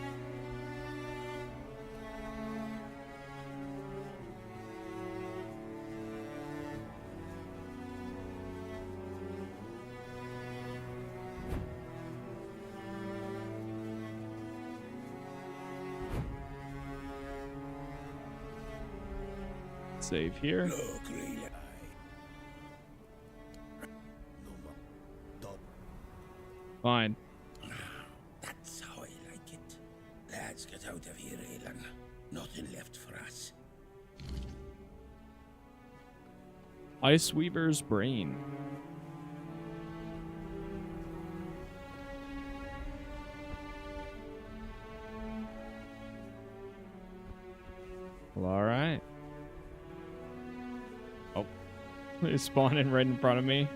Save here. Look, Raylan. Fine. That's how I like it. Let's get out of here, Avalon. Nothing left for us. Ice Weaver's brain. Well, all right. Oh, he's spawning right in front of me.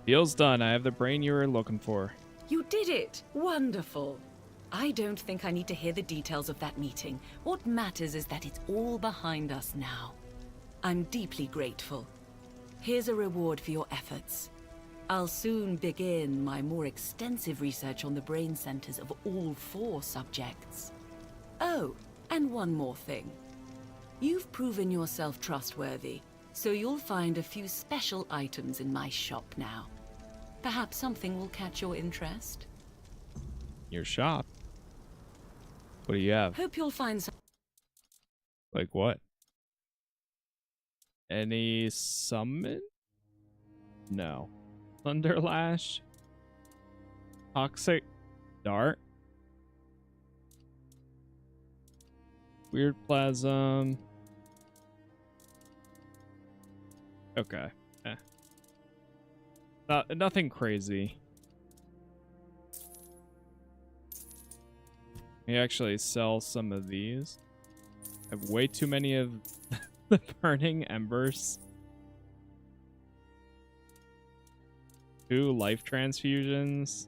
Deal's done. I have the brain you were looking for. You did it! Wonderful! I don't think I need to hear the details of that meeting. What matters is that it's all behind us now. I'm deeply grateful. Here's a reward for your efforts. I'll soon begin my more extensive research on the brain centers of all 4 subjects. Oh, and one more thing. You've proven yourself trustworthy, so you'll find a few special items in my shop now. Perhaps something will catch your interest. Your shop? What do you have? Hope you'll find some. Like what? Any summon? No. Thunderlash? Toxic Dart? Weird Plasm? Okay. Nothing crazy. We actually sell some of these. I have way too many of the burning embers. 2 life transfusions.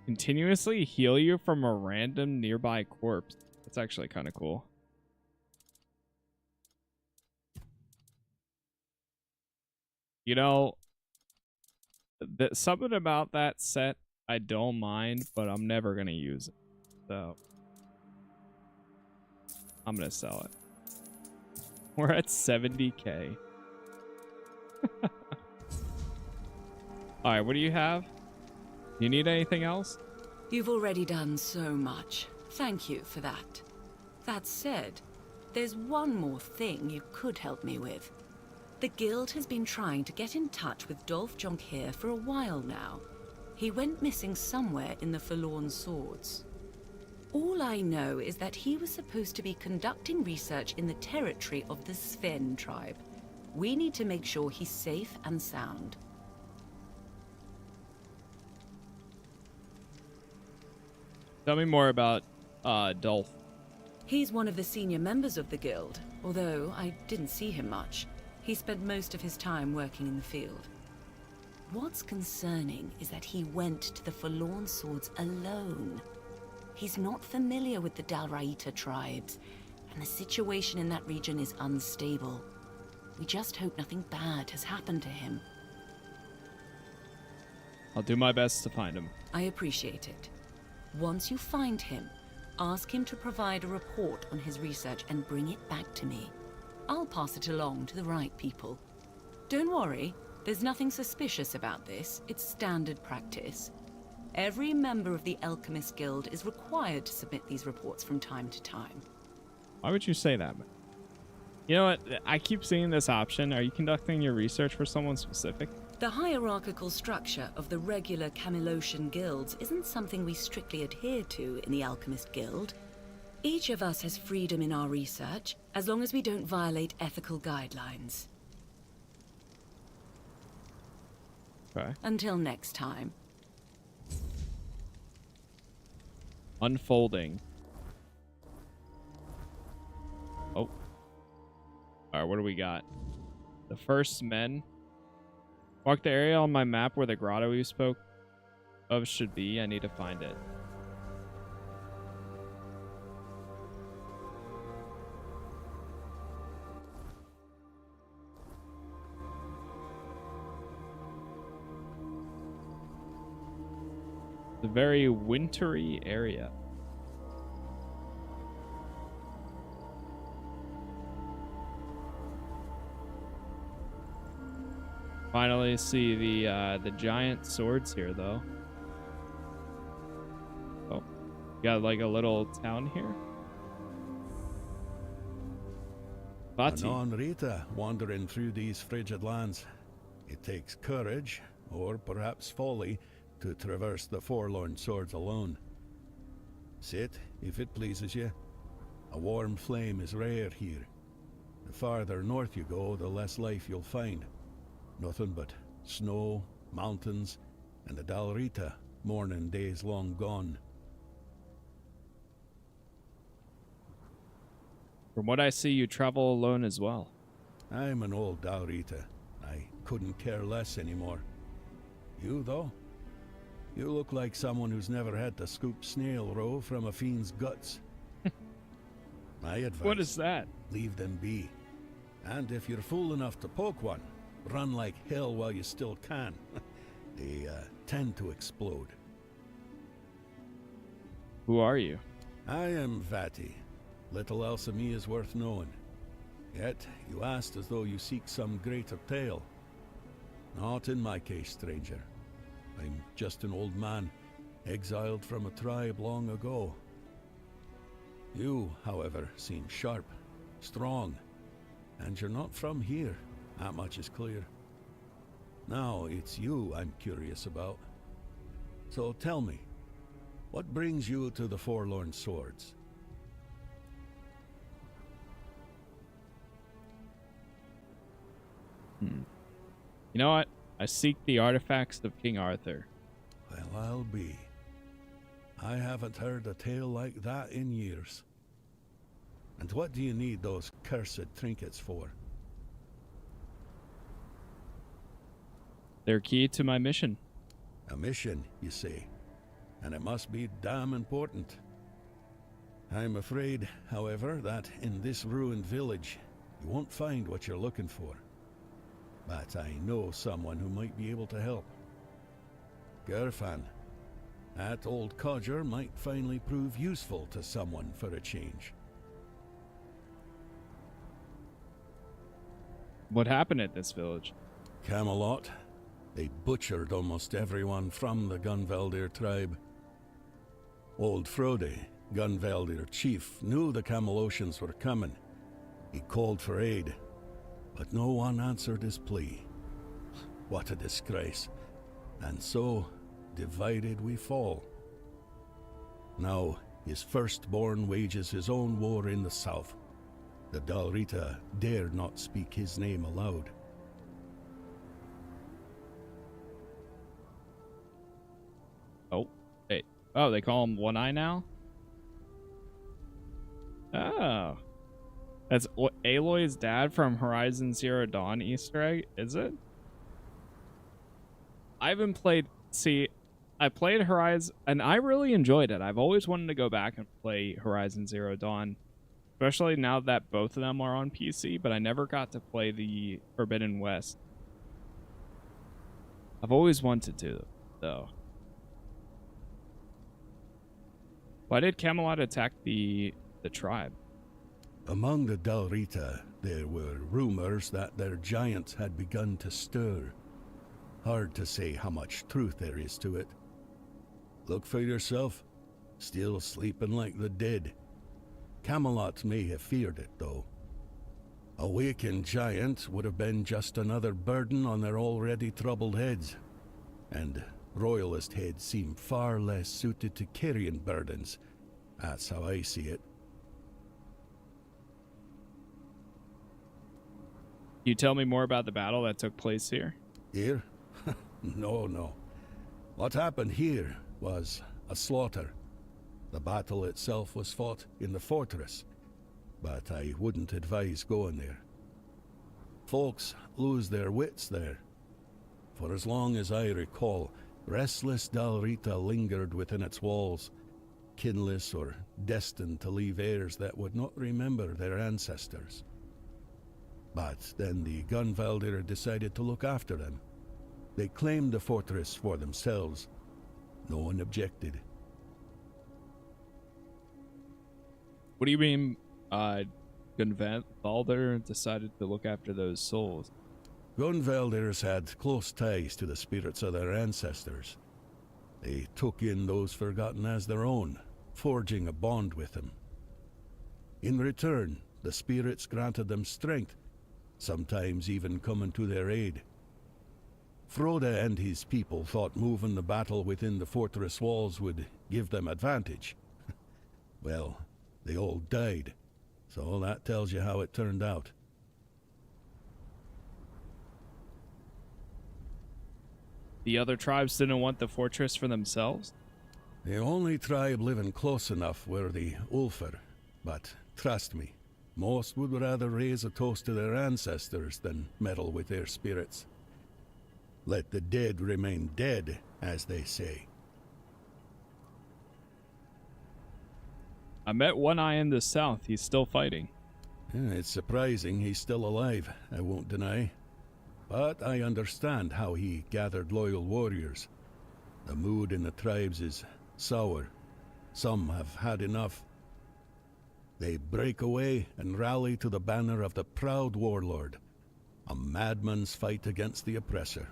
Continuously heal you from a random nearby corpse. That's actually kind of cool. You know, something about that set I don't mind, but I'm never going to use it. So, I'm going to sell it. We're at 70k. Alright, what do you have? You need anything else? You've already done so much. Thank you for that. That said, there's one more thing you could help me with. The Guild has been trying to get in touch with Dolph Jonquier for a while now. He went missing somewhere in the Forlorn Swords. All I know is that he was supposed to be conducting research in the territory of the Sven tribe. We need to make sure he's safe and sound. Tell me more about Dolph. He's one of the senior members of the Guild, although I didn't see him much. He spent most of his time working in the field. What's concerning is that he went to the Forlorn Swords alone. He's not familiar with the Dalraita tribes, and the situation in that region is unstable. We just hope nothing bad has happened to him. I'll do my best to find him. I appreciate it. Once you find him, Ask him to provide a report on his research and bring it back to me. I'll pass it along to the right people. Don't worry, there's nothing suspicious about this. It's standard practice. Every member of the Alchemist Guild is required to submit these reports from time to time. Why would you say that? You know what? I keep seeing this option. Are you conducting your research for someone specific? The hierarchical structure of the regular Camelosian guilds isn't something we strictly adhere to in the Alchemist Guild. Each of us has freedom in our research, as long as we don't violate ethical guidelines. Okay. Until next time. Unfolding. Oh. Alright, what do we got? The first men. Mark the area on my map where the grotto you spoke of should be. I need to find it. It's a very wintry area. Finally see the giant swords here, though. Oh, got like a little town here. Vati. Anon Rita, wandering through these frigid lands. It takes courage, or perhaps folly, to traverse the Forlorn swords alone. Sit, if it pleases you. A warm flame is rare here. The farther north you go, the less life you'll find. Nothing but snow, mountains, and the Dalrita, mourning days long gone. From what I see, you travel alone as well. I'm an old Dalrita. I couldn't care less anymore. You, though? You look like someone who's never had to scoop snail roe from a fiend's guts. My advice... What is that? Leave them be. And if you're fool enough to poke one, run like hell while you still can. They tend to explode. Who are you? I am Vati. Little else of me is worth knowing. Yet, you asked as though you seek some greater tale. Not in my case, stranger. I'm just an old man, exiled from a tribe long ago. You, however, seem sharp, strong, and you're not from here. That much is clear. Now, it's you I'm curious about. So tell me, what brings you to the Forlorn Swords? You know what? I seek the artifacts of King Arthur. Well, I'll be. I haven't heard a tale like that in years. And what do you need those cursed trinkets for? They're key to my mission. A mission, you say? And it must be damn important. I'm afraid, however, that in this ruined village, you won't find what you're looking for. But I know someone who might be able to help. Gerfan. That old codger might finally prove useful to someone for a change. What happened at this village? Camelot. They butchered almost everyone from the Gunvaldir tribe. Old Frode, Gunvaldir chief, knew the Camelosians were coming. He called for aid, but no one answered his plea. What a disgrace. And so, divided we fall. Now, his firstborn wages his own war in the south. The Dalrita dared not speak his name aloud. Oh, wait. Oh, they call him One Eye now? Oh. That's Aloy's dad from Horizon Zero Dawn Easter egg, is it? I haven't played... See, I played Horizon, and I really enjoyed it. I've always wanted to go back and play Horizon Zero Dawn, especially now that both of them are on PC, but I never got to play the Forbidden West. I've always wanted to, though. Why did Camelot attack the tribe? Among the Dalrita, there were rumors that their giants had begun to stir. Hard to say how much truth there is to it. Look for yourself. Still sleeping like the dead. Camelot may have feared it, though. A wakened giant would have been just another burden on their already troubled heads. And royalist heads seem far less suited to carrying burdens. That's how I see it. Can you tell me more about the battle that took place here? Here? No. What happened here was a slaughter. The battle itself was fought in the fortress, but I wouldn't advise going there. Folks lose their wits there. For as long as I recall, restless Dalrita lingered within its walls, kinless or destined to leave heirs that would not remember their ancestors. But then the Gunvaldir decided to look after them. They claimed the fortress for themselves. No one objected. What do you mean, Gunvaldir decided to look after those souls? Gunvaldirs had close ties to the spirits of their ancestors. They took in those forgotten as their own, forging a bond with them. In return, the spirits granted them strength, sometimes even coming to their aid. Frode and his people thought moving the battle within the fortress walls would give them advantage. Well, they all died, so that tells you how it turned out. The other tribes didn't want the fortress for themselves? The only tribe living close enough were the Ulfar, but trust me, most would rather raise a toast to their ancestors than meddle with their spirits. Let the dead remain dead, as they say. I met One Eye in the south. He's still fighting. Yeah, it's surprising he's still alive, I won't deny. But I understand how he gathered loyal warriors. The mood in the tribes is sour. Some have had enough. They break away and rally to the banner of the proud warlord. A madman's fight against the oppressor.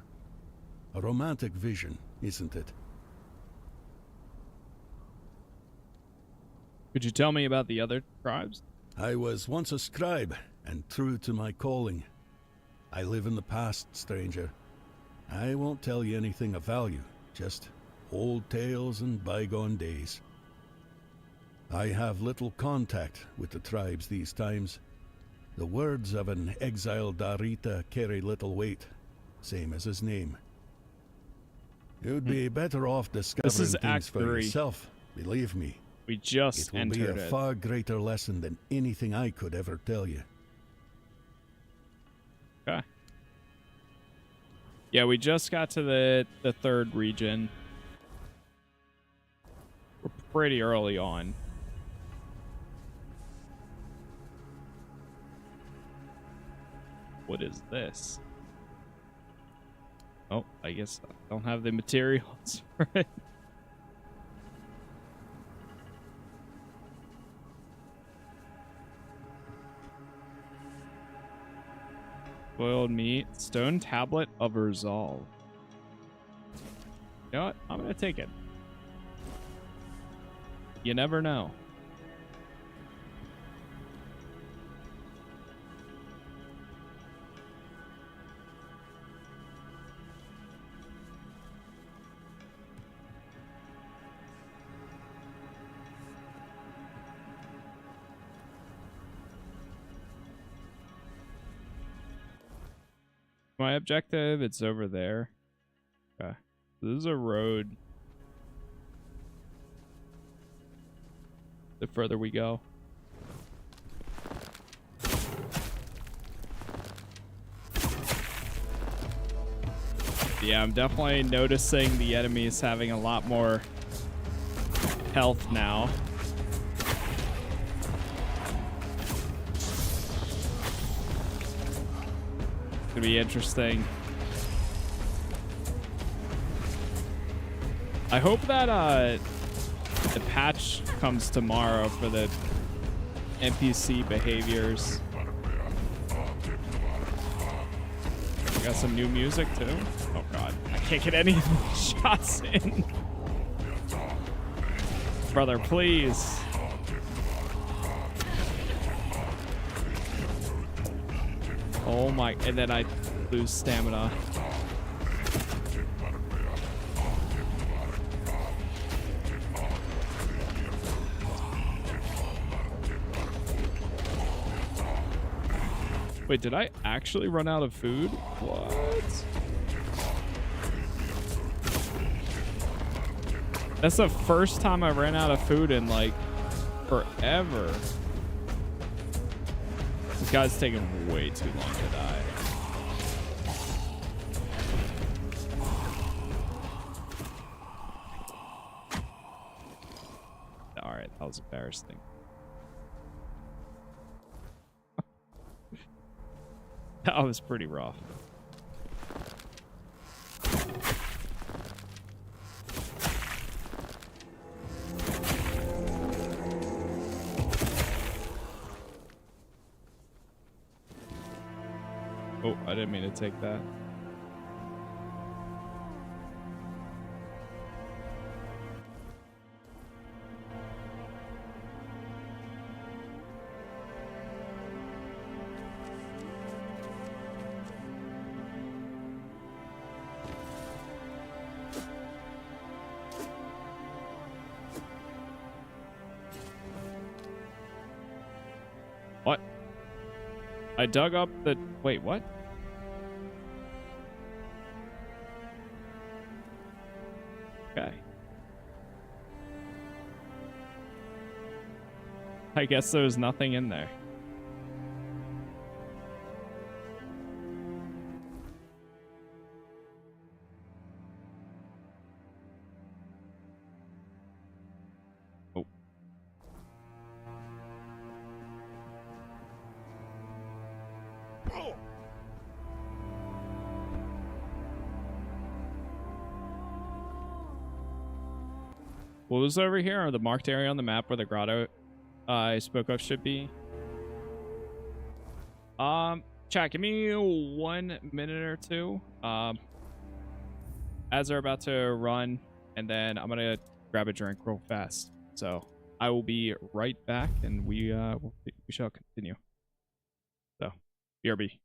A romantic vision, isn't it? Could you tell me about the other tribes? I was once a scribe, and true to my calling. I live in the past, stranger. I won't tell you anything of value, just old tales and bygone days. I have little contact with the tribes these times. The words of an exiled Darita carry little weight, same as his name. You'd be better off discovering things for yourself, believe me. We just entered it will be a far greater lesson than anything I could ever tell you. Okay. Yeah, we just got to the third region. We're pretty early on. What is this? Oh, I guess I don't have the materials for it. Boiled meat, stone tablet of resolve. You know what? I'm gonna take it. You never know. My objective, it's over there. Okay. This is a road. The further we go. Yeah, I'm definitely noticing the enemies having a lot more health now. Gonna be interesting. I hope that The patch comes tomorrow for the NPC behaviors. We got some new music too. Oh god, I can't get any shots in. Brother, please. Oh my, and then I lose stamina. Wait, did I actually run out of food? What? That's the first time I ran out of food in like forever. This guy's taking way too long to die. Alright, that was embarrassing. That was pretty rough. Oh, I didn't mean to take that. What? I dug up the... Wait, what? Okay. I guess there's nothing in there. Oh. What was over here? Or the marked area on the map where the grotto I spoke of should be? Chat, give me 1 minute or two. As they're about to run, and then I'm gonna grab a drink real fast. So I will be right back, and we shall continue. So, BRB.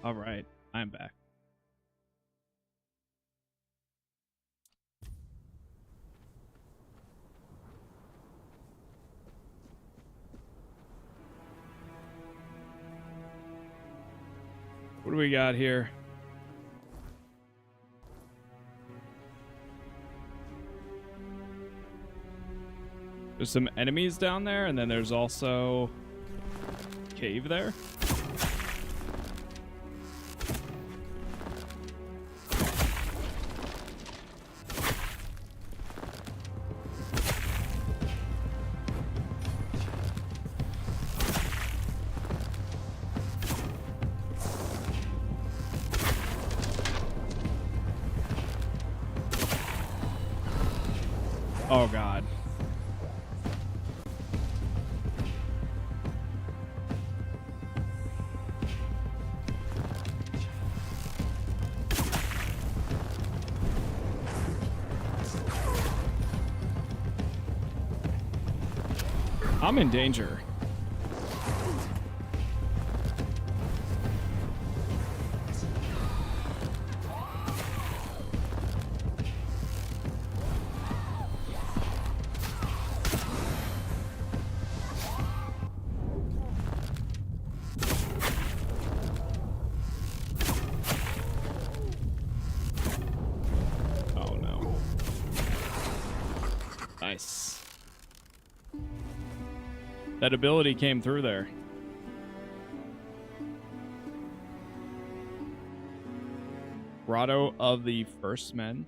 All right, I'm back. What do we got here? There's some enemies down there, and then there's also a cave there. Oh god. I'm in danger. Oh no. Nice. That ability came through there. Grotto of the First Men.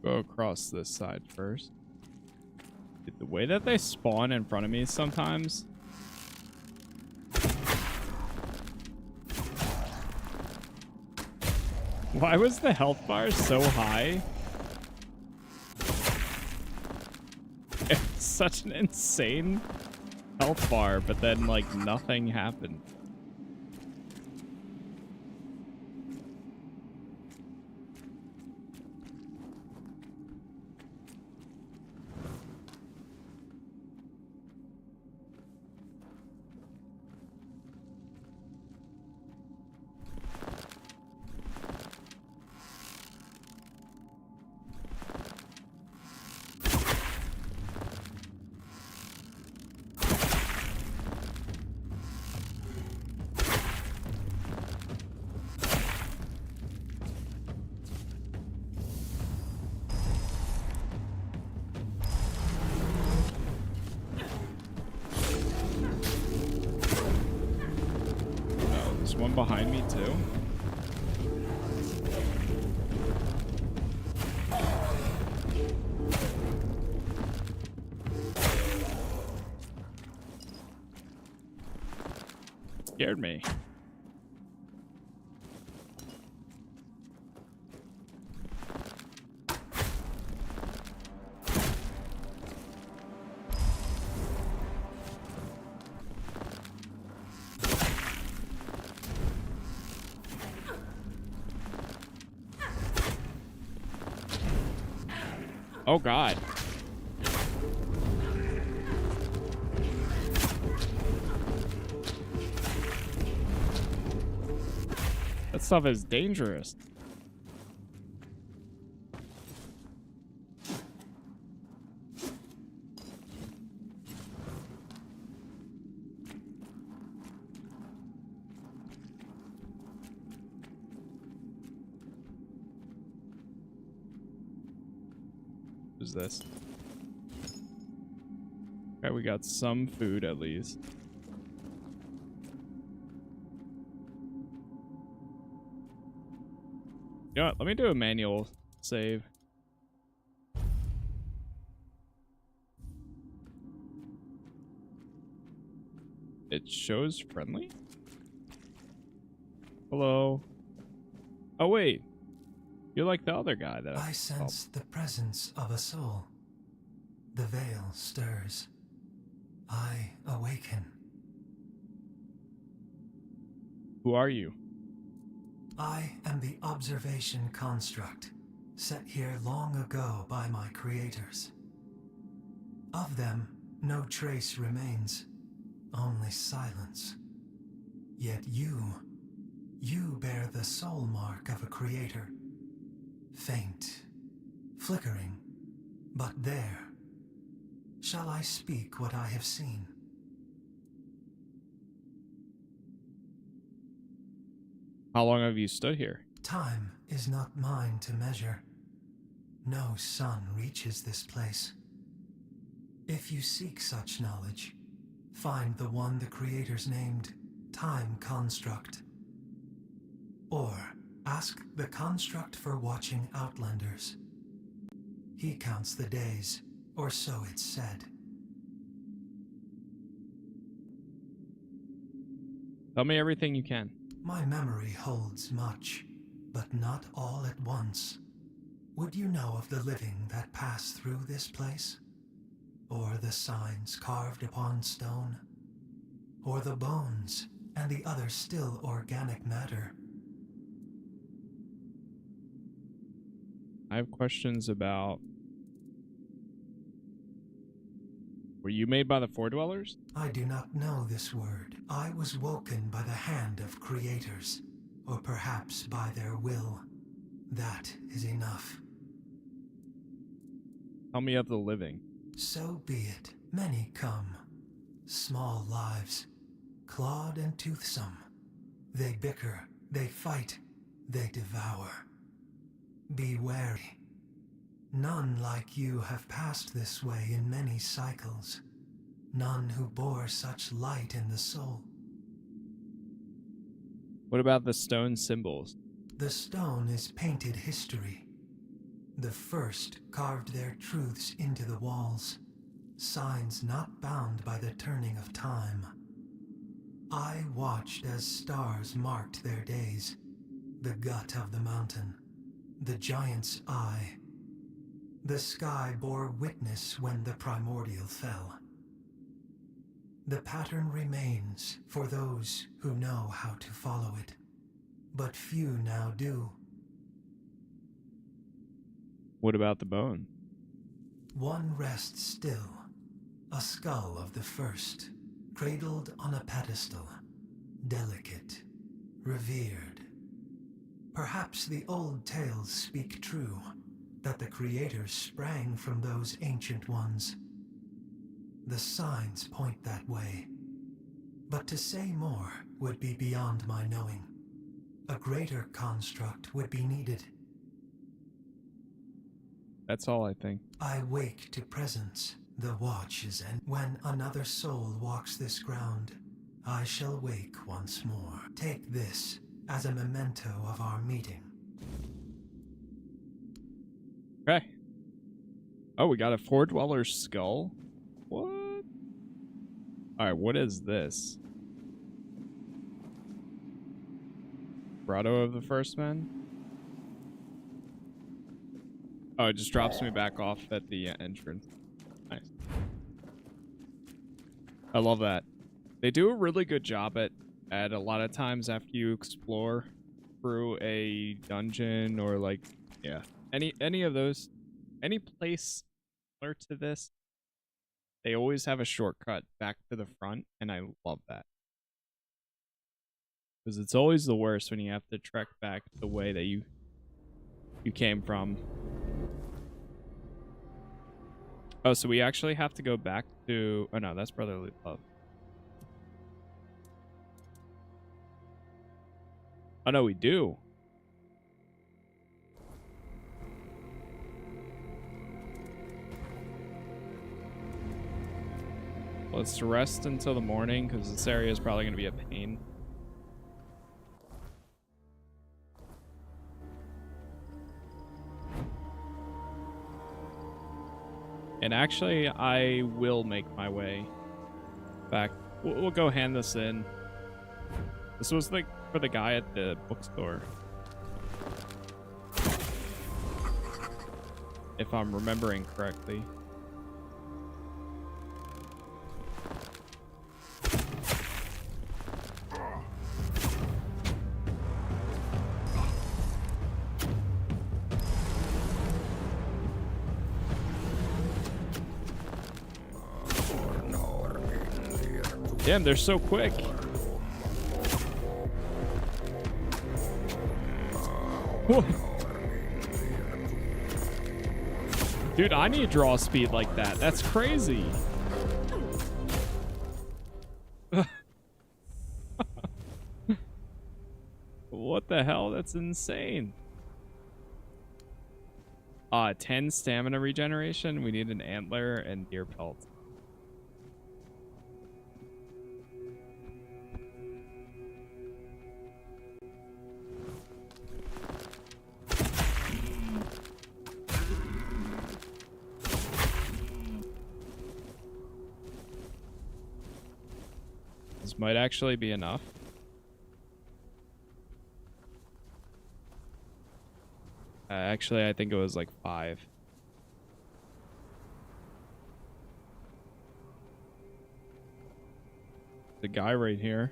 Go across this side first. The way that they spawn in front of me sometimes. Why was the health bar so high? It's such an insane health bar, but then like nothing happened. One behind me too. Scared me. Oh god. That stuff is dangerous. Who's this? Okay, we got some food at least. You know what? Let me do a manual save. It shows friendly? Hello? Oh, wait. You're like the other guy that I sense the presence of a soul. The veil stirs. I awaken. Who are you? I am the observation construct, set here long ago by my creators. Of them, no trace remains, only silence. Yet you bear the soul mark of a creator. Faint, flickering, but there. Shall I speak what I have seen? How long have you stood here? Time is not mine to measure. No sun reaches this place. If you seek such knowledge, find the one the creators named Time Construct. Or ask the construct for watching Outlanders. He counts the days, or so it's said. Tell me everything you can. My memory holds much, but not all at once. Would you know of the living that pass through this place? Or the signs carved upon stone? Or the bones and the other still organic matter? I have questions about... Were you made by the Foredwellers? I do not know this word. I was woken by the hand of creators, or perhaps by their will. That is enough. Tell me of the living. So be it. Many come. Small lives, clawed and toothsome. They bicker, they fight, they devour. Be wary. None like you have passed this way in many cycles. None who bore such light in the soul. What about the stone symbols? The stone is painted history. The first carved their truths into the walls, signs not bound by the turning of time. I watched as stars marked their days, the gut of the mountain, the giant's eye. The sky bore witness when the primordial fell. The pattern remains for those who know how to follow it, but few now do. What about the bone? One rests still, a skull of the first, cradled on a pedestal, delicate, revered. Perhaps the old tales speak true, that the creators sprang from those ancient ones. The signs point that way, but to say more would be beyond my knowing. A greater construct would be needed. That's all I think. I wake to presence, the watch is end. When another soul walks this ground, I shall wake once more. Take this as a memento of our meeting. Okay. Oh, we got a Foredweller's skull? What? Alright, what is this? Grotto of the First Men? Oh, it just drops me back off at the entrance. Nice. I love that. They do a really good job at a lot of times after you explore through a dungeon or like, yeah. Any of those, any place similar to this, they always have a shortcut back to the front, and I love that. Because it's always the worst when you have to trek back the way that you came from. Oh, so we actually have to go back to... Oh no, that's Brotherly Love. Oh no, we do. Let's rest until the morning, because this area is probably going to be a pain. And actually, I will make my way back. We'll go hand this in. This was like for the guy at the bookstore, if I'm remembering correctly. Damn, they're so quick. Whoa. Dude, I need draw speed like that. That's crazy. What the hell? That's insane. 10 stamina regeneration. We need an antler and deer pelt. This might actually be enough. Actually, I think it was like 5. The guy right here.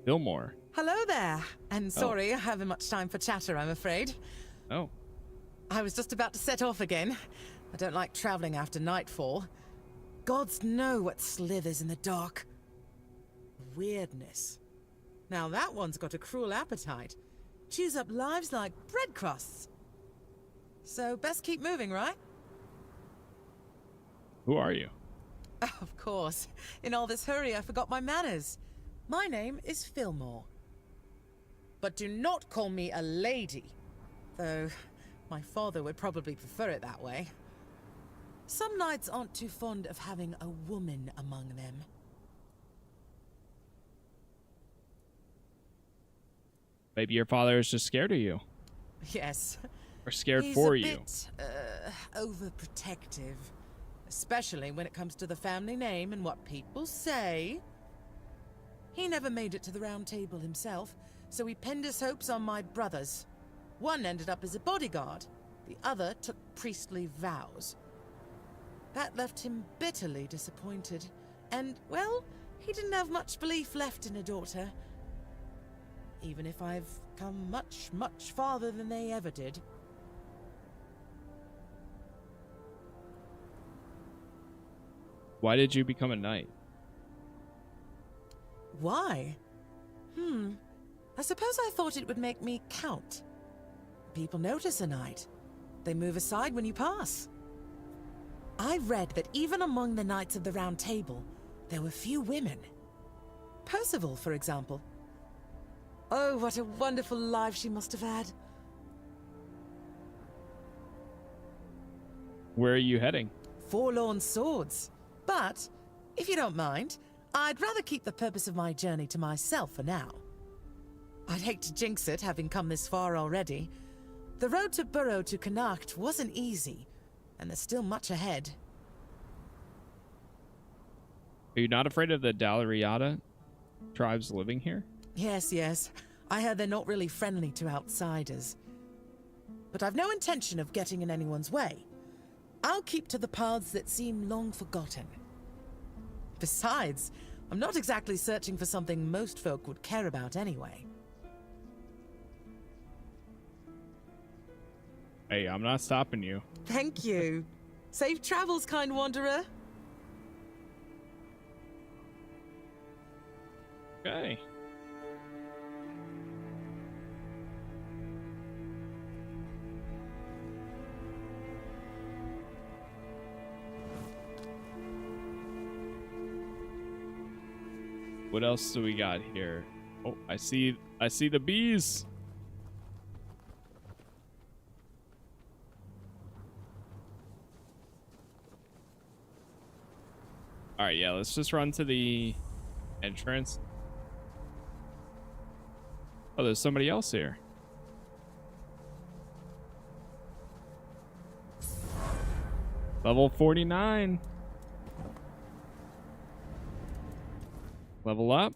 Fillmore. Hello there. And sorry, I haven't much time for chatter, I'm afraid. Oh. I was just about to set off again. I don't like traveling after nightfall. Gods know what slithers in the dark. Weirdness. Now that one's got a cruel appetite. Chews up lives like bread crusts. So best keep moving, right? Who are you? Of course. In all this hurry, I forgot my manners. My name is Fillmore. But do not call me a lady. Though, my father would probably prefer it that way. Some knights aren't too fond of having a woman among them. Maybe your father is just scared of you. Yes. Or scared He's for a you. bit, overprotective. Especially when it comes to the family name and what people say. He never made it to the Round Table himself, so he pinned his hopes on my brothers. One ended up as a bodyguard, the other took priestly vows. That left him bitterly disappointed, and, well, he didn't have much belief left in a daughter. Even if I've come much, much farther than they ever did. Why did you become a knight? Why? I suppose I thought it would make me count. People notice a knight. They move aside when you pass. I read that even among the Knights of the Round Table, there were few women. Percival, for example. Oh, what a wonderful life she must have had. Where are you heading? Forlorn swords. But, if you don't mind, I'd rather keep the purpose of my journey to myself for now. I'd hate to jinx it, having come this far already. The road to Burrow to Cuanacht wasn't easy, and there's still much ahead. Are you not afraid of the Dalariata tribes living here? Yes. I heard they're not really friendly to outsiders. But I've no intention of getting in anyone's way. I'll keep to the paths that seem long forgotten. Besides, I'm not exactly searching for something most folk would care about anyway. Hey, I'm not stopping you. Thank you. Safe travels, kind wanderer. Okay. What else do we got here? Oh, I see the bees. All right, yeah, let's just run to the entrance. Oh, there's somebody else here. Level 49. Level up.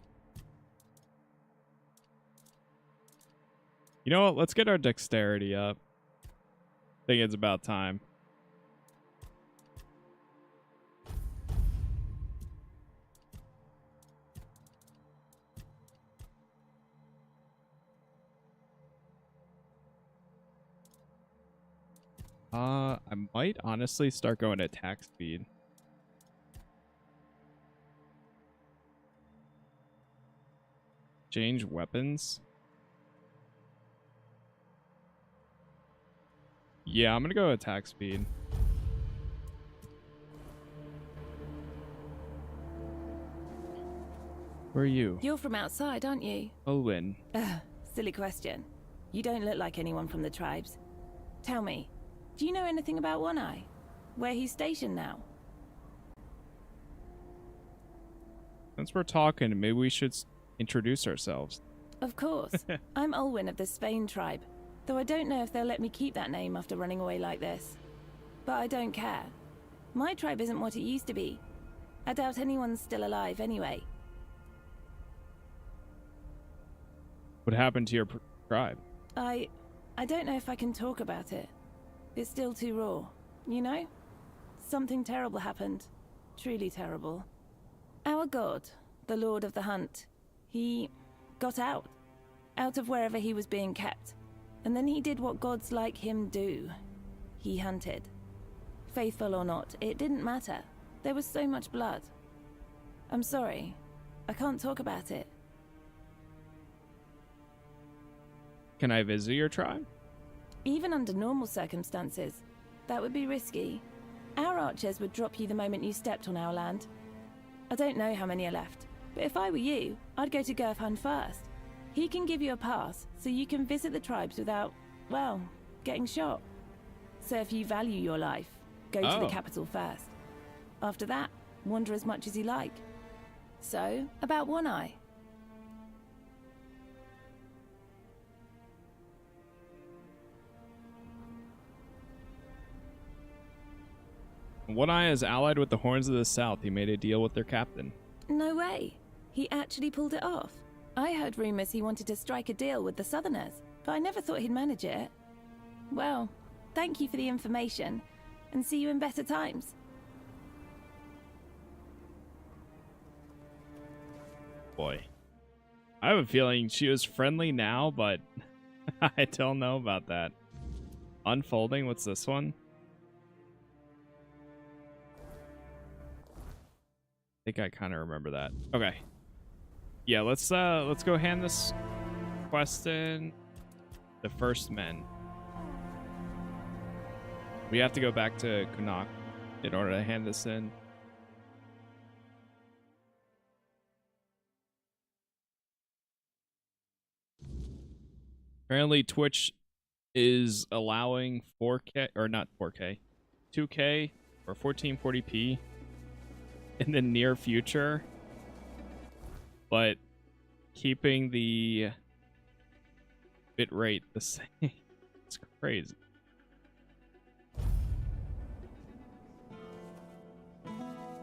You know what? Let's get our dexterity up. I think it's about time. I might honestly start going at attack speed. Change weapons. Yeah, I'm gonna go attack speed. Where are you? You're from outside, aren't you? Owen. Silly question. You don't look like anyone from the tribes. Tell me, do you know anything about One Eye? Where he's stationed now? Since we're talking, maybe we should introduce ourselves. Of course. I'm Olwyn of the Spain tribe, though I don't know if they'll let me keep that name after running away like this. But I don't care. My tribe isn't what it used to be. I doubt anyone's still alive anyway. What happened to your tribe? I don't know if I can talk about it. It's still too raw, you know? Something terrible happened. Truly terrible. Our god, the Lord of the Hunt, he got out of wherever he was being kept. And then he did what gods like him do. He hunted. Faithful or not, it didn't matter. There was so much blood. I'm sorry. I can't talk about it. Can I visit your tribe? Even under normal circumstances, that would be risky. Our archers would drop you the moment you stepped on our land. I don't know how many are left, but if I were you, I'd go to Gurfhan first. He can give you a pass, so you can visit the tribes without, well, getting shot. So if you value your life, go to the capital first. After that, wander as much as you like. So, about One Eye. One Eye is allied with the Horns of the South. He made a deal with their captain. No way. He actually pulled it off. I heard rumors he wanted to strike a deal with the Southerners, but I never thought he'd manage it. Well, thank you for the information, and see you in better times. Boy. I have a feeling she was friendly now, but I don't know about that. Unfolding, what's this one? I think I kind of remember that. Okay. Yeah, let's go hand this quest in. The First Men. We have to go back to Cuanacht in order to hand this in. Apparently Twitch is allowing 4K, or not 4K, 2K or 1440p in the near future, but keeping the bitrate the same. It's crazy.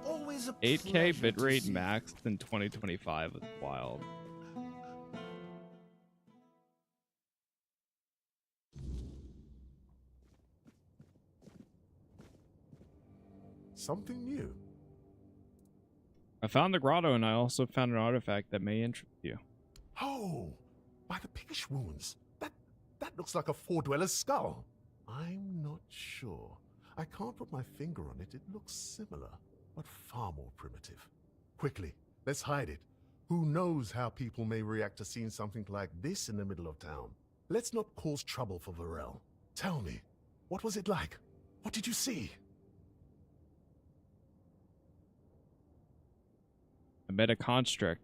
Always a 8K bitrate max in 2025 is wild. Something new. I found the grotto, and I also found an artifact that may interest you. Oh, by the piggish wounds. That looks like a four-dweller's skull. I'm not sure. I can't put my finger on it. It looks similar, but far more primitive. Quickly, let's hide it. Who knows how people may react to seeing something like this in the middle of town? Let's not cause trouble for Varel. Tell me, what was it like? What did you see? I met a construct.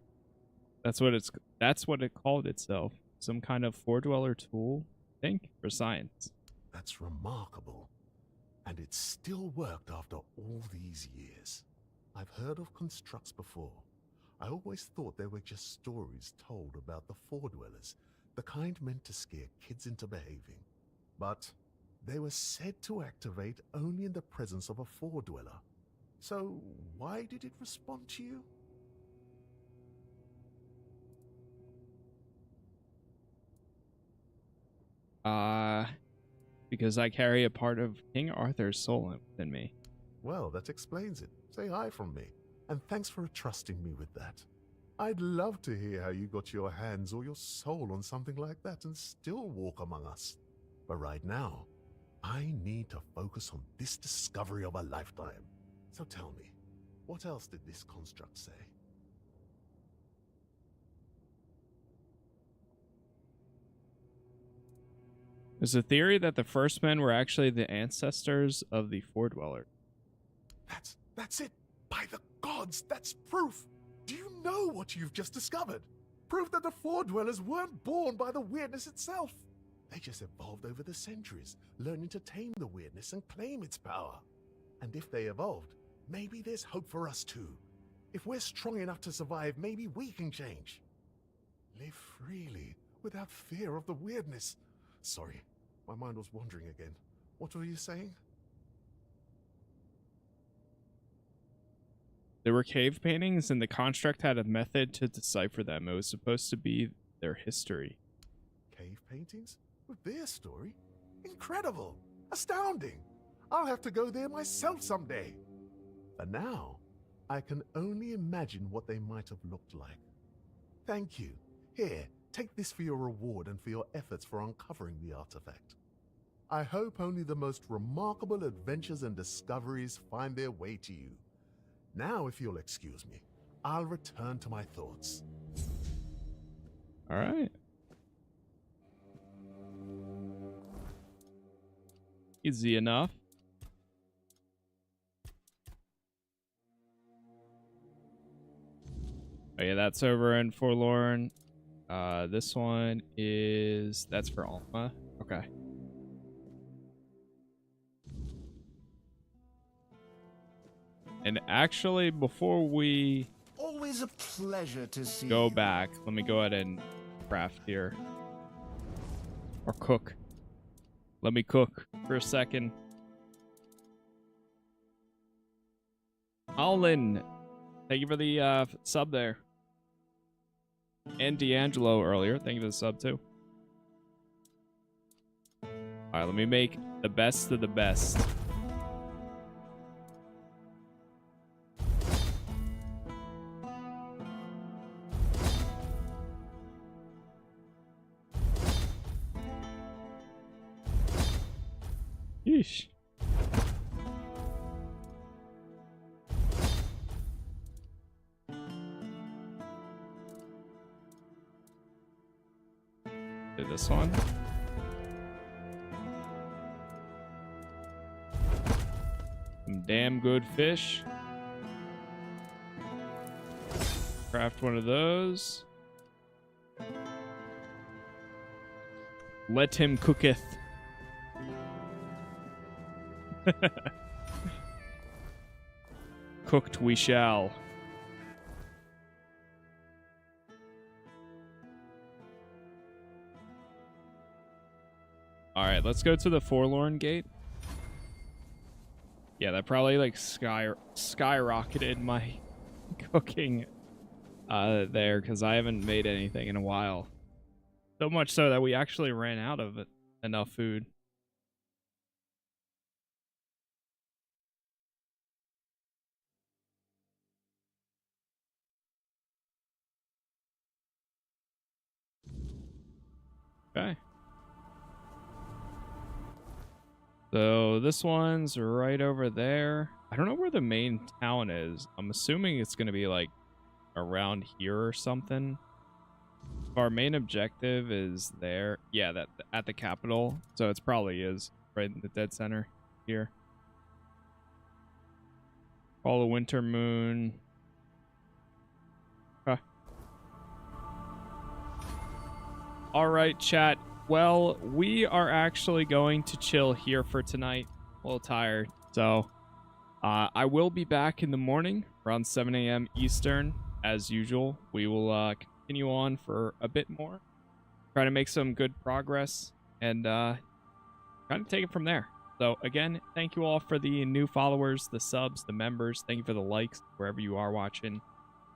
That's what it called itself. Some kind of four-dweller tool, I think, for science. That's remarkable. And it still worked after all these years. I've heard of constructs before. I always thought they were just stories told about the four-dwellers, the kind meant to scare kids into behaving. But they were said to activate only in the presence of a four-dweller. So why did it respond to you? Because I carry a part of King Arthur's soul within me. Well, that explains it. Say hi from me. And thanks for trusting me with that. I'd love to hear how you got your hands or your soul on something like that and still walk among us. But right now, I need to focus on this discovery of a lifetime. So tell me, what else did this construct say? There's a theory that the first men were actually the ancestors of the Four Dweller. That's it. By the gods, that's proof. Do you know what you've just discovered? Proof that the Four Dwellers weren't born by the weirdness itself. They just evolved over the centuries, learning to tame the weirdness and claim its power. And if they evolved, maybe there's hope for us too. If we're strong enough to survive, maybe we can change. Live freely, without fear of the weirdness. Sorry, my mind was wandering again. What were you saying? There were cave paintings, and the construct had a method to decipher them. It was supposed to be their history. Cave paintings? With their story? Incredible! Astounding! I'll have to go there myself someday. For now, I can only imagine what they might have looked like. Thank you. Here, take this for your reward and for your efforts for uncovering the artifact. I hope only the most remarkable adventures and discoveries find their way to you. Now, if you'll excuse me, I'll return to my thoughts. All right. Easy enough. Oh yeah, that's over in Forlorn. This one is... that's for Alma. Okay. And actually, before we always a pleasure to see go back, let me go ahead and craft here. Or cook. Let me cook for a second. Olin, thank you for the sub there. And D'Angelo earlier, thank you for the sub too. Alright, let me make the best of the best. Yeesh. Do this one. Some damn good fish. Craft one of those. Let him cooketh. Cooked we shall. Alright, let's go to the Forlorn gate. Yeah, that probably like skyrocketed my cooking there, because I haven't made anything in a while. So much so that we actually ran out of enough food. Okay. So this one's right over there. I don't know where the main town is. I'm assuming it's going to be like around here or something. Our main objective is there. Yeah, that at the capital. So it probably is right in the dead center here. Call the winter moon. Huh. All right, chat. Well, we are actually going to chill here for tonight. A little tired. So I will be back in the morning around 7 a.m. Eastern. As usual, we will continue on for a bit more. Try to make some good progress and kind of take it from there. So again, thank you all for the new followers, the subs, the members. Thank you for the likes wherever you are watching.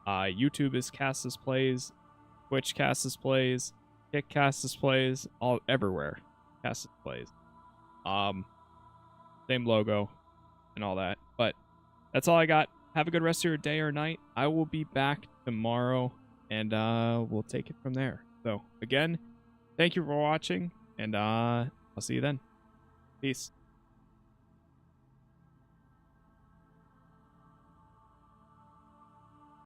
YouTube is Casas Plays. Twitch Casas Plays. Kick Casas Plays, all everywhere. Casas Plays. Same logo and all that. But that's all I got. Have a good rest of your day or night. I will be back tomorrow and we'll take it from there. So again, thank you for watching and I'll see you then. Peace.